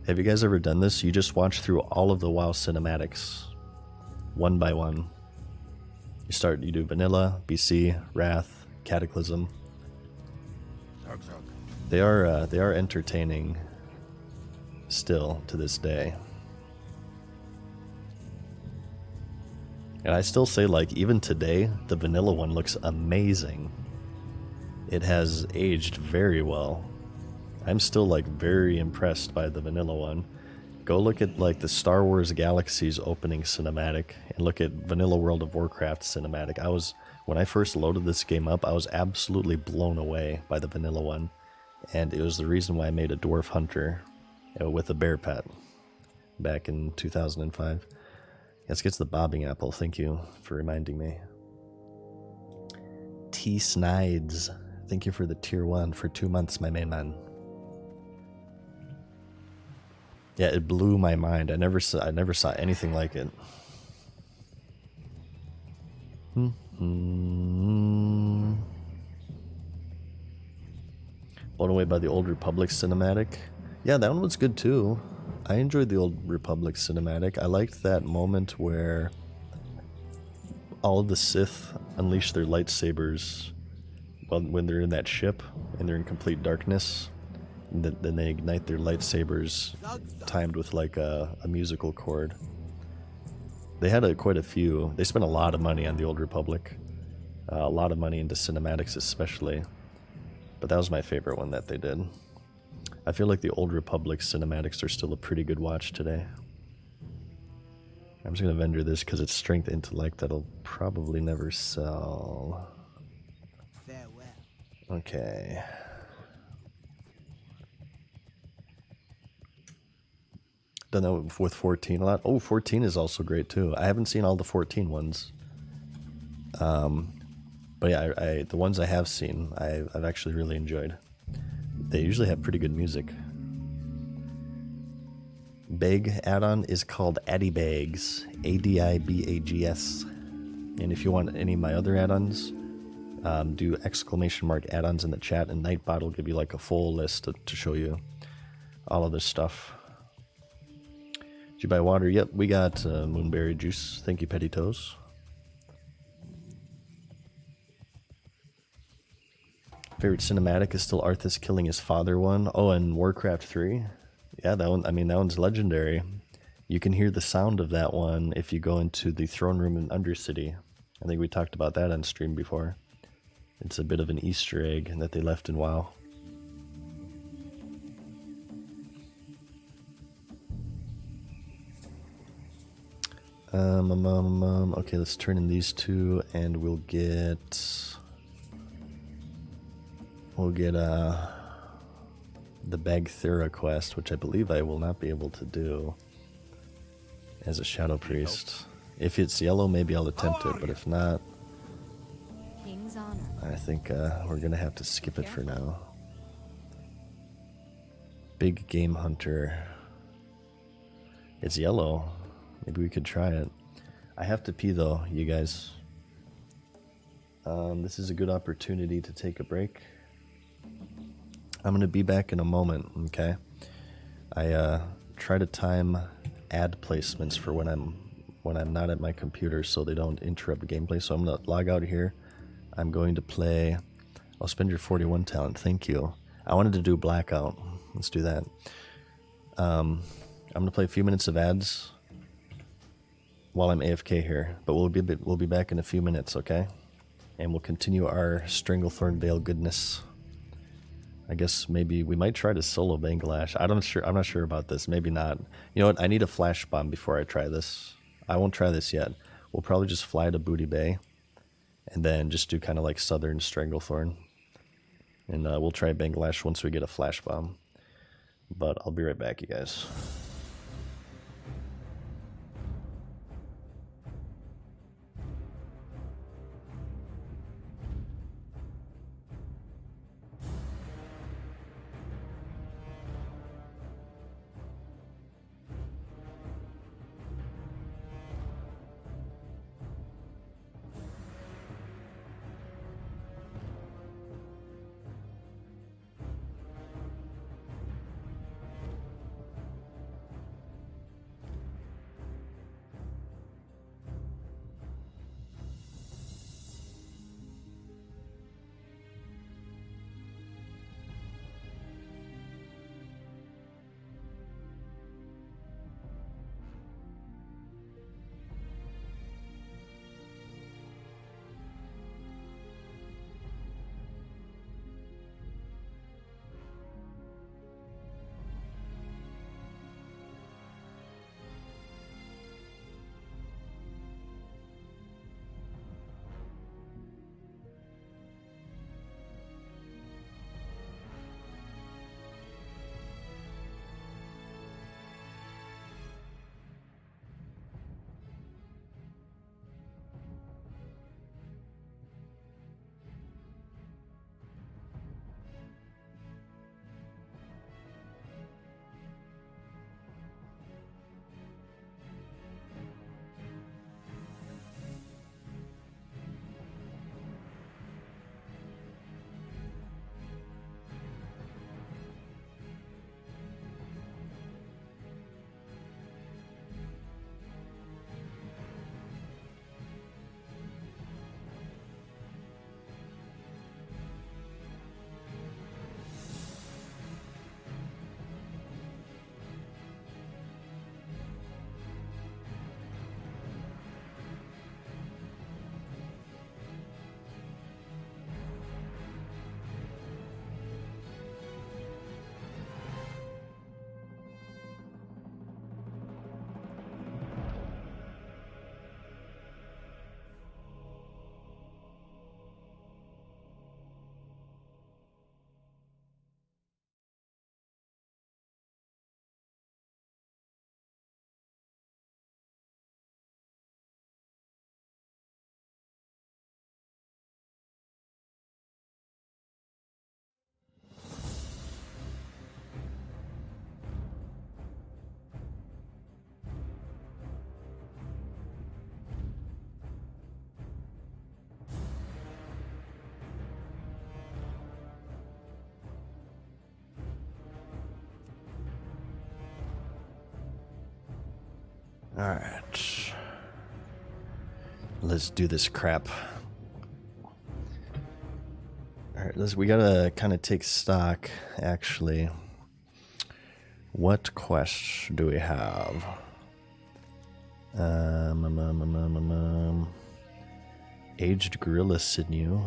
Have you guys ever done this? You just watch through all of the WoW cinematics, one by one. You do Vanilla, BC, Wrath, Cataclysm. They are entertaining still to this day. And I still say, like, even today, the vanilla one looks amazing. It has aged very well. I'm still, like, very impressed by the vanilla one. Go look at, like, the Star Wars Galaxies opening cinematic and look at Vanilla World of Warcraft cinematic. When I first loaded this game up, I was absolutely blown away by the vanilla one. And it was the reason why I made a Dwarf Hunter with a bear pet back in 2005. Let's get to the bobbing apple. Thank you for reminding me. T. Snides. Thank you for the tier 1 for 2 months, my main man. Yeah, it blew my mind. I never saw anything like it. Blown away by the Old Republic cinematic. Yeah, that one was good too. I enjoyed the Old Republic cinematic. I liked that moment where all of the Sith unleash their lightsabers when they're in that ship and they're in complete darkness. Then they ignite their lightsabers timed with like a musical chord. They had quite a few. They spent a lot of money on the Old Republic. A lot of money into cinematics especially. But that was my favorite one that they did. I feel like the Old Republic cinematics are still a pretty good watch today. I'm just going to vendor this because it's strength intellect that'll probably never sell. Farewell. Okay. Done that with 14 a lot. Oh, 14 is also great too. I haven't seen all the 14 ones. But yeah, the ones I have seen, I've actually really enjoyed. They usually have pretty good music. Bag add-on is called Adibags, Adibags. And if you want any of my other add-ons, do ! add-ons in the chat, and Nightbot will give you like a full list to show you all of this stuff. Did you buy water? Yep, we got moonberry juice. Thank you, Petty Toes. Favorite cinematic is still Arthas killing his father one. Oh, and Warcraft 3. Yeah, that one. I mean, that one's legendary. You can hear the sound of that one if you go into the throne room in Undercity. I think we talked about that on stream before. It's a bit of an Easter egg that they left in WoW. Okay, let's turn in these two, and we'll get the Bagthera quest, which I believe I will not be able to do as a Shadow Priest. If it's yellow, maybe I'll attempt it, but if not, King's honor. I think we're gonna have to skip it for now. Big Game Hunter. It's yellow. Maybe we could try it. I have to pee though, you guys. This is a good opportunity to take a break. I'm gonna be back in a moment, okay? I try to time ad placements for when I'm not at my computer so they don't interrupt gameplay. So I'm gonna log out here. I'm going to play. I'll spend your 41 talent. Thank you. I wanted to do Blackout. Let's do that. I'm gonna play a few minutes of ads while I'm AFK here, but we'll be back in a few minutes, okay? And we'll continue our Stranglethorn Veil goodness. I guess maybe we might try to solo Banglash. I'm not sure about this. Maybe not. You know what? I need a flash bomb before I try this. I won't try this yet. We'll probably just fly to Booty Bay and then just do kind of like Southern Stranglethorn. And we'll try Banglash once we get a flash bomb. But I'll be right back, you guys. Alright. Let's do this crap. Alright, we gotta kind of take stock, actually. What quest do we have? Aged gorilla sinew.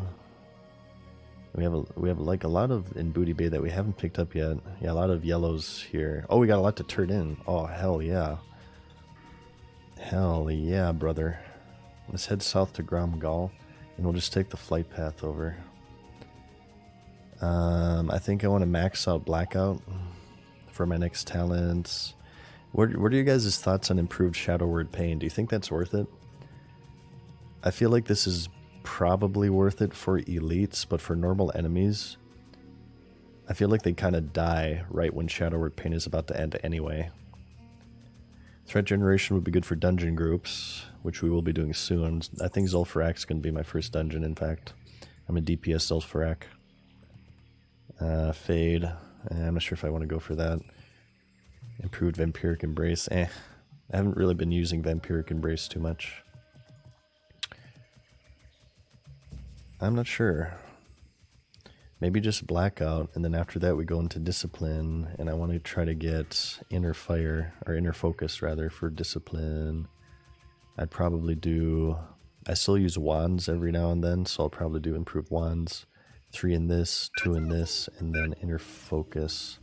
We have like a lot of in Booty Bay that we haven't picked up yet. Yeah, a lot of yellows here. Oh, we got a lot to turn in. Oh, hell yeah. Hell yeah, brother. Let's head south to Gromgal, and we'll just take the flight path over. I think I want to max out Blackout for my next talents. What are you guys' thoughts on improved Shadow Word Pain? Do you think that's worth it? I feel like this is probably worth it for elites, but for normal enemies, I feel like they kind of die right when Shadow Word Pain is about to end anyway. Threat generation would be good for dungeon groups, which we will be doing soon. I think Zul'Farak's going to be my first dungeon, in fact. I'm a DPS Zul'Farak. Fade. I'm not sure if I want to go for that. Improved Vampiric Embrace. I haven't really been using Vampiric Embrace too much. I'm not sure. Maybe just blackout, and then after that we go into discipline, and I want to try to get inner fire, or inner focus rather, for discipline. I'd probably do, I still use wands every now and then, so I'll probably do improved wands. 3 in this, 2 in this, and then inner focus.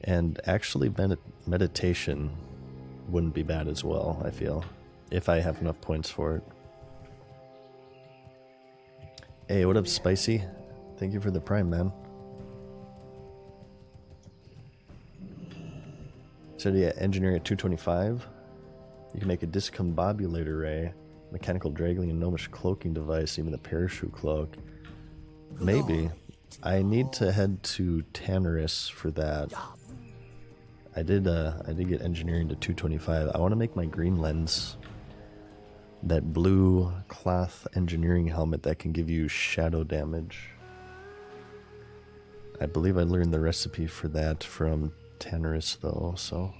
And actually meditation wouldn't be bad as well, I feel, if I have enough points for it. Hey, what up, Spicy? Thank you for the prime, man. So yeah, engineering at 225. You can make a discombobulator ray, mechanical dragging and gnomish cloaking device, even a parachute cloak. Maybe. I need to head to Tannerus for that. I did get engineering to 225. I want to make my green lens. That blue cloth engineering helmet that can give you shadow damage. I believe I learned the recipe for that from Tannerus though, so.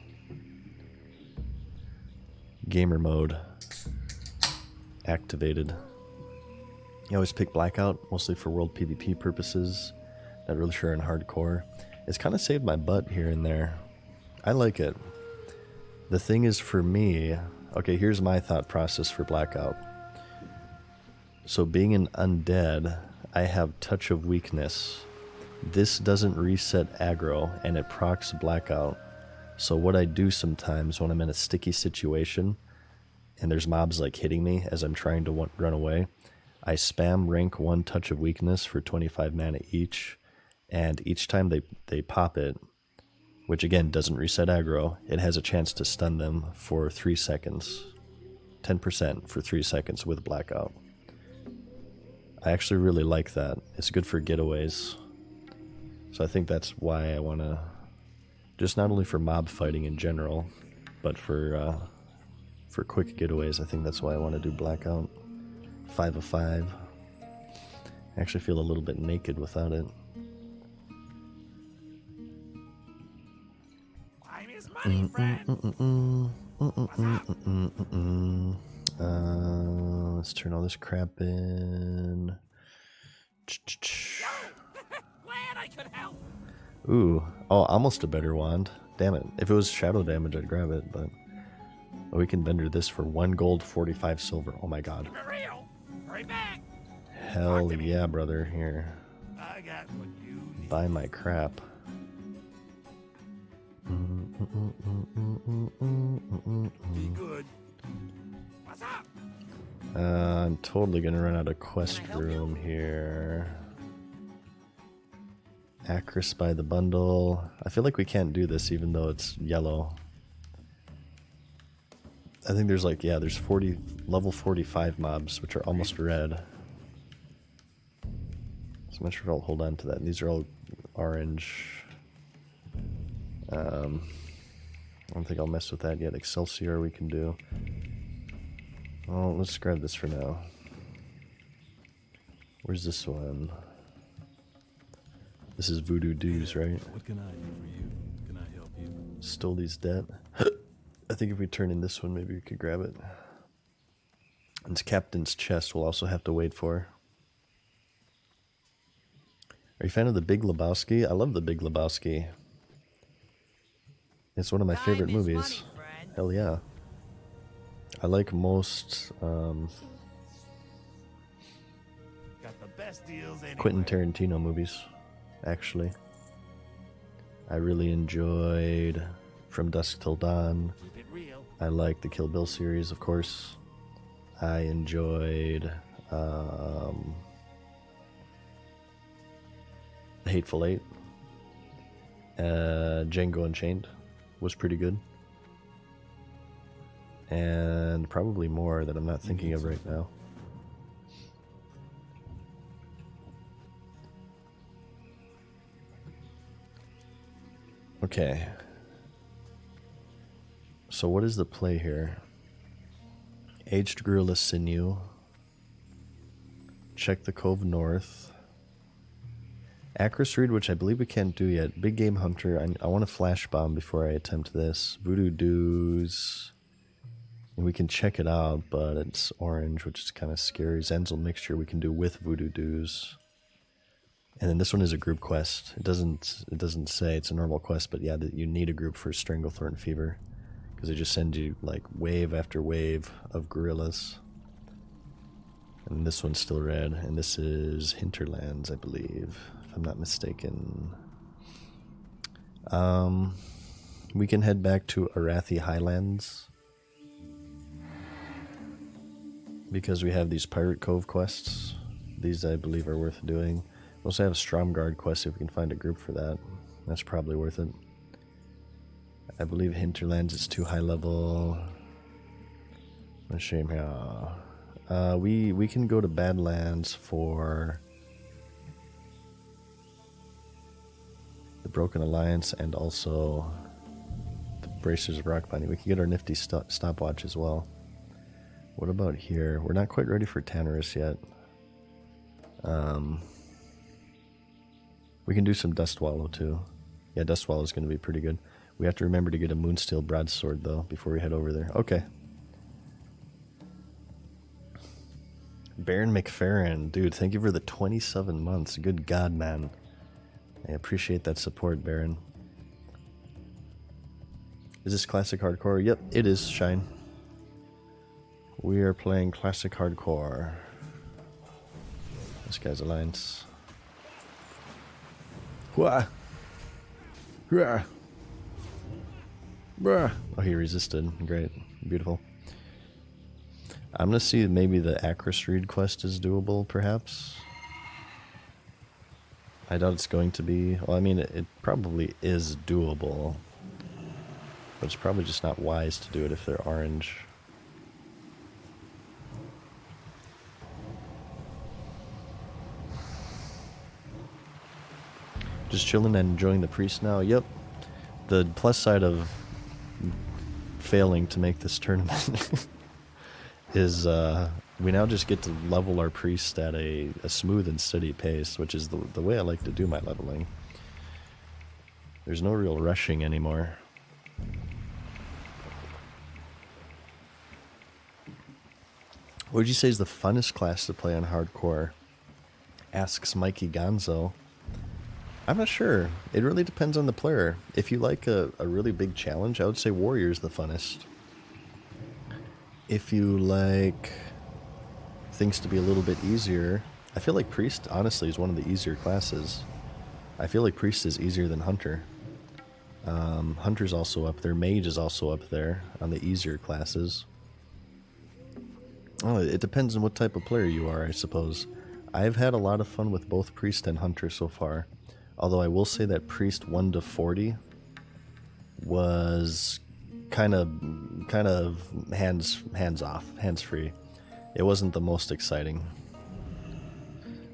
Gamer mode. Activated. I always pick blackout, mostly for world PvP purposes. Not really sure in hardcore. It's kind of saved my butt here and there. I like it. The thing is for me, okay, here's my thought process for blackout. So being an undead, I have touch of weakness. This doesn't reset aggro, and it procs blackout. So what I do sometimes when I'm in a sticky situation, and there's mobs like hitting me as I'm trying to run away, I spam rank 1 touch of weakness for 25 mana each, and each time they pop it, which again doesn't reset aggro, it has a chance to stun them for 3 seconds. 10% for 3 seconds with blackout. I actually really like that. It's good for getaways. So I think that's why I want to, just not only for mob fighting in general, but for quick getaways, I think that's why I want to do blackout. 5 of 5. I actually feel a little bit naked without it. Time is money, friend. Let's turn all this crap in. Glad I could help. Ooh, oh, almost a better wand. Damn it. If it was shadow damage, I'd grab it, but we can vendor this for 1 gold, 45 silver. Oh my god. For real. Hurry back. Hell yeah, brother. Here. I got what you need. Buy my crap. Be good. What's up? I'm totally gonna run out of quest room here. Acris by the bundle. I feel like we can't do this even though it's yellow. I think there's like, yeah, there's 40 level 45 mobs, which are almost red. So I'm not sure if I'll hold on to that. And these are all orange. I don't think I'll mess with that yet. Excelsior we can do. Oh, let's grab this for now. Where's this one? This is Voodoo Doos, right? What can I do for you? Can I help you? Stole these debt. I think if we turn in this one, maybe we could grab it. And it's Captain's Chest we'll also have to wait for. Are you a fan of The Big Lebowski? I love The Big Lebowski. It's one of my favorite movies. Hell yeah. I like most Got the best deals anywhere. Quentin Tarantino movies, actually. I really enjoyed From Dusk Till Dawn. Keep it real. I like the Kill Bill series, of course. I enjoyed Hateful Eight. Django Unchained was pretty good. And probably more that I'm not thinking of right now. Okay. So what is the play here? Aged Gorilla Sinew. Check the Cove North. Acris Reed, which I believe we can't do yet. Big Game Hunter. I want to Flash Bomb before I attempt this. Voodoo Doos. We can check it out, but it's orange, which is kind of scary. Zenzel Mixture we can do with Voodoo Doos. And then this one is a group quest. It doesn't say it's a normal quest, but yeah, that you need a group for Stranglethorn Fever, because they just send you like wave after wave of gorillas. And this one's still red, and this is Hinterlands, I believe, if I'm not mistaken. We can head back to Arathi Highlands, because we have these Pirate Cove quests. These, I believe, are worth doing. We also have a Stromgarde quest if we can find a group for that. That's probably worth it. I believe Hinterlands is too high level. A shame here. We can go to Badlands for the Broken Alliance and also the Bracers of Rock Binding. We can get our nifty stopwatch as well. What about here? We're not quite ready for Tannerus yet. We can do some Dustwallow too. Yeah, Dustwallow is going to be pretty good. We have to remember to get a Moonsteel Broadsword though before we head over there. Okay. Baron McFerrin, dude, thank you for the 27 months. Good God, man. I appreciate that support, Baron. Is this classic hardcore? Yep, it is, Shine. We are playing classic hardcore. This guy's Alliance. Wah! Rah! Bruh! Oh, he resisted. Great. Beautiful. I'm gonna see maybe the Acris Reed quest is doable, perhaps. I doubt it's going to be. Well, I mean, it probably is doable. But it's probably just not wise to do it if they're orange. Just chilling and enjoying the priest now. Yep. The plus side of failing to make this tournament is we now just get to level our priest at a smooth and steady pace, which is the way I like to do my leveling. There's no real rushing anymore. What would you say is the funnest class to play on hardcore? Asks Mikey Gonzo. I'm not sure. It really depends on the player. If you like a really big challenge, I would say Warrior's the funnest. If you like things to be a little bit easier, I feel like Priest, honestly, is one of the easier classes. I feel like Priest is easier than Hunter. Hunter's also up there. Mage is also up there on the easier classes. Oh, it depends on what type of player you are, I suppose. I've had a lot of fun with both Priest and Hunter so far. Although I will say that Priest 1 to 40 was kind of hands off, hands free. It wasn't the most exciting.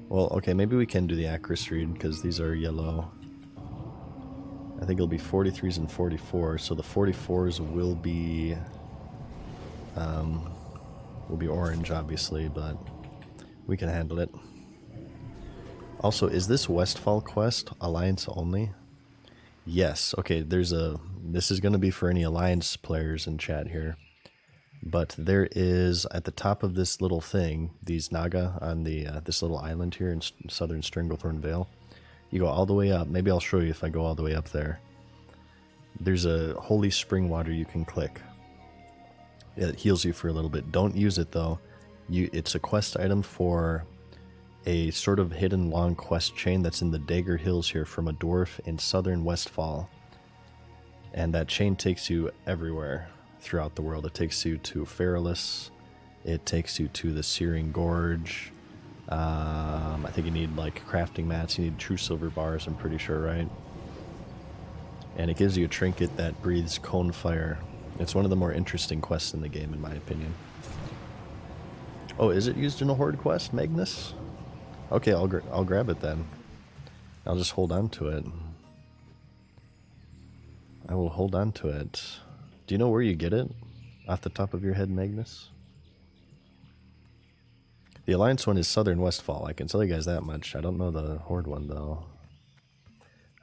Well, okay, maybe we can do the Acris Reed because these are yellow. I think it'll be 43s and 44s, so the 44s will be orange, obviously, but we can handle it. Also, is this Westfall quest Alliance only? Yes. Okay, this is going to be for any Alliance players in chat here. But there is, at the top of this little thing, these Naga on the this little island here in southern Stranglethorn Vale. You go all the way up. Maybe I'll show you if I go all the way up there. There's a holy spring water you can click. It heals you for a little bit. Don't use it, though. It's a quest item for a sort of hidden long quest chain that's in the Dagger Hills here from a dwarf in southern Westfall. And that chain takes you everywhere throughout the world. It takes you to Feralus. It takes you to the Searing Gorge. I think you need like crafting mats. You need true silver bars, I'm pretty sure, right? And it gives you a trinket that breathes cone fire. It's one of the more interesting quests in the game, in my opinion. Oh, is it used in a horde quest, Magnus? Okay, I'll grab it then. I'll just hold on to it. I will hold on to it. Do you know where you get it? Off the top of your head, Magnus? The Alliance one is Southern Westfall. I can tell you guys that much. I don't know the Horde one, though.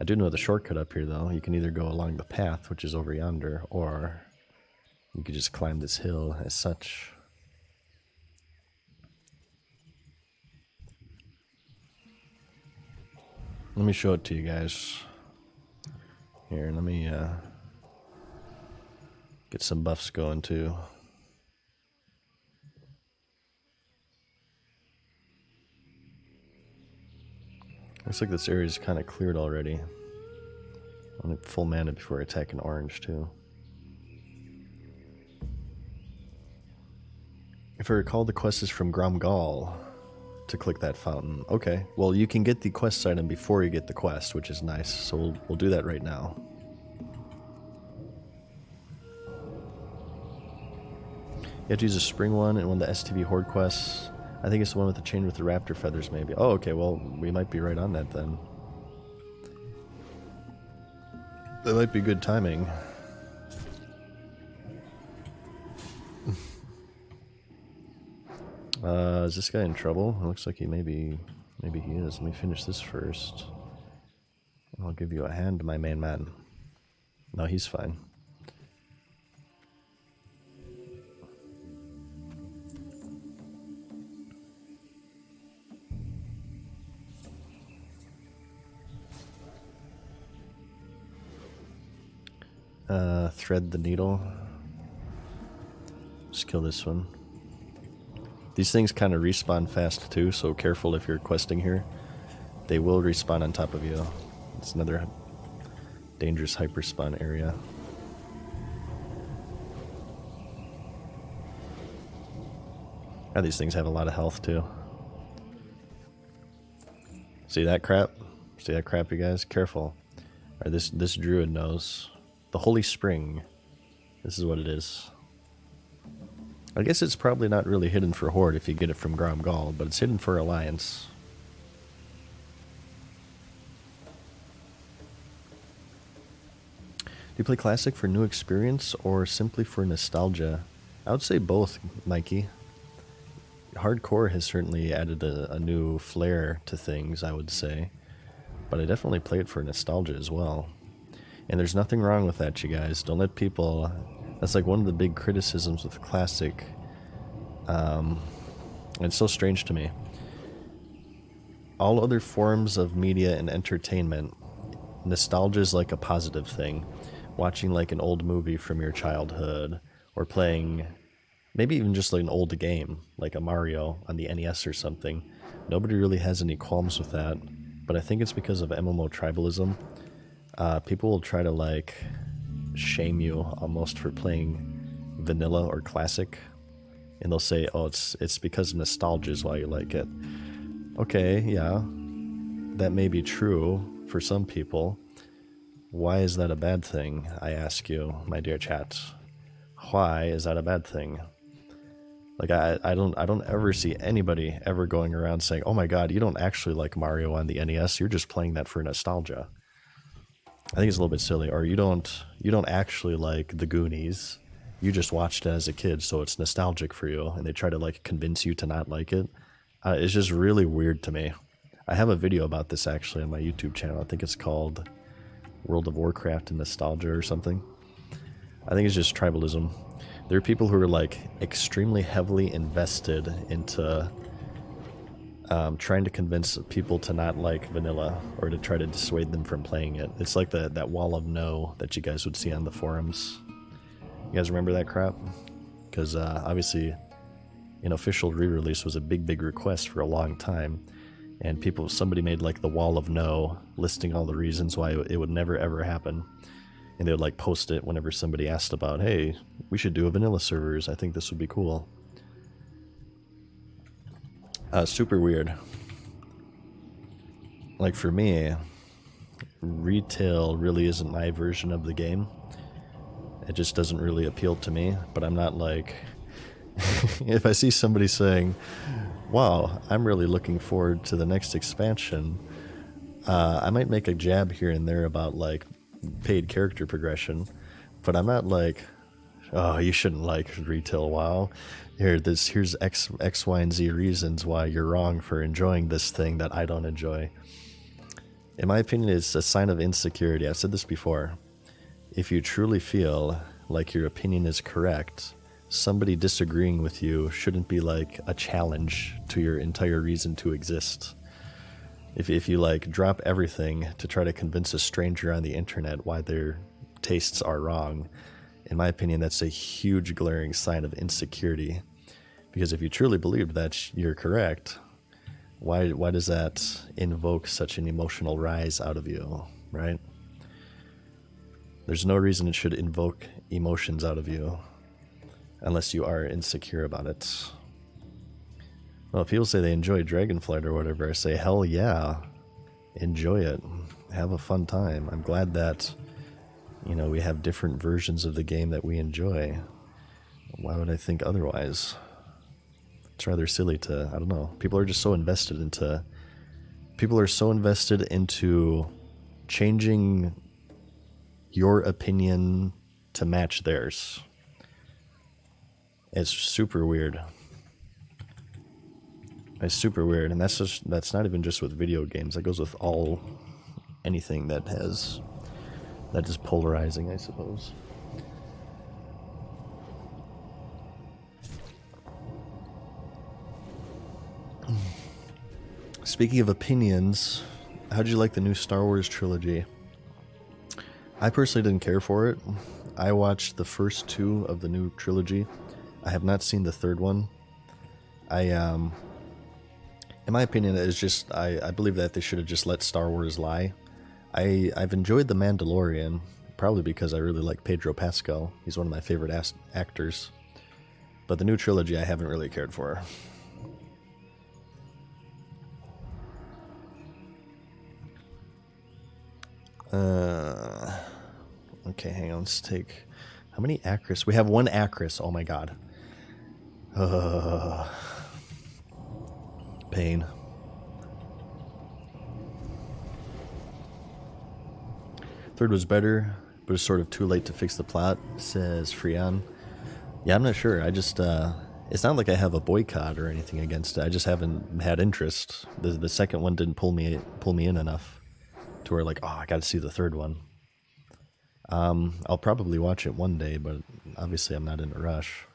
I do know the shortcut up here, though. You can either go along the path, which is over yonder, or you could just climb this hill as such. Let me show it to you guys. Here, let me get some buffs going too. Looks like this area is kind of cleared already. I need full mana before I attack an orange too. If I recall, the quest is from Gromgal to click that fountain. Okay, well you can get the quest item before you get the quest, which is nice. So we'll do that right now. You have to use a spring one and one of the STV horde quests. I think it's the one with the chain with the raptor feathers, maybe. Oh, okay, well, we might be right on that then. That might be good timing. Is this guy in trouble? It looks like he maybe he is. Let me finish this first. I'll give you a hand, my man. No, he's fine. Thread the needle. Just kill this one. These things kind of respawn fast too, so careful if you're questing here. They will respawn on top of you. It's another dangerous hyperspawn area. Now these things have a lot of health too. See that crap? See that crap, you guys? Careful. Alright, this druid knows. The Holy Spring. This is what it is. I guess it's probably not really hidden for Horde if you get it from Gromgal, but it's hidden for Alliance. Do you play Classic for new experience or simply for nostalgia? I would say both, Mikey. Hardcore has certainly added a new flair to things, I would say. But I definitely play it for nostalgia as well. And there's nothing wrong with that, you guys. Don't let people... That's like one of the big criticisms with Classic. And it's so strange to me. All other forms of media and entertainment, nostalgia is like a positive thing. Watching like an old movie from your childhood, or playing maybe even just like an old game, like a Mario on the NES or something. Nobody really has any qualms with that. But I think it's because of MMO tribalism. People will try to like shame you almost for playing vanilla or classic, and they'll say, oh, it's because of nostalgia is why you like it. Okay, yeah, that may be true for some people. Why is that a bad thing, I ask you, my dear chat? Why is that a bad thing? Like I don't ever see anybody ever going around saying, oh my god, you don't actually like Mario on the NES, you're just playing that for nostalgia. I think it's a little bit silly. Or you don't actually like The Goonies. You just watched it as a kid, so it's nostalgic for you, and they try to like convince you to not like it. It's just really weird to me. I have a video about this actually on my YouTube channel. I think it's called World of Warcraft and Nostalgia or something. I think it's just tribalism. There are people who are like extremely heavily invested into trying to convince people to not like vanilla, or to try to dissuade them from playing it. It's like that wall of no that you guys would see on the forums. You guys remember that crap? Because obviously an official re-release was a big request for a long time, and somebody made like the wall of no, listing all the reasons why it would never ever happen, and they would like post it whenever somebody asked about, hey, we should do a vanilla servers, I think this would be cool. Super weird. Like for me, retail really isn't my version of the game. It just doesn't really appeal to me, but I'm not like... if I see somebody saying, wow, I'm really looking forward to the next expansion, I might make a jab here and there about like paid character progression, but I'm not like, oh, you shouldn't like retail WoW. Here's X, Y, and Z reasons why you're wrong for enjoying this thing that I don't enjoy. In my opinion, it's a sign of insecurity. I've said this before. If you truly feel like your opinion is correct, somebody disagreeing with you shouldn't be like a challenge to your entire reason to exist. If you like drop everything to try to convince a stranger on the internet why their tastes are wrong, in my opinion, that's a huge glaring sign of insecurity. Because if you truly believed that you're correct, why does that invoke such an emotional rise out of you, right? There's no reason it should invoke emotions out of you unless you are insecure about it. Well, if people say they enjoy Dragonflight or whatever, I say, hell yeah, enjoy it. Have a fun time. I'm glad that, you know, we have different versions of the game that we enjoy. Why would I think otherwise? It's rather silly to, I don't know. People are so invested into changing your opinion to match theirs. It's super weird. It's super weird, and that's not even just with video games. That goes with anything that is polarizing, I suppose. Speaking of opinions, how'd you like the new Star Wars trilogy? I personally didn't care for it. I watched the first two of the new trilogy. I have not seen the third one. In my opinion, it's just I believe that they should have just let Star Wars lie. I've enjoyed The Mandalorian, probably because I really like Pedro Pascal. He's one of my favorite actors. But the new trilogy I haven't really cared for. Okay, hang on, let's take... How many Acris? We have one Acris, oh my god. Pain. Third was better, but it's sort of too late to fix the plot, says Freon. Yeah, I'm not sure. I just, it's not like I have a boycott or anything against it. I just haven't had interest. The second one didn't pull me in enough to where, like, oh, I gotta see the third one. I'll probably watch it one day, but obviously I'm not in a rush.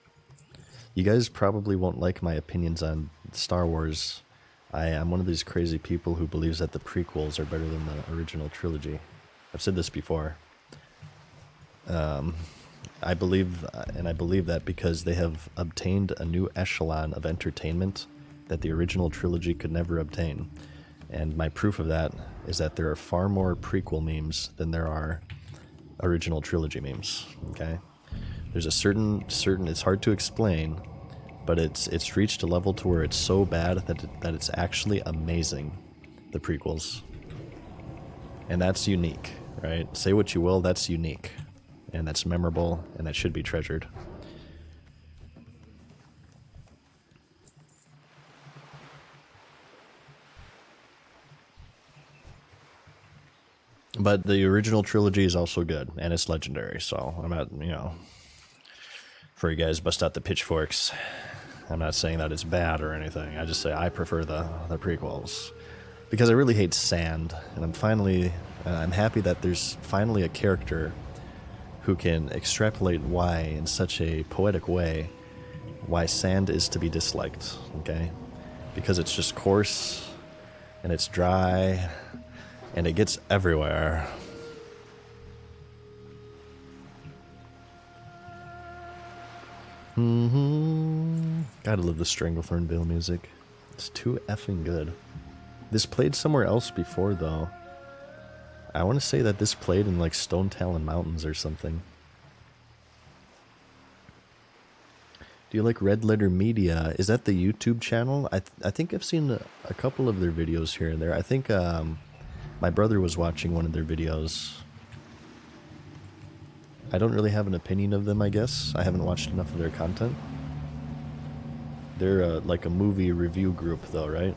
You guys probably won't like my opinions on Star Wars. I'm one of these crazy people who believes that the prequels are better than the original trilogy. I've said this before. I believe that because they have obtained a new echelon of entertainment that the original trilogy could never obtain. And my proof of that is that there are far more prequel memes than there are original trilogy memes, okay? There's a certain it's hard to explain, but it's reached a level to where it's so bad that it's actually amazing, the prequels. And that's unique, right? Say what you will, that's unique. And that's memorable, and that should be treasured. But the original trilogy is also good, and it's legendary, so I'm not, for you guys bust out the pitchforks. I'm not saying that it's bad or anything. I just say I prefer the prequels. Because I really hate sand, and I'm happy that there's finally a character who can extrapolate why, in such a poetic way, why sand is to be disliked, okay? Because it's just coarse, and it's dry, and it gets everywhere. Gotta love the Stranglethorn Bill music. It's too effing good. This played somewhere else before, though. I want to say that this played in, like, Stone Talon Mountains or something. Do you like Red Letter Media? Is that the YouTube channel? I think I've seen a couple of their videos here and there. I think my brother was watching one of their videos. I don't really have an opinion of them, I guess. I haven't watched enough of their content. They're like a movie review group, though, right?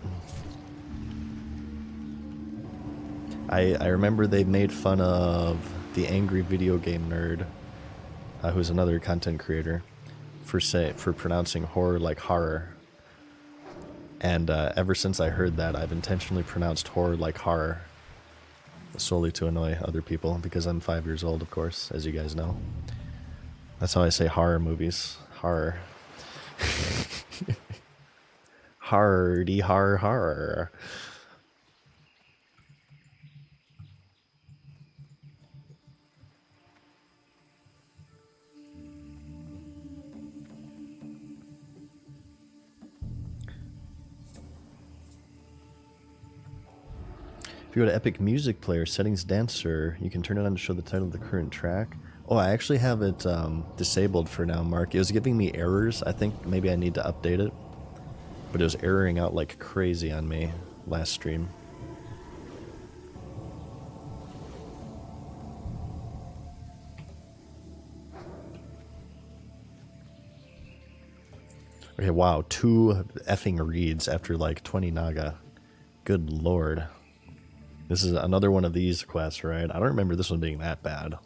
I remember they made fun of the Angry Video Game Nerd, who's another content creator, for pronouncing horror like horror. And ever since I heard that, I've intentionally pronounced horror like horror, solely to annoy other people, because I'm 5 years old, of course, as you guys know. That's how I say horror movies. Horror. Hardy horror horror. If you go to Epic Music Player, Settings Dancer, you can turn it on to show the title of the current track. Oh, I actually have it disabled for now, Mark. It was giving me errors. I think maybe I need to update it. But it was erroring out like crazy on me last stream. Okay, wow, 2 effing reads after like 20 Naga. Good lord. This is another one of these quests, right? I don't remember this one being that bad.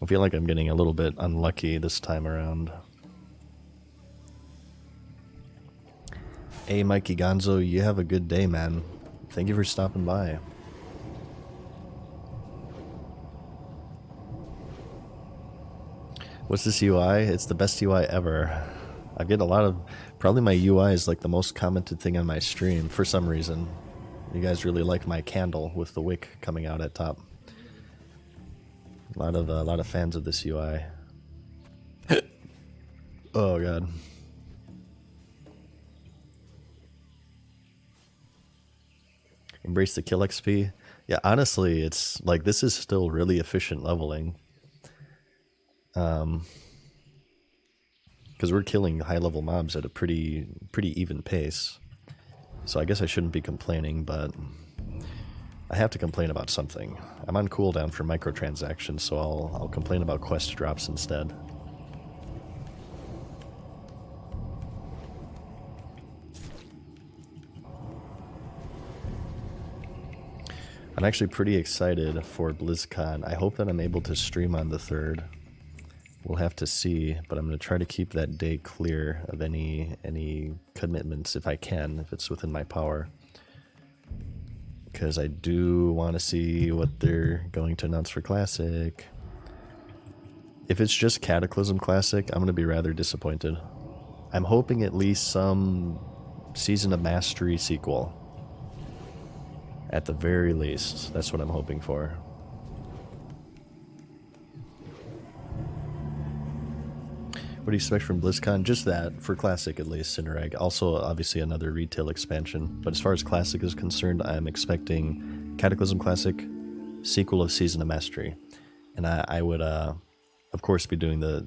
I feel like I'm getting a little bit unlucky this time around. Hey, Mikey Gonzo, you have a good day, man. Thank you for stopping by. What's this UI? It's the best UI ever. I get a lot of... Probably my UI is like the most commented thing on my stream for some reason. You guys really like my candle with the wick coming out at top. A lot of fans of this UI. Oh god. Embrace the kill XP. Yeah, honestly, it's like this is still really efficient leveling. Because we're killing high level mobs at a pretty even pace. So I guess I shouldn't be complaining, but I have to complain about something. I'm on cooldown for microtransactions, so I'll complain about quest drops instead. I'm actually pretty excited for BlizzCon. I hope that I'm able to stream on the 3rd. We'll have to see, but I'm going to try to keep that day clear of any commitments if I can, if it's within my power. Because I do want to see what they're going to announce for Classic. If it's just Cataclysm Classic, I'm going to be rather disappointed. I'm hoping at least some Season of Mastery sequel. At the very least, that's what I'm hoping for. What do you expect from BlizzCon? Just that, for Classic at least, Cinereg. Also, obviously, another retail expansion. But as far as Classic is concerned, I'm expecting Cataclysm Classic, sequel of Season of Mastery. And I would, of course, be doing the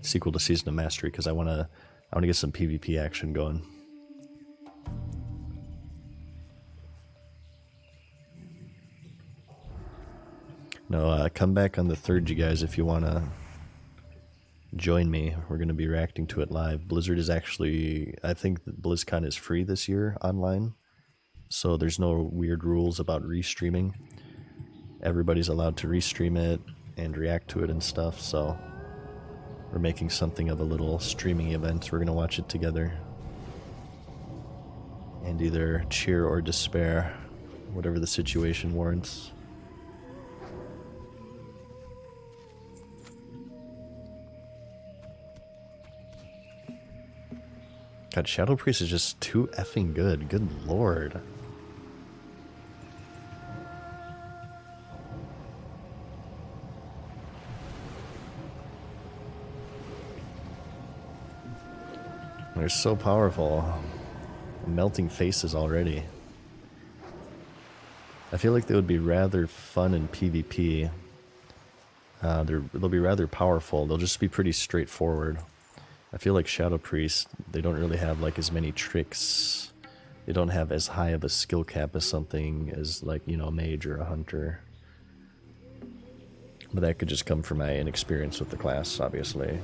sequel to Season of Mastery, because I want to get some PvP action going. No, come back on the 3rd, you guys, if you want to join me. We're going to be reacting to it live. Blizzard is actually... I think BlizzCon is free this year online, so there's no weird rules about restreaming. Everybody's allowed to restream it and react to it and stuff, so we're making something of a little streaming event. We're going to watch it together and either cheer or despair, whatever the situation warrants. God, Shadow Priest is just too effing good. Good lord. They're so powerful. Melting faces already. I feel like they would be rather fun in PvP. They'll be rather powerful. They'll just be pretty straightforward. I feel like Shadow Priest, they don't really have like as many tricks. They don't have as high of a skill cap as something as like, you know, a mage or a hunter. But that could just come from my inexperience with the class, obviously.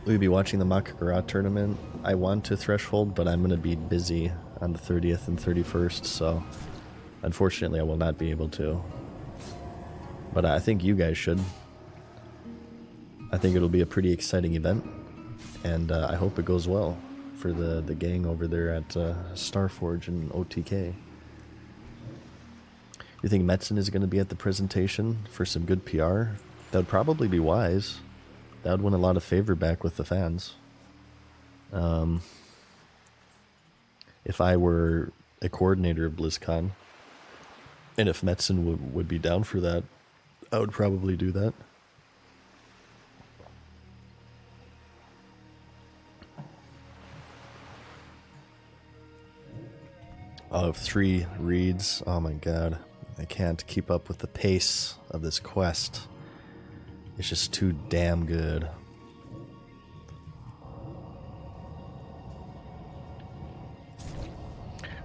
Will you be watching the Makagura tournament? I want to Threshold, but I'm going to be busy on the 30th and 31st, so unfortunately I will not be able to. But I think you guys should. I think it'll be a pretty exciting event, and I hope it goes well for the gang over there at Starforge and OTK. You think Metzen is going to be at the presentation for some good PR? That would probably be wise. That would win a lot of favor back with the fans. If I were a coordinator of BlizzCon, and if Metzen would be down for that, I would probably do that. Oh, 3 reads. Oh my god. I can't keep up with the pace of this quest. It's just too damn good.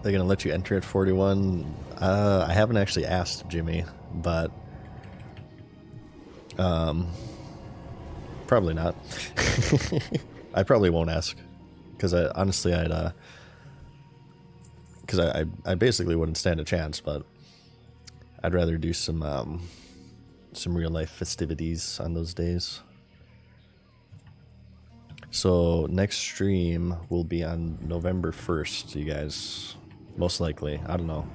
They're gonna let you enter at 41? I haven't actually asked Jimmy, but probably not. I probably won't ask, because honestly I basically wouldn't stand a chance, but I'd rather do some real life festivities on those days. So next stream will be on November 1st, you guys. Most likely. I don't know.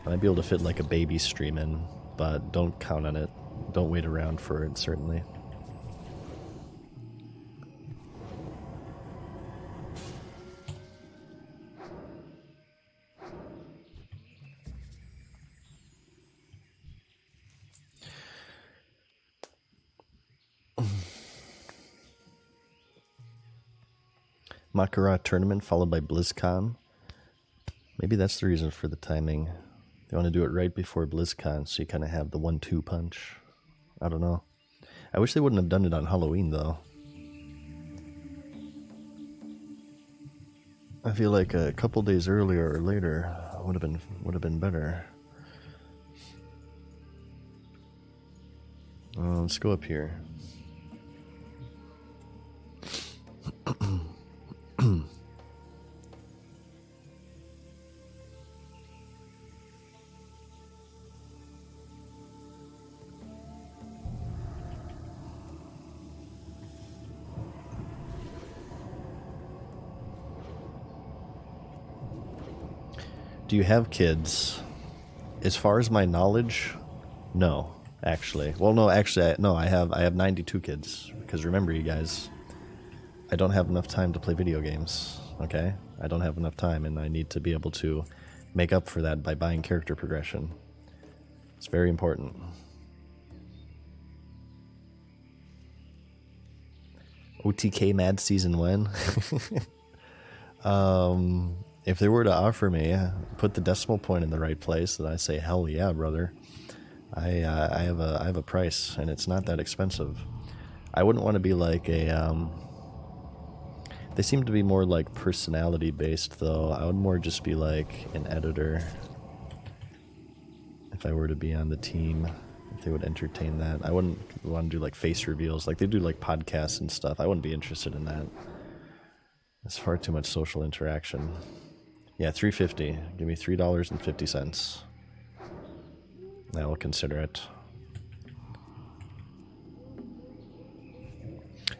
I might be able to fit like a baby stream in, but don't count on it. Don't wait around for it, certainly. Makara tournament followed by BlizzCon. Maybe that's the reason for the timing. They want to do it right before BlizzCon, so you kind of have the 1-2 punch. I don't know. I wish they wouldn't have done it on Halloween, though. I feel like a couple days earlier or later would have been better. Let's go up here. Do you have kids? As far as my knowledge, no, actually. Well, no, actually, no, I have 92 kids. Because remember, you guys, I don't have enough time to play video games, okay? I don't have enough time, and I need to be able to make up for that by buying character progression. It's very important. OTK Mad Season when? If they were to offer me, put the decimal point in the right place, then I say, hell yeah, brother. I have a price, and it's not that expensive. I wouldn't want to be like a they seem to be more like personality based, though. I would more just be like an editor if I were to be on the team, if they would entertain that. I wouldn't want to do like face reveals like they do like podcasts and stuff. I wouldn't be interested in that. It's far too much social interaction. Yeah, $3.50. Give me $3.50. I will consider it.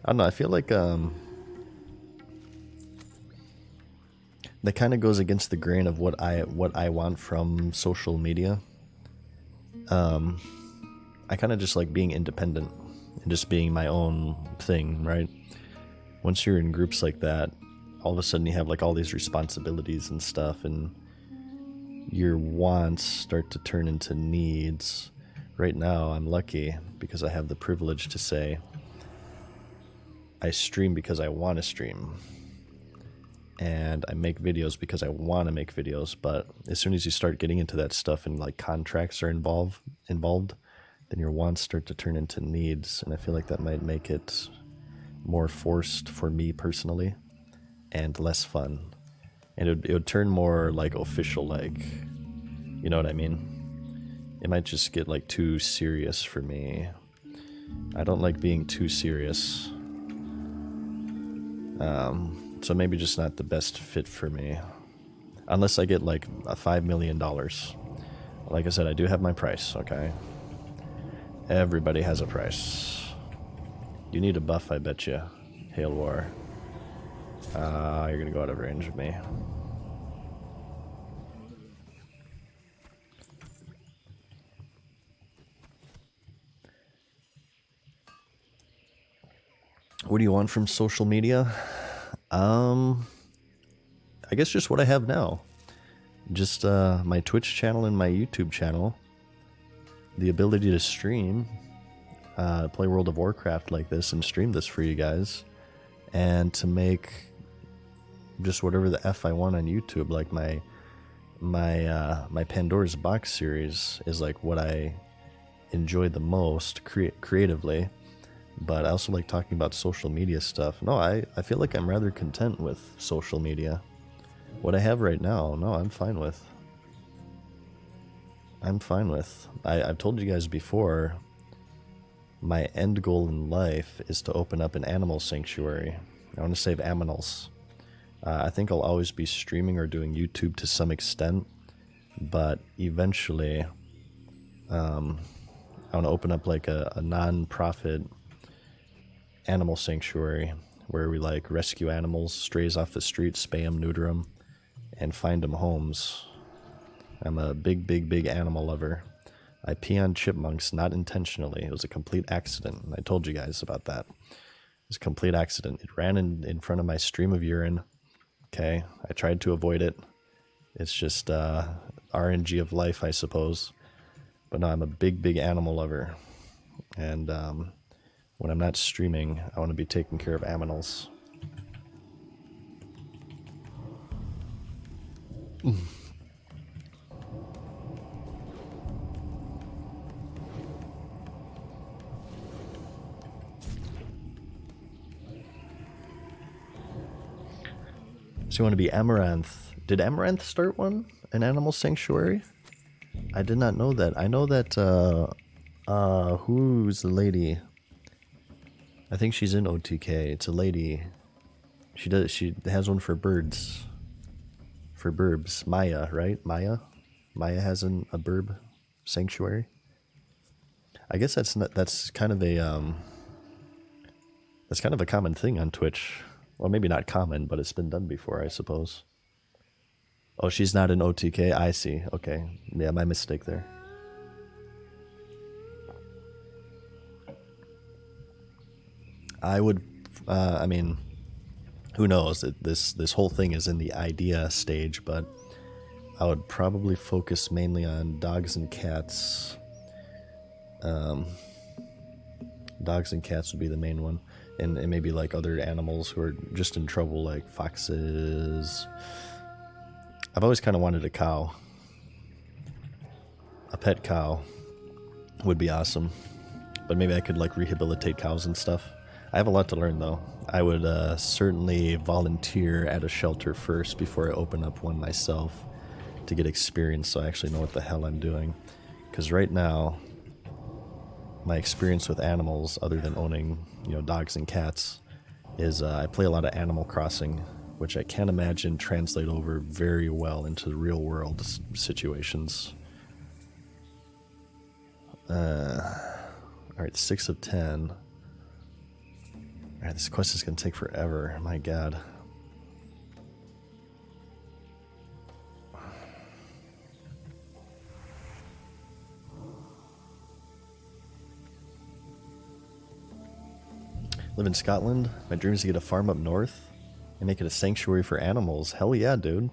I don't know, I feel like that kind of goes against the grain of what I want from social media. I kind of just like being independent and just being my own thing, right? Once you're in groups like that, all of a sudden you have like all these responsibilities and stuff, and your wants start to turn into needs. Right now, I'm lucky because I have the privilege to say I stream because I want to stream, and I make videos because I want to make videos. But as soon as you start getting into that stuff and like contracts are involved, then your wants start to turn into needs, and I feel like that might make it more forced for me personally and less fun, and it would turn more like official, like, you know what I mean? It might just get like too serious for me. I don't like being too serious, so maybe just not the best fit for me, unless I get like a $5 million. Like I said, I do have my price, okay? Everybody has a price. You need a buff, I bet you. Hail War. You're gonna go out of range of me. What do you want from social media? I guess just what I have now. Just my Twitch channel and my YouTube channel. The ability to stream, play World of Warcraft like this and stream this for you guys. And to make just whatever the F I want on YouTube, like my my Pandora's Box series is like what I enjoy the most creatively, but I also like talking about social media stuff. No, I feel like I'm rather content with social media. What I have right now, no, I'm fine with. I've told you guys before, my end goal in life is to open up an animal sanctuary. I want to save aminals. I think I'll always be streaming or doing YouTube to some extent, but eventually I want to open up like a non-profit animal sanctuary where we like rescue animals, strays off the street, spay them, neuter them, and find them homes. I'm a big animal lover. I pee on chipmunks, not intentionally. It was a complete accident. I told you guys about that. It was a complete accident. It ran in front of my stream of urine. Okay, I tried to avoid it. It's just RNG of life, I suppose. But no, I'm a big animal lover. And when I'm not streaming, I want to be taking care of animals. So you want to be Amaranth. Did Amaranth start one? An animal sanctuary? I did not know that. I know that, who's the lady? I think she's in OTK. It's a lady. She has one for birds. For burbs. Maya, right? Maya has a burb sanctuary. I guess that's kind of a common thing on Twitch. Well, maybe not common, but it's been done before, I suppose. Oh, she's not an OTK? I see. Okay. Yeah, my mistake there. I would, I mean, who knows? This whole thing is in the idea stage, but I would probably focus mainly on dogs and cats. Dogs and cats would be the main one. And maybe like other animals who are just in trouble, like foxes. I've always kind of wanted a cow. A pet cow would be awesome. But maybe I could like rehabilitate cows and stuff. I have a lot to learn though. I would certainly volunteer at a shelter first before I open up one myself to get experience so I actually know what the hell I'm doing. Because right now, my experience with animals, other than owning, dogs and cats, is I play a lot of Animal Crossing, which I can't imagine translate over very well into the real world situations. Alright, 6 of 10. Alright, this quest is going to take forever. My god. Live in Scotland. My dream is to get a farm up north and make it a sanctuary for animals. Hell yeah, dude.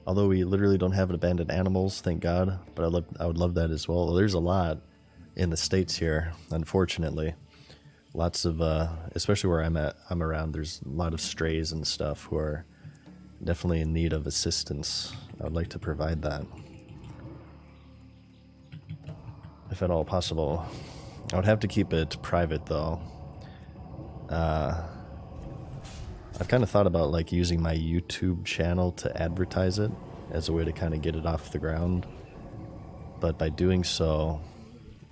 Although we literally don't have abandoned animals, thank God. But I would love that as well. There's a lot in the States here, unfortunately. Lots of, especially where I'm around, there's a lot of strays and stuff who are definitely in need of assistance. I would like to provide that, if at all possible. I would have to keep it private though. I've kind of thought about like using my YouTube channel to advertise it as a way to kind of get it off the ground. But by doing so,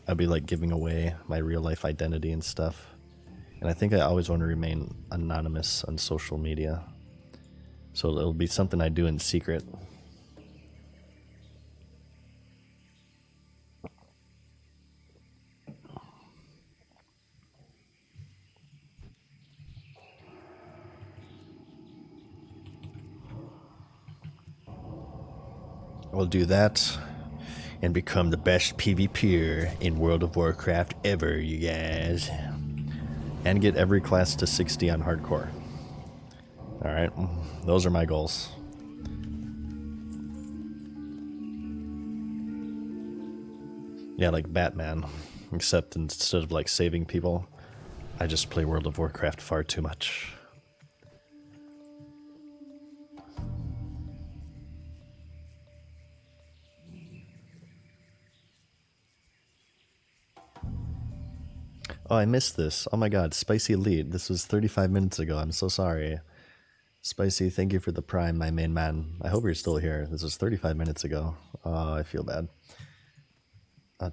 I'd be like giving away my real life identity and stuff. And I think I always want to remain anonymous on social media. So it'll be something I do in secret. We'll do that and become the best PvPer in World of Warcraft ever, you guys. And get every class to 60 on hardcore. Alright, those are my goals. Yeah, like Batman. Except instead of like saving people, I just play World of Warcraft far too much. Oh, I missed this. Oh my god, Spicy Elite. This was 35 minutes ago. I'm so sorry. Spicy, thank you for the prime, my main man. I hope you're still here. This was 35 minutes ago. Oh, I feel bad.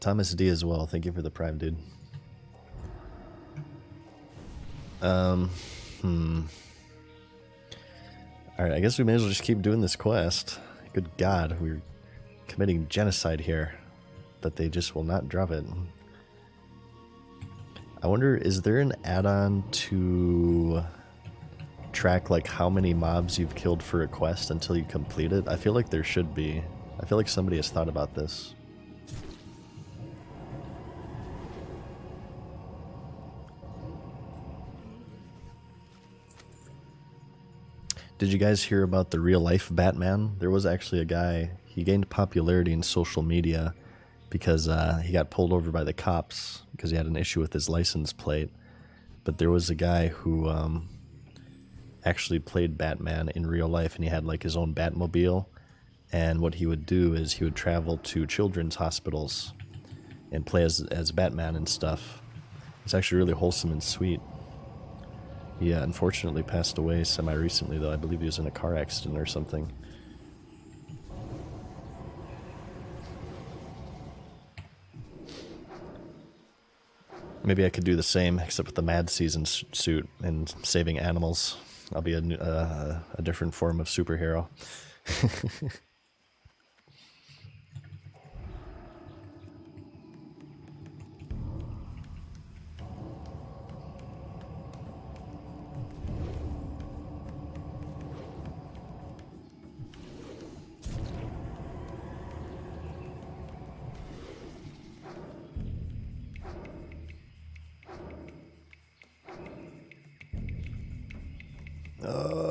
Thomas D as well. Thank you for the prime, dude. Alright, I guess we may as well just keep doing this quest. Good god, we're committing genocide here. But they just will not drop it. I wonder, is there an add-on to track like how many mobs you've killed for a quest until you complete it? I feel like there should be. I feel like somebody has thought about this. Did you guys hear about the real life Batman? There was actually a guy, he gained popularity in social media because he got pulled over by the cops because he had an issue with his license plate. But there was a guy who actually played Batman in real life, and he had like his own Batmobile. And what he would do is he would travel to children's hospitals and play as Batman and stuff. It's actually really wholesome and sweet. He unfortunately passed away semi-recently, though. I believe he was in a car accident or something. Maybe I could do the same, except with the Mad Season suit and saving animals. I'll be a different form of superhero.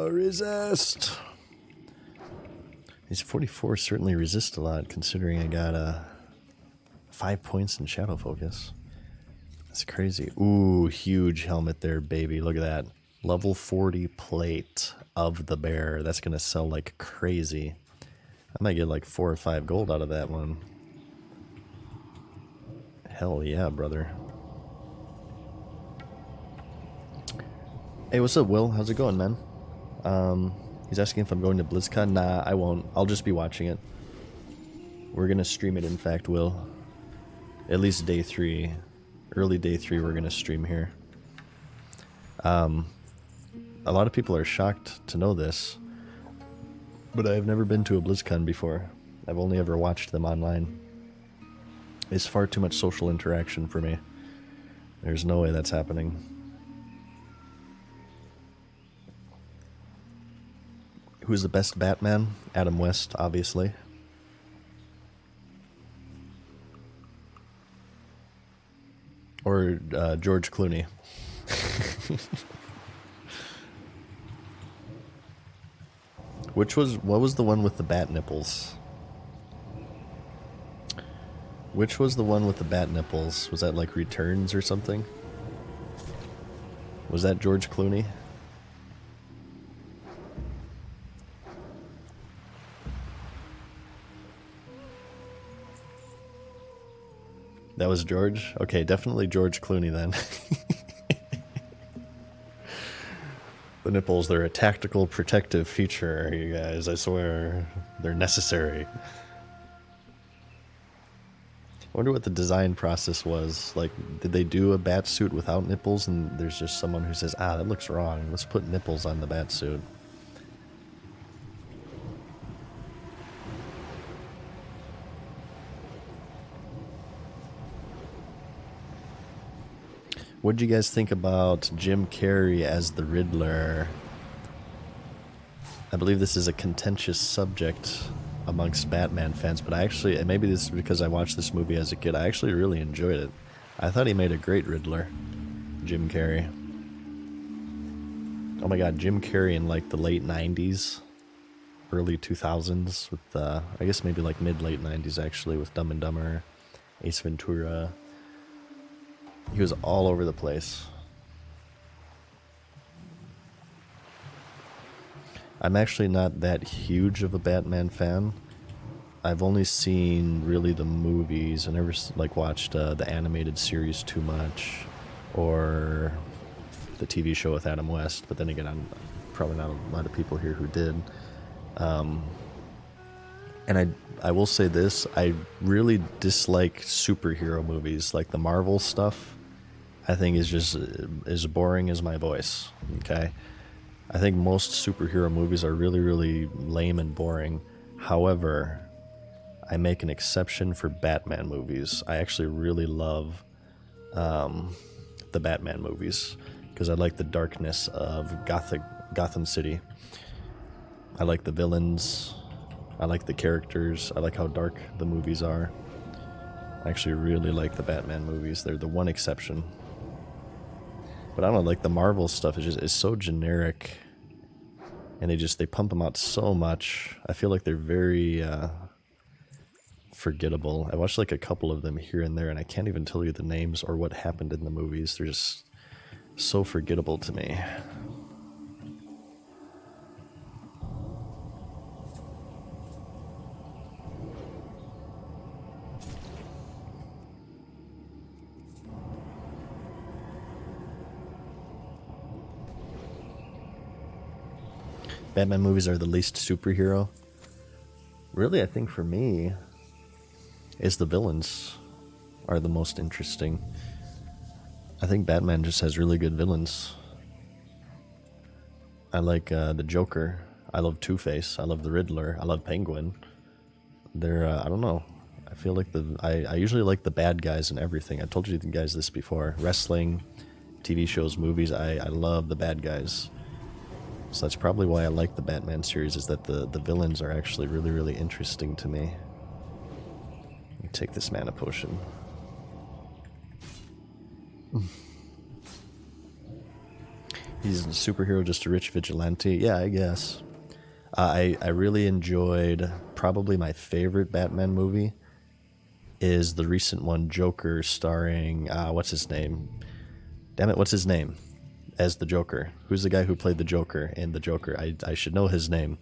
Resist. These 44 certainly resist a lot, considering I got 5 points in shadow focus. That's crazy. Ooh, huge helmet there, baby. Look at that. Level 40 plate of the bear. That's gonna sell like crazy. I might get like 4 or 5 gold out of that one. Hell yeah, brother. Hey, what's up, Will? How's it going, man? He's asking if I'm going to BlizzCon. Nah, I won't. I'll just be watching it. We're gonna stream it, in fact, Will. At least day 3. Early day 3, we're gonna stream here. A lot of people are shocked to know this, but I've never been to a BlizzCon before. I've only ever watched them online. It's far too much social interaction for me. There's no way that's happening. Who's the best Batman? Adam West, obviously. Or George Clooney. What was the one with the bat nipples? Which was the one with the bat nipples? Was that like Returns or something? Was that George Clooney? That was George? Okay, definitely George Clooney then. The nipples, they're a tactical protective feature, you guys. I swear. They're necessary. I wonder what the design process was. Like, did they do a bat suit without nipples and there's just someone who says, ah, that looks wrong. Let's put nipples on the bat suit. What did you guys think about Jim Carrey as the Riddler? I believe this is a contentious subject amongst Batman fans, but I actually, and maybe this is because I watched this movie as a kid, I actually really enjoyed it. I thought he made a great Riddler, Jim Carrey. Oh my god, Jim Carrey in like the late 90s, early 2000s, with I guess maybe like mid-late 90s actually, with Dumb and Dumber, Ace Ventura. He was all over the place. I'm actually not that huge of a Batman fan. I've only seen really the movies. I never like watched the animated series too much. or the TV show with Adam West. But then again, I'm probably not a lot of people here who did. And I will say this, I really dislike superhero movies, like the Marvel stuff. I think is just as boring as my voice. Okay, I think most superhero movies are really, really lame and boring. However, I make an exception for Batman movies. I actually really love the Batman movies because I like the darkness of Gotham City. I like the villains. I like the characters. I like how dark the movies are. I actually really like the Batman movies. They're the one exception. But I don't know, like the Marvel stuff is so generic, and they pump them out so much. I feel like they're very forgettable. I watched like a couple of them here and there, and I can't even tell you the names or what happened in the movies. They're just so forgettable to me. Batman movies are the least superhero. Really, I think for me, is the villains are the most interesting. I think Batman just has really good villains. I like the Joker. I love Two-Face. I love the Riddler. I love Penguin. They're, I don't know. I feel like I usually like the bad guys in everything. I told you guys this before. Wrestling, TV shows, movies, I love the bad guys. So that's probably why I like the Batman series, is that the villains are actually really, really interesting to me. Let me take this mana potion. He's a superhero, just a rich vigilante. Yeah, I guess. I really enjoyed, probably my favorite Batman movie is the recent one, Joker, starring, what's his name? Damn it, what's his name? As the Joker. Who's the guy who played the Joker in the Joker? I should know his name.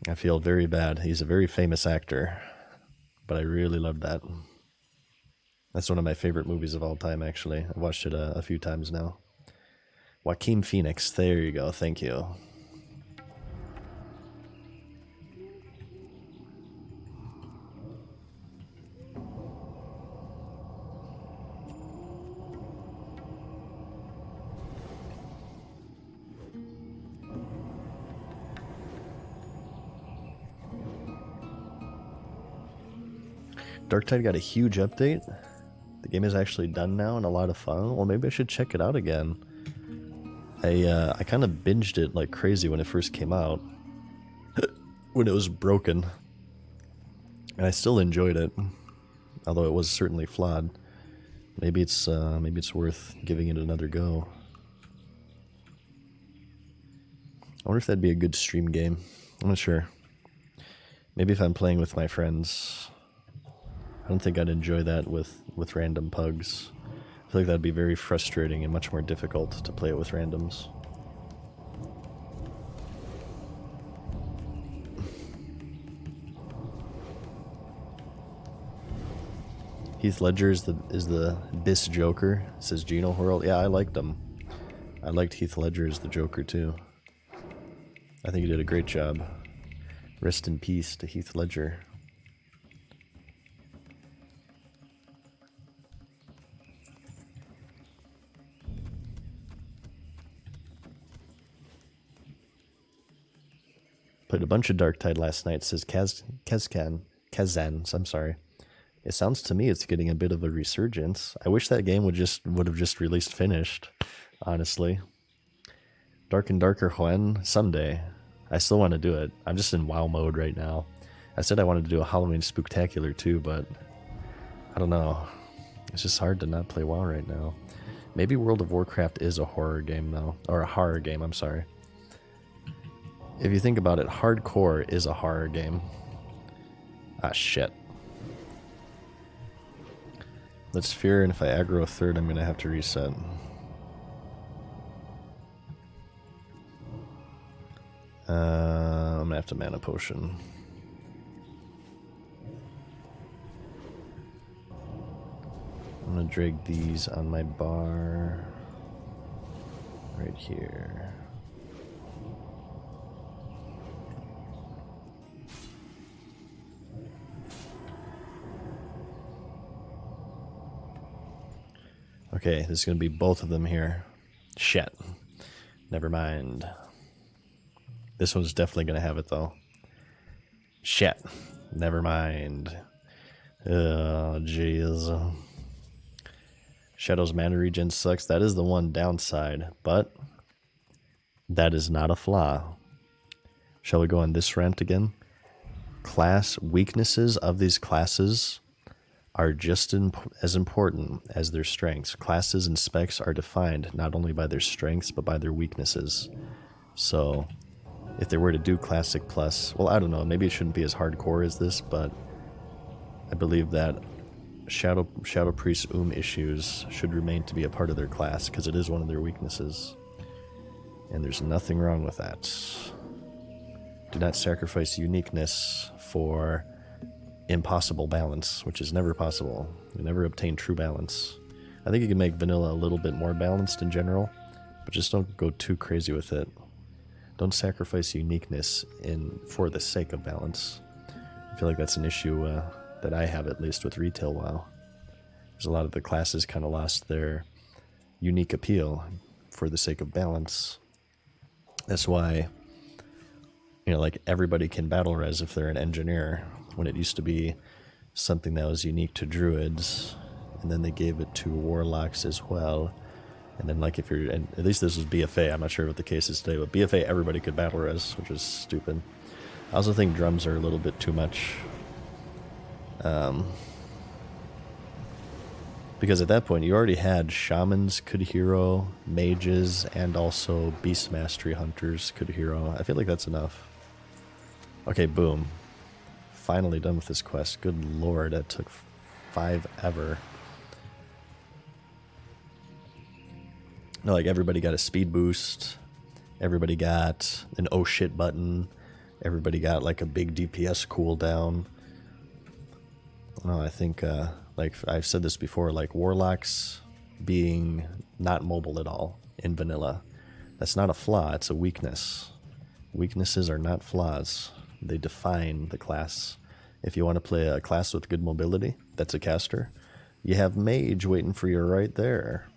I feel very bad. He's a very famous actor, but I really loved that. That's one of my favorite movies of all time, actually. I've watched it a few times now. Joaquin Phoenix. There you go. Thank you. Dark Tide got a huge update. The game is actually done now and a lot of fun. Well, maybe I should check it out again. I kind of binged it like crazy when it first came out, when it was broken, and I still enjoyed it, although it was certainly flawed. Maybe it's worth giving it another go. I wonder if that'd be a good stream game. I'm not sure. Maybe if I'm playing with my friends. I don't think I'd enjoy that with random pugs. I feel like that'd be very frustrating and much more difficult to play it with randoms. Heath Ledger is this Joker, says Gino Horrell. Yeah, I liked him. I liked Heath Ledger as the Joker too. I think he did a great job. Rest in peace to Heath Ledger. Played a bunch of Dark Tide last night, says Kazan, I'm sorry. It sounds to me it's getting a bit of a resurgence. I wish that game would have just released finished, honestly. Dark and Darker Juan, someday. I still want to do it. I'm just in WoW mode right now. I said I wanted to do a Halloween Spooktacular too, but I don't know. It's just hard to not play WoW right now. Maybe World of Warcraft is a horror game though, or a horror game, I'm sorry. If you think about it, hardcore is a horror game. Ah, shit. Let's fear, and if I aggro a third, I'm going to have to reset. I'm going to have to mana potion. I'm gonna drag these on my bar right here. Okay, this is gonna be both of them here. Shit. Never mind. This one's definitely gonna have it though. Shit. Never mind. Oh, jeez. Shadow's mana regen sucks. That is the one downside, but that is not a flaw. Shall we go on this rant again? Class weaknesses of these classes are just as important as their strengths. Classes and specs are defined not only by their strengths, but by their weaknesses. So, if they were to do Classic Plus, well, I don't know, maybe it shouldn't be as hardcore as this, but I believe that Shadow Priest issues should remain to be a part of their class, because it is one of their weaknesses. And there's nothing wrong with that. Do not sacrifice uniqueness for impossible balance, which is never possible. You never obtain true balance. I think you can make vanilla a little bit more balanced in general, but just don't go too crazy with it. Don't sacrifice uniqueness for the sake of balance. I feel like that's an issue that I have, at least with retail WoW. Because a lot of the classes kind of lost their unique appeal for the sake of balance. That's why, you know, like everybody can battle res if they're an engineer, when it used to be something that was unique to druids, and then they gave it to warlocks as well. And then, like, if you're, and at least this was BFA, I'm not sure what the case is today, but BFA everybody could battle res, which is stupid. I also think drums are a little bit too much. Because at that point you already had shamans could hero, mages, and also beast mastery hunters could hero. I feel like that's enough. Okay, boom. Finally done with this quest. Good lord, that took 5 ever. No, like everybody got a speed boost. Everybody got an oh shit button. Everybody got like a big DPS cooldown. No, I think, like I've said this before, like warlocks being not mobile at all in vanilla. That's not a flaw, it's a weakness. Weaknesses are not flaws. They define the class. If you want to play a class with good mobility, that's a caster. You have mage waiting for you right there.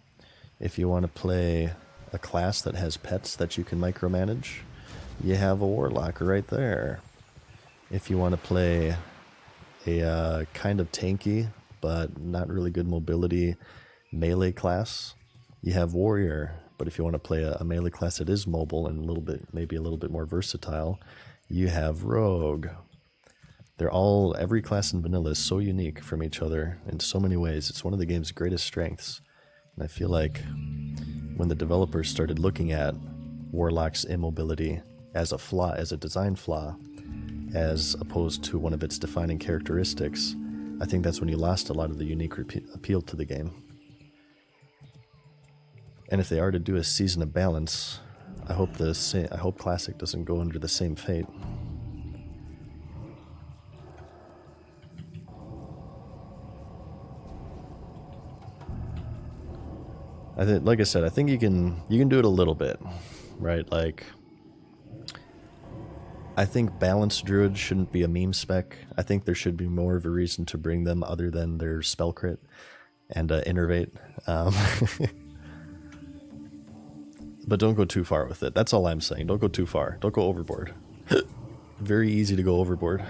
If you want to play a class that has pets that you can micromanage, you have a warlock right there. If you want to play a kind of tanky but not really good mobility melee class, you have warrior. But if you want to play a melee class that is mobile and a little bit, maybe a little bit more versatile, you have rogue. Every class in vanilla is so unique from each other in so many ways. It's one of the game's greatest strengths. And I feel like when the developers started looking at warlock's immobility as a flaw, as a design flaw, as opposed to one of its defining characteristics, I think that's when you lost a lot of the unique appeal to the game. And if they are to do a season of balance, I hope Classic doesn't go under the same fate. Like I said, I think you can do it a little bit, right? Like, I think balanced druids shouldn't be a meme spec. I think there should be more of a reason to bring them other than their spell crit and innervate. But don't go too far with it. That's all I'm saying. Don't go too far. Don't go overboard. Very easy to go overboard.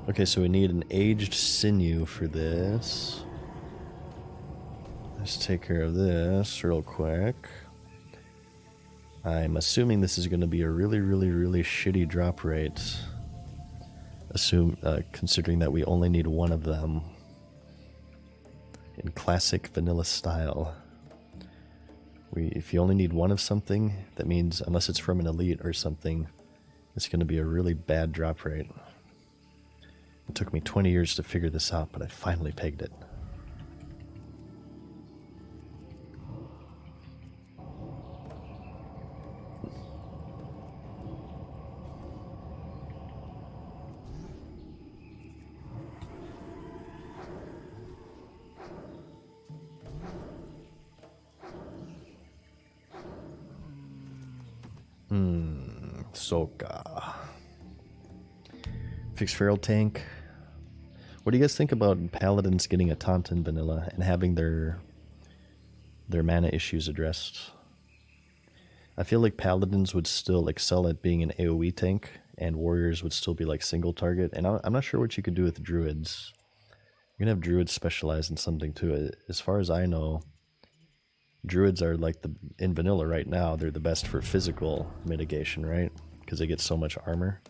Okay, so we need an aged sinew for this. Let's take care of this real quick. I'm assuming this is going to be a really, really, really shitty drop rate. Considering that we only need one of them in classic vanilla style. If you only need one of something, that means unless it's from an elite or something, it's going to be a really bad drop rate. It took me 20 years to figure this out, but I finally pegged it. Soka. Fix Feral Tank. What do you guys think about Paladins getting a Tauntaun vanilla and having their mana issues addressed? I feel like Paladins would still excel at being an AoE tank, and Warriors would still be like single target. And I'm not sure what you could do with Druids. You're gonna have Druids specialize in something too. As far as I know, Druids are like in vanilla right now. They're the best for physical mitigation, right? Because they get so much armor.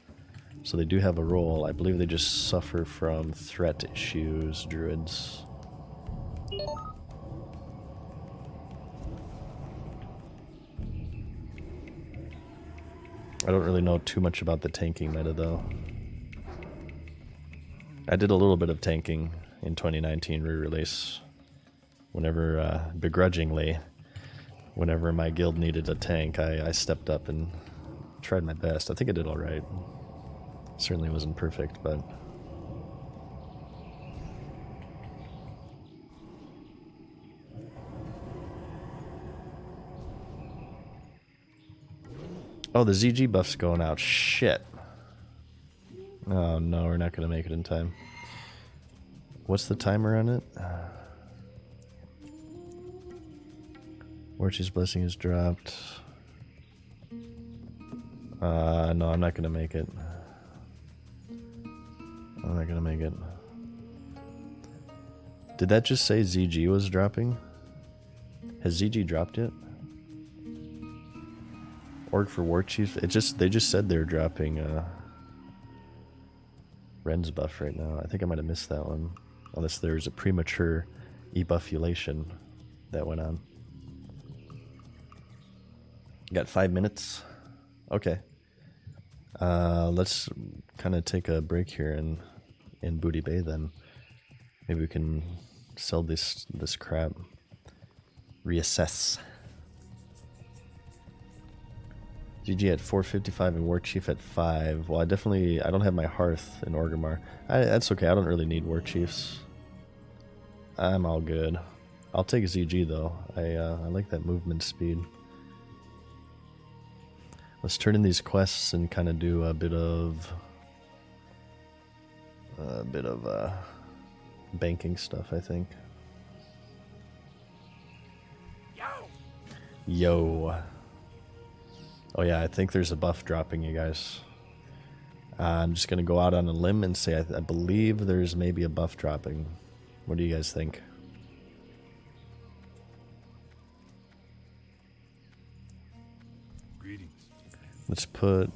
So they do have a role. I believe they just suffer from threat issues, Druids. I don't really know too much about the tanking meta though. I did a little bit of tanking in 2019 re-release. Whenever, begrudgingly, whenever my guild needed a tank, I stepped up and tried my best. I think I did alright. Certainly wasn't perfect, but... Oh, the ZG buff's going out. Shit. Oh no, we're not gonna make it in time. What's the timer on it? Orchie's Blessing is dropped. No, I'm not gonna make it. I'm not gonna make it. Did that just say ZG was dropping? Has ZG dropped yet? Org for War Chief? They just said they're dropping Ren's buff right now. I think I might have missed that one. Unless there's a premature ebuffulation that went on. Got 5 minutes. Okay. Let's kind of take a break here in Booty Bay then. Maybe we can sell this crap. Reassess. GG at 455 and War Chief at 5. Well, I don't have my Hearth in Orgrimmar. That's okay, I don't really need War Chiefs. I'm all good. I'll take ZG though. I like that movement speed. Let's turn in these quests and kind of do a bit of banking stuff, I think. Yo. Oh yeah, I think there's a buff dropping, you guys. I'm just gonna go out on a limb and say I believe there's maybe a buff dropping. What do you guys think? Greetings. Let's put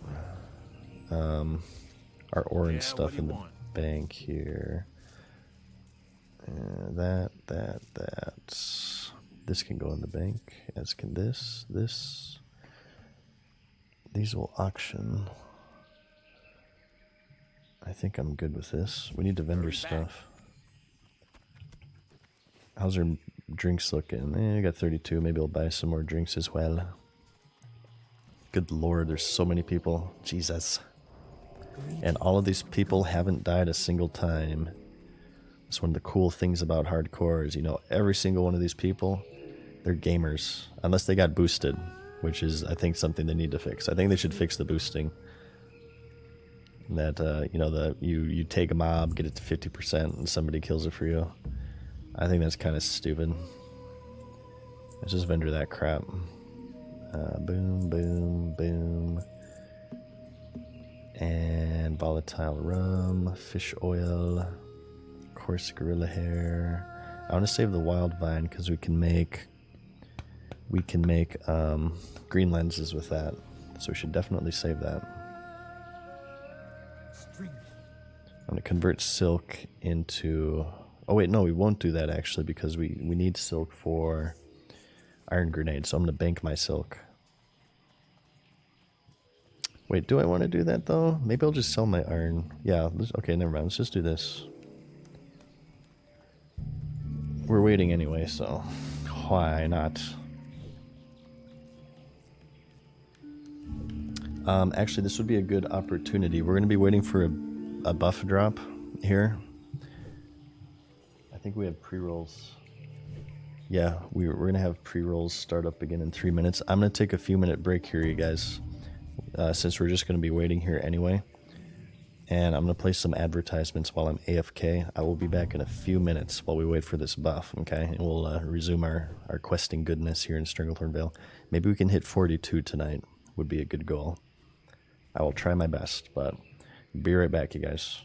our orange stuff in the bank here. That. This can go in the bank, as can this. These will auction. I think I'm good with this. We need to vendor stuff. How's our drinks looking? I got 32. Maybe I'll buy some more drinks as well. Good lord, there's so many people. Jesus. And all of these people haven't died a single time. That's one of the cool things about hardcore is, you know, every single one of these people, they're gamers. Unless they got boosted, which is, I think, something they need to fix. I think they should fix the boosting. That, you know, you take a mob, get it to 50%, and somebody kills it for you. I think that's kind of stupid. Let's just vendor that crap. Boom, boom, boom. And volatile rum, fish oil, coarse gorilla hair. I want to save the wild vine because we can make green lenses with that. So we should definitely save that. I'm gonna convert silk into... Oh wait, no, we won't do that actually because we need silk for iron grenade. So I'm gonna bank my silk. Wait, do I want to do that though? Maybe I'll just sell my iron. Yeah, okay, never mind. Let's just do this. We're waiting anyway, so why not? Actually, this would be a good opportunity. We're going to be waiting for a buff drop here. I think we have pre-rolls. Yeah, we're going to have pre-rolls start up again in 3 minutes. I'm going to take a few minute break here, you guys. since we're just going to be waiting here anyway. And I'm going to play some advertisements while I'm AFK. I will be back in a few minutes while we wait for this buff, okay? And we'll resume our questing goodness here in Stranglethorn Vale. Maybe we can hit 42 tonight, would be a good goal. I will try my best, but be right back, you guys.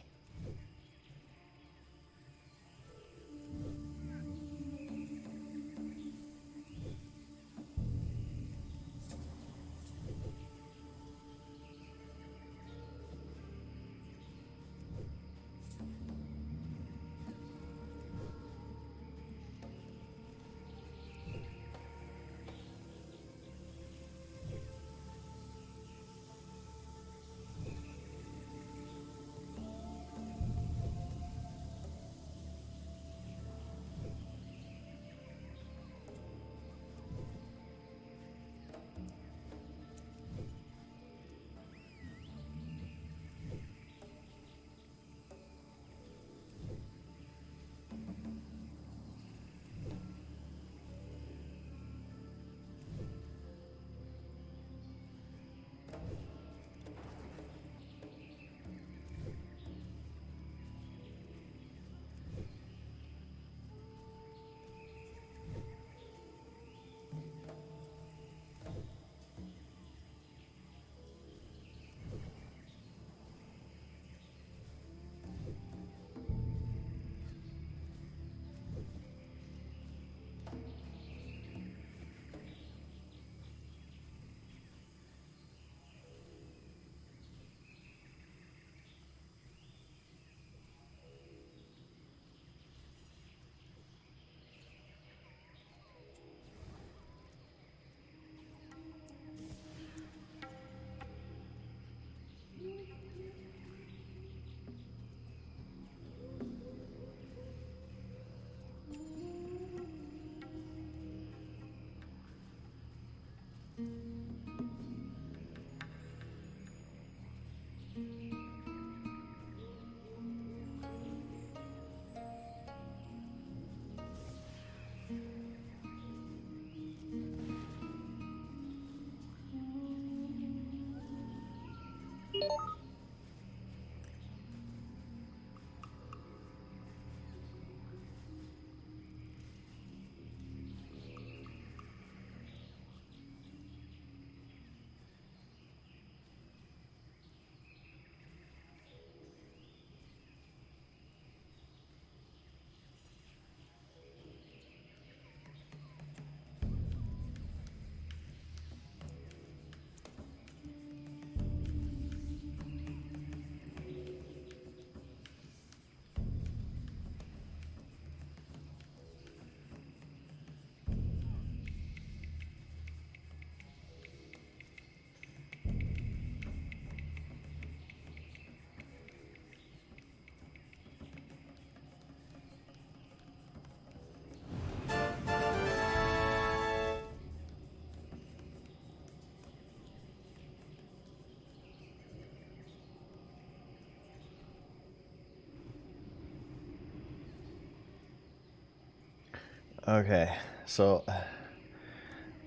Okay, so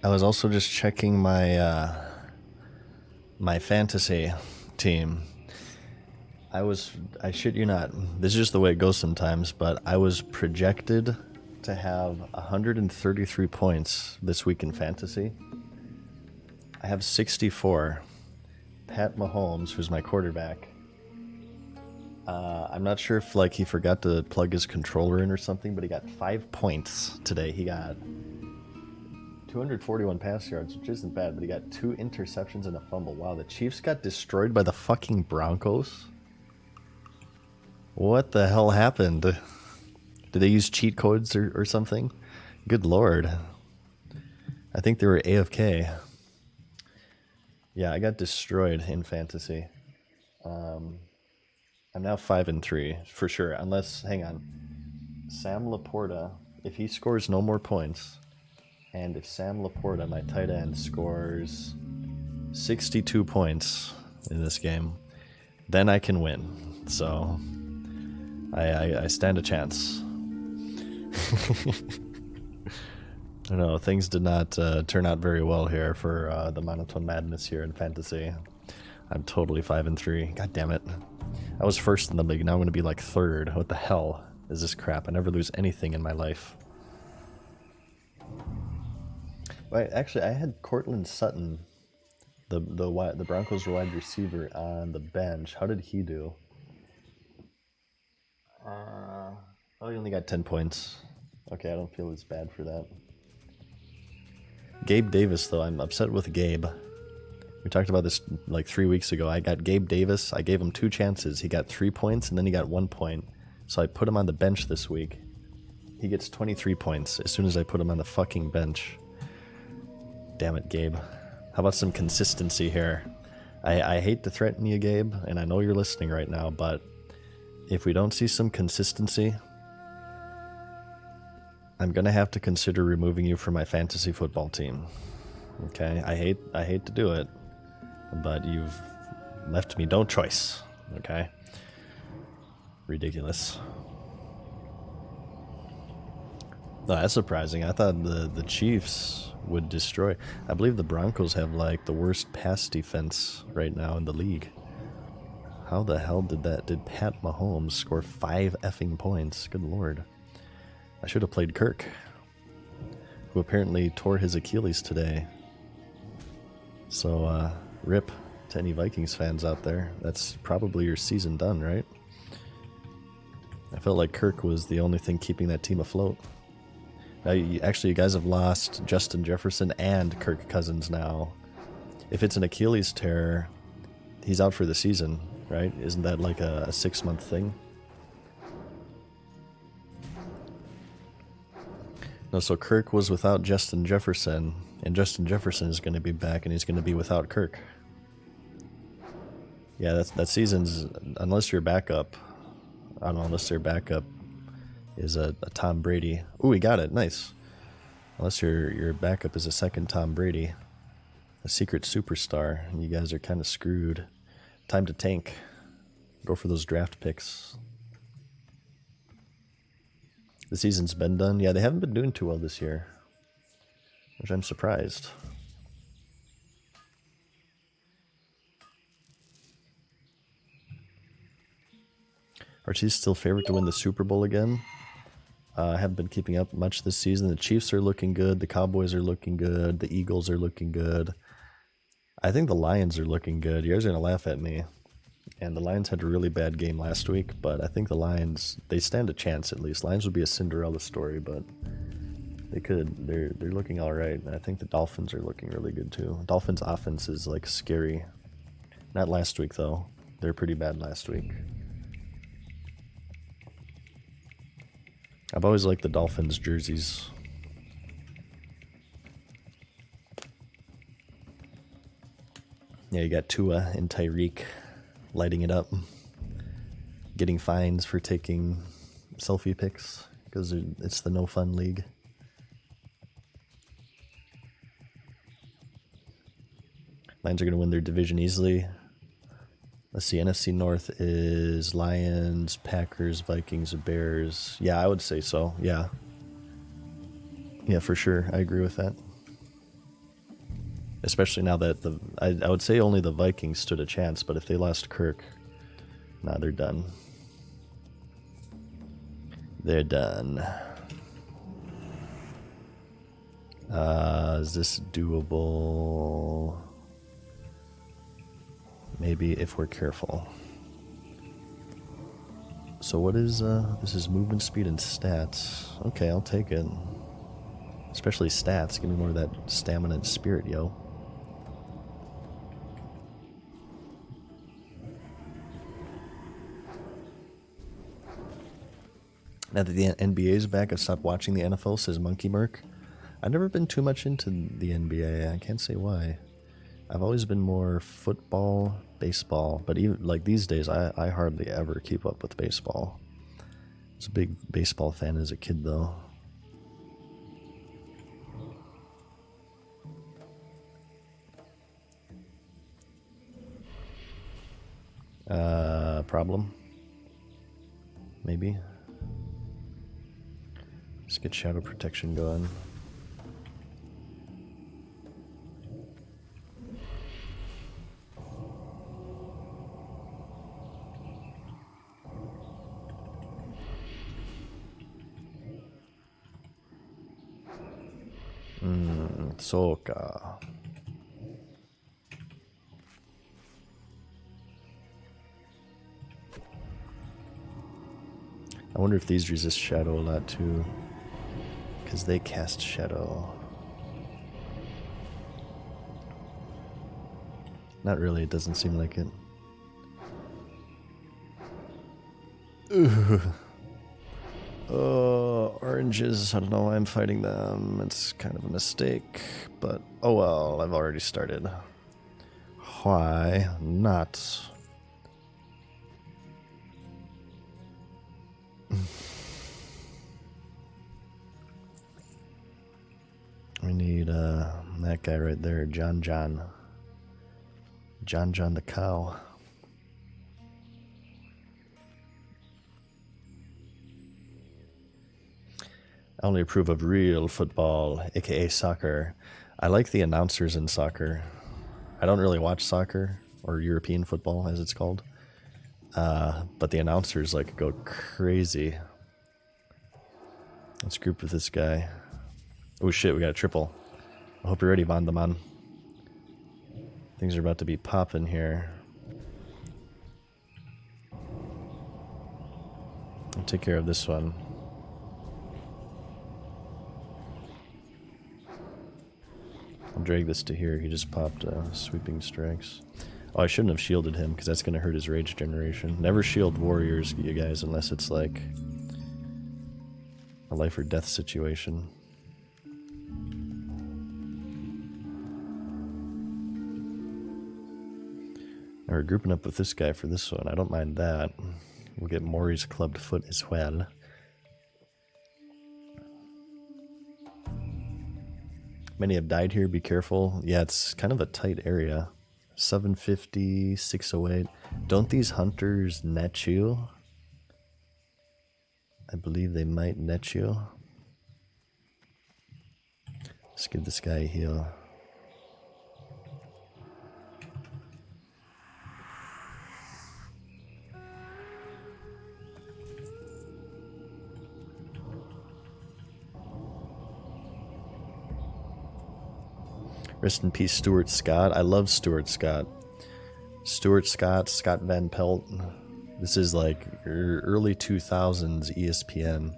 I was also just checking my my fantasy team. I shit you not, this is just the way it goes sometimes, but I was projected to have 133 points this week in fantasy. I have 64. Pat Mahomes, who's my quarterback, I'm not sure if like he forgot to plug his controller in or something, but he got 5 points today. He got 241 pass yards, which isn't bad, but he got 2 interceptions and a fumble. Wow, the Chiefs got destroyed by the fucking Broncos? What the hell happened? Did they use cheat codes or something? Good lord. I think they were AFK. Yeah, I got destroyed in fantasy. I'm now 5-3 for sure, unless, hang on, Sam Laporta, if he scores no more points, and if Sam Laporta, my tight end, scores 62 points in this game, then I can win. So I stand a chance. I know things did not turn out very well here for the monotone madness here in fantasy. I'm totally 5-3. God damn it! I was first in the league. Now I'm going to be like third. What the hell is this crap? I never lose anything in my life. Right, actually, I had Cortland Sutton, the Broncos wide receiver, on the bench. How did he do? Oh, he only got 10 points. Okay, I don't feel as bad for that. Gabe Davis, though, I'm upset with Gabe. We talked about this like 3 weeks ago. I got Gabe Davis. I gave him 2 chances. He got 3 points, and then he got 1 point. So I put him on the bench this week. He gets 23 points as soon as I put him on the fucking bench. Damn it, Gabe. How about some consistency here? I hate to threaten you, Gabe, and I know you're listening right now, but if we don't see some consistency, I'm gonna have to consider removing you from my fantasy football team. Okay, I hate to do it, but you've left me no choice. Okay, ridiculous. No, that's surprising. I thought the Chiefs would destroy. I believe the Broncos have like the worst pass defense right now in the league. How the hell did Pat Mahomes score 5 effing points? Good lord. I should have played Kirk, who apparently tore his Achilles today. So, rip to any Vikings fans out there. That's probably your season done, right? I felt like Kirk was the only thing keeping that team afloat. Now, you guys have lost Justin Jefferson and Kirk Cousins now. If it's an Achilles tear, he's out for the season, right? Isn't that like a 6-month thing? No, so Kirk was without Justin Jefferson, and Justin Jefferson is going to be back, and he's going to be without Kirk. Yeah, that season's, unless your backup, I don't know, unless their backup is a Tom Brady. Ooh, he got it, nice. Unless your backup is a second Tom Brady, a secret superstar, and you guys are kind of screwed. Time to tank. Go for those draft picks. The season's been done. Yeah, they haven't been doing too well this year, which I'm surprised. Are Chiefs still favorite to win the Super Bowl again? I haven't been keeping up much this season. The Chiefs are looking good. The Cowboys are looking good. The Eagles are looking good. I think the Lions are looking good. You guys are going to laugh at me. And the Lions had a really bad game last week, but I think the Lions, they stand a chance at least. Lions would be a Cinderella story, but they could. They're looking all right. And I think the Dolphins are looking really good too. Dolphins' offense is like scary. Not last week though. They're pretty bad last week. I've always liked the Dolphins jerseys. Yeah, you got Tua and Tyreek lighting it up, getting fines for taking selfie pics because it's the no fun league. Lions are going to win their division easily. Let's see, NFC North is Lions, Packers, Vikings, Bears. Yeah, I would say so. Yeah, for sure. I agree with that. Especially now that I would say only the Vikings stood a chance, but if they lost Kirk, nah, they're done. They're done. Is this doable? Maybe if we're careful. So what is, this is movement speed and stats. Okay, I'll take it. Especially stats. Give me more of that stamina and spirit, yo. Now that the NBA is back, I've stopped watching the NFL, says Monkey Merc. I've never been too much into the NBA. I can't say why. I've always been more football, baseball, but even like these days, I hardly ever keep up with baseball. I was a big baseball fan as a kid, though. Problem? Maybe. Let's get shadow protection going. Soka. I wonder if these resist shadow a lot too, because they cast shadow. Not really, it doesn't seem like it. Ugh. Oranges, I don't know why I'm fighting them. It's kind of a mistake, but oh well, I've already started. Why not? We need that guy right there, John John the cow. I only approve of real football, aka soccer. I like the announcers in soccer. I don't really watch soccer, or European football as it's called. But the announcers like go crazy. Let's group with this guy. Oh shit, we got a triple. I hope you're ready, Vandaman. Things are about to be popping here. I'll take care of this one. I'll drag this to here. He just popped sweeping strikes. Oh, I shouldn't have shielded him because that's going to hurt his rage generation. Never shield warriors, you guys, unless it's like a life or death situation. Now we're grouping up with this guy for this one. I don't mind that. We'll get Mori's clubbed foot as well. Many have died here, be careful. Yeah, it's kind of a tight area. 750, 608. Don't these hunters net you? I believe they might net you. Let's give this guy a heal. Rest in peace, Stuart Scott. I love Stuart Scott. Stuart Scott, Scott Van Pelt. This is like early 2000s ESPN.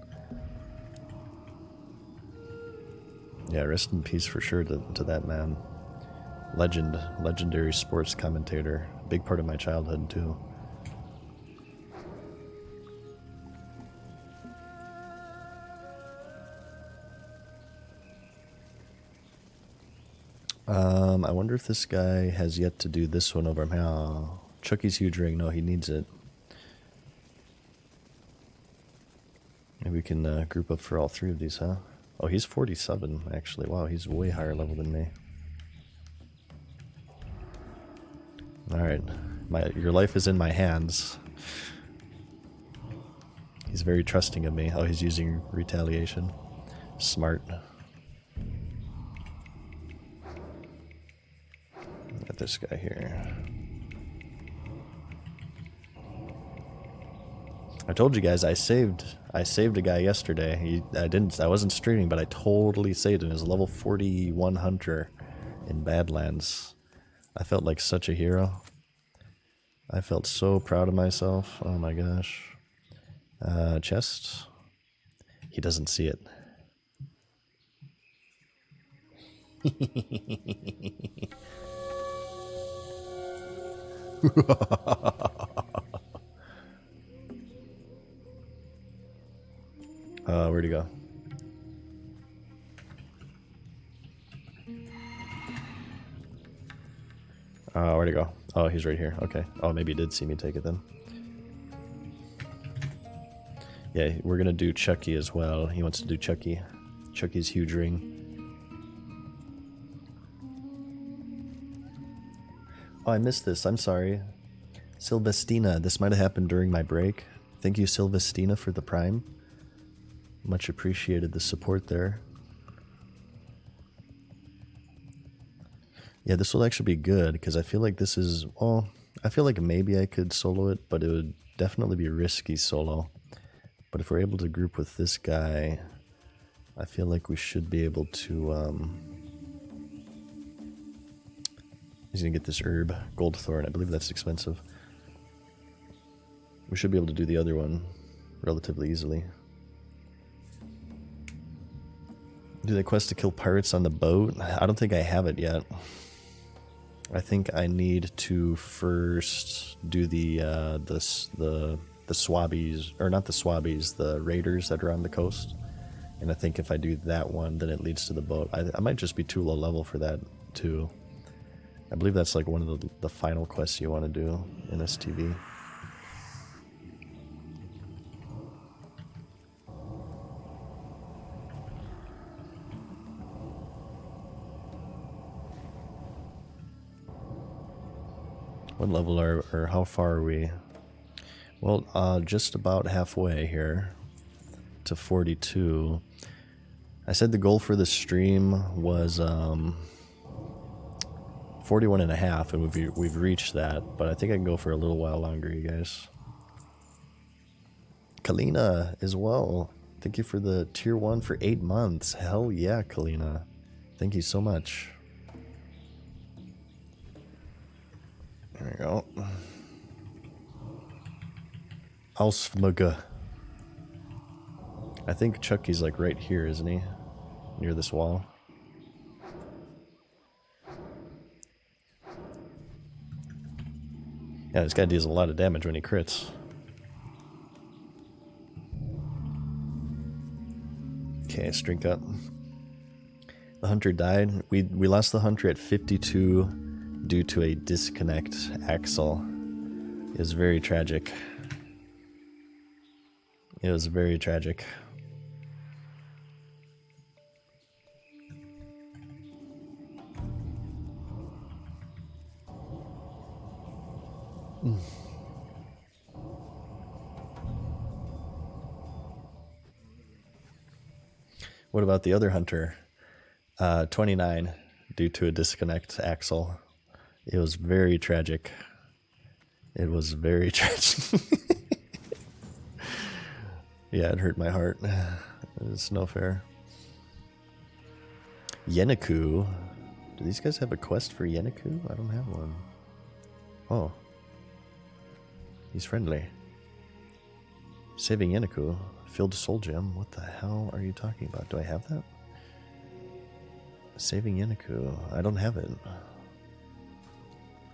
Yeah, rest in peace for sure to that man. Legendary sports commentator. Big part of my childhood too. I wonder if this guy has yet to do this one over here. Oh, Chucky's huge ring. No, he needs it. Maybe we can group up for all three of these, huh? Oh, he's 47, actually. Wow, he's way higher level than me. Alright. Your life is in my hands. He's very trusting of me. Oh, he's using retaliation. Smart. Got this guy here. I told you guys I saved a guy yesterday. I wasn't streaming, but I totally saved him. He was a level 41 hunter in Badlands. I felt like such a hero. I felt so proud of myself. Oh my gosh. Chest. He doesn't see it. Where'd he go? Where'd he go? Oh, he's right here. Okay. Oh, maybe he did see me take it then. Yeah, we're gonna do Chucky as well. He wants to do Chucky. Chucky's huge ring. Oh, I missed this. I'm sorry. Sylvestina. This might have happened during my break. Thank you, Sylvestina, for the Prime. Much appreciated the support there. Yeah, this will actually be good, because I feel like this is... Well, I feel like maybe I could solo it, but it would definitely be risky solo. But if we're able to group with this guy, I feel like we should be able to He's gonna get this herb, gold thorn. I believe that's expensive. We should be able to do the other one relatively easily. Do the quest to kill pirates on the boat? I don't think I have it yet. I think I need to first do the swabbies, or not the swabbies, the raiders that are on the coast. And I think if I do that one, then it leads to the boat. I might just be too low level for that too. I believe that's like one of the final quests you want to do in STV. What level or how far are we? Well, just about halfway here to 42. I said the goal for the stream was 41 and a half, and we've reached that, but I think I can go for a little while longer, you guys. Kalina as well. Thank you for the tier 1 for 8 months. Hell yeah, Kalina. Thank you so much. There we go. Ausfmuga. I think Chucky's like right here, isn't he? Near this wall. Yeah, this guy deals a lot of damage when he crits. Okay, let's drink up. The hunter died. We lost the hunter at 52 due to a disconnect axle. It was very tragic. It was very tragic. What about the other hunter? 29 due to a disconnect axle. It was very tragic. It was very tragic. Yeah, it hurt my heart. It's no fair. Yenaku. Do these guys have a quest for Yenaku? I don't have one. Oh. He's friendly. Saving Yenaku. Filled soul gem. What the hell are you talking about? Do I have that? Saving Yenaku. I don't have it.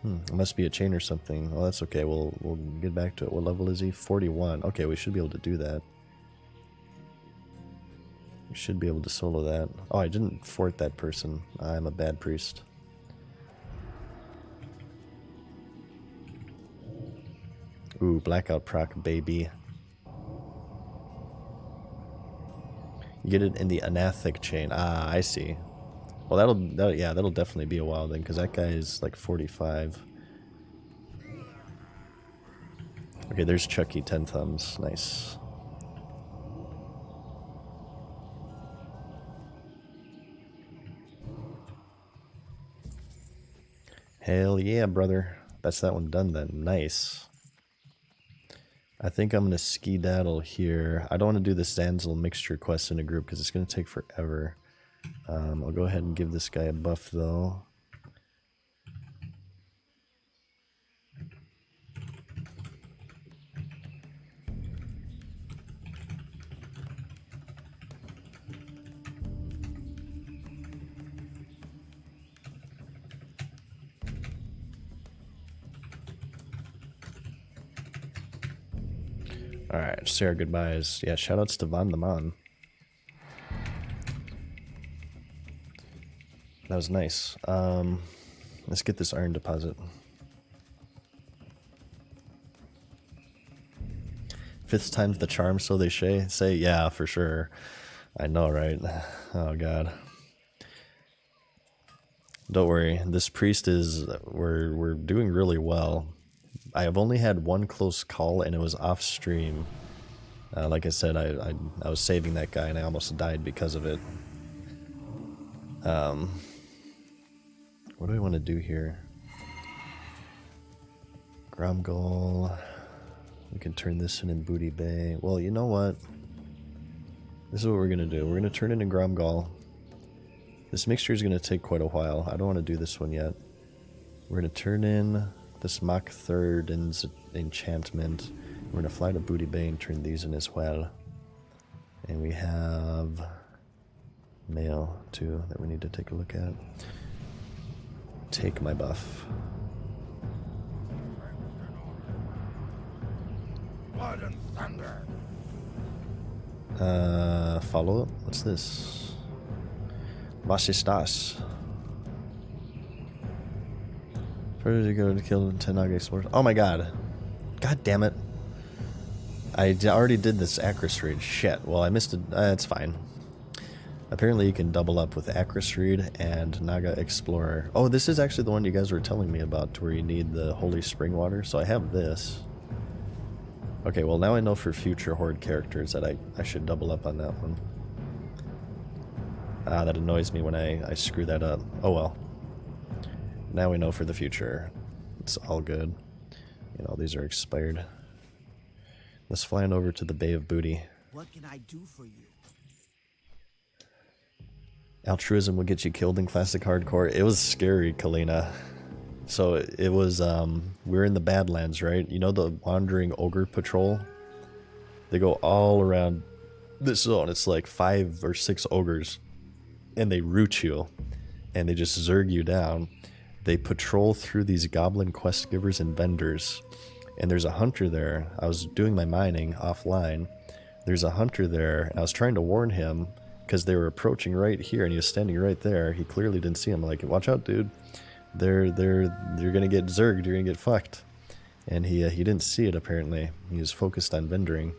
It must be a chain or something. Oh, that's okay. We'll get back to it. What level is he? 41. Okay, we should be able to do that. We should be able to solo that. Oh, I didn't fort that person. I'm a bad priest. Ooh, blackout proc, baby. You get it in the anathic chain. Ah, I see. Well, that'll definitely be a while then, because that guy is like 45. Okay, there's Chucky 10 thumbs. Nice. Hell yeah, brother. That's that one done then. Nice. I think I'm going to skedaddle here. I don't want to do the Zanzel mixture quest in a group because it's going to take forever. I'll go ahead and give this guy a buff though. Alright, say our goodbyes. Yeah, shoutouts to Von the Mon. That was nice. Let's get this iron deposit. 5th time's the charm, so they say. Yeah, for sure. I know, right? Oh, God. Don't worry. This priest is... We're doing really well. I have only had one close call, and it was off stream. Like I said, I was saving that guy, and I almost died because of it. What do I want to do here? Gromgol. We can turn this in Booty Bay. Well, you know what? This is what we're going to do. We're going to turn it in Gromgol. This mixture is going to take quite a while. I don't want to do this one yet. We're going to turn in this Mach 3rd enchantment. We're going to fly to Booty Bay and turn these in as well. And we have mail too that we need to take a look at. Take my buff. Blood and thunder. Follow up? What's this? Was ist das? Where did you go to kill the Tenaga Explorers? Oh my god. God damn it. I already did this Acris read. Shit. Well, I missed it. It's fine. Apparently you can double up with Acris Reed and Naga Explorer. Oh, this is actually the one you guys were telling me about, where you need the Holy Spring Water. So I have this. Okay, well now I know for future Horde characters that I should double up on that one. Ah, that annoys me when I screw that up. Oh well. Now we know for the future. It's all good. You know, these are expired. Let's fly on over to the Bay of Booty. What can I do for you? Altruism will get you killed in classic hardcore. It was scary, Kalina. So it was, we're in the Badlands, right? You know the Wandering Ogre Patrol? They go all around this zone. It's like 5 or 6 ogres. And they root you. And they just zerg you down. They patrol through these goblin quest givers and vendors. And there's a hunter there. I was doing my mining offline. There's a hunter there. And I was trying to warn him because they were approaching right here, and he was standing right there. He clearly didn't see him. I'm like, watch out, dude. You're gonna get zerged. You're gonna get fucked. And he didn't see it apparently. He was focused on vendoring.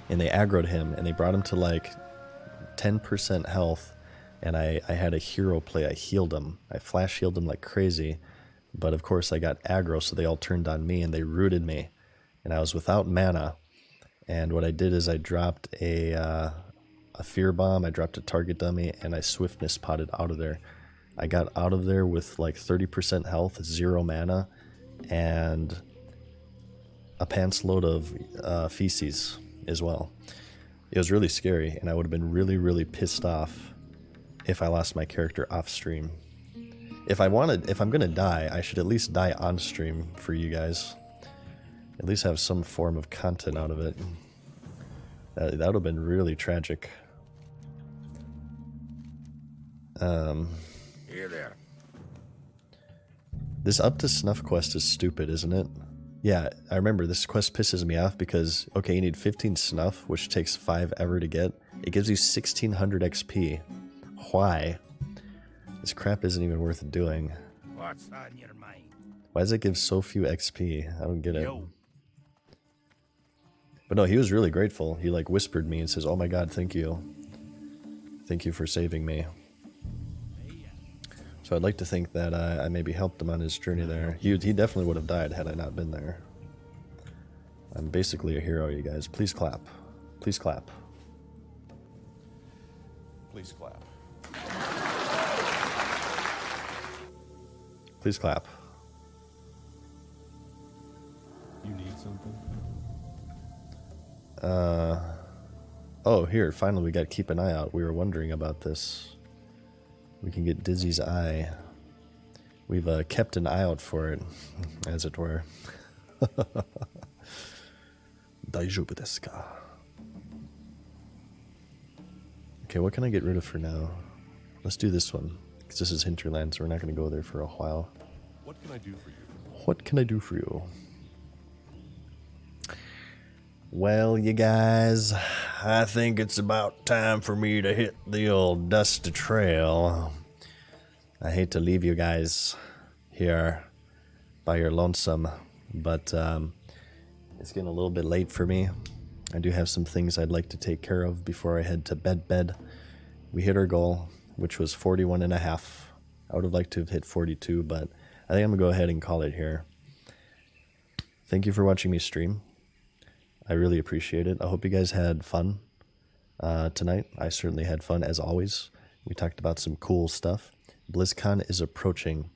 And they aggroed him, and they brought him to like 10% health. And I had a hero play. I healed him. I flash healed him like crazy. But of course I got aggro, so they all turned on me and they rooted me. And I was without mana. And what I did is I dropped a fear bomb, I dropped a target dummy, and I swiftness potted out of there. I got out of there with like 30% health, 0 mana, and a pants load of feces as well. It was really scary, and I would have been really, really pissed off if I lost my character off stream. If I'm gonna die, I should at least die on stream for you guys. At least have some form of content out of it. That would have been really tragic. Here there. This up to snuff quest is stupid, isn't it? Yeah, I remember this quest pisses me off because, okay, you need 15 snuff, which takes 5 ever to get. It gives you 1600 XP. Why? This crap isn't even worth doing. What's on your mind? Why does it give so few XP? I don't get it. Yo. But no, he was really grateful. He like whispered me and says, "Oh my god, thank you. Thank you for saving me." So I'd like to think that I maybe helped him on his journey there. He definitely would have died had I not been there. I'm basically a hero, you guys. Please clap. Please clap. Please clap. Please clap. You need something? Oh, here, finally we got Keep an Eye Out. We were wondering about this. We can get Dizzy's Eye. We've kept an eye out for it, as it were. Daijoubu desu ka? Okay, what can I get rid of for now? Let's do this one, because this is Hinterland, so we're not going to go there for a while. What can I do for you? What can I do for you? Well, you guys, I think it's about time for me to hit the old dusty trail. I hate to leave you guys here by your lonesome, but it's getting a little bit late for me. I do have some things I'd like to take care of before I head to bed. We hit our goal, which was 41.5. I would have liked to have hit 42, but I think I'm going to go ahead and call it here. Thank you for watching me stream. I really appreciate it. I hope you guys had fun tonight. I certainly had fun, as always. We talked about some cool stuff. BlizzCon is approaching.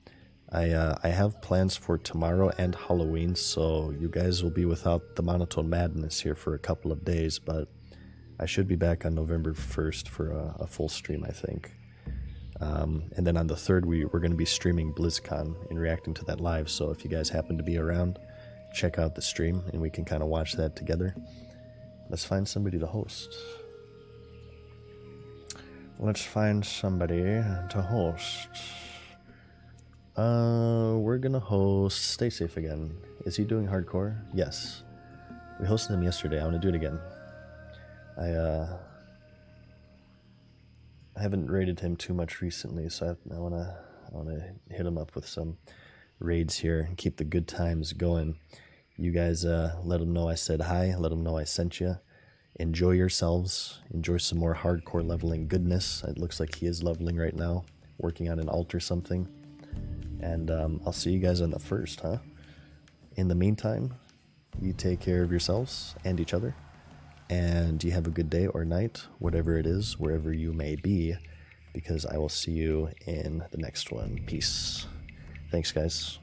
I have plans for tomorrow and Halloween, so you guys will be without the monotone madness here for a couple of days, but I should be back on November 1st for a full stream, I think. And then on the 3rd, we're going to be streaming BlizzCon and reacting to that live. So if you guys happen to be around, check out the stream and we can kind of watch that together. Let's find somebody to host. Let's find somebody to host. We're going to host Stay Safe again. Is he doing hardcore? Yes. We hosted him yesterday. I want to do it again. I haven't raided him too much recently, so I wanna hit him up with some raids here and keep the good times going. You guys let him know I said hi. Let him know I sent you. Enjoy yourselves. Enjoy some more hardcore leveling goodness. It looks like he is leveling right now, working on an alt or something. And I'll see you guys on the 1st, huh? In the meantime, you take care of yourselves and each other. And you have a good day or night, whatever it is, wherever you may be, because I will see you in the next one. Peace. Thanks, guys.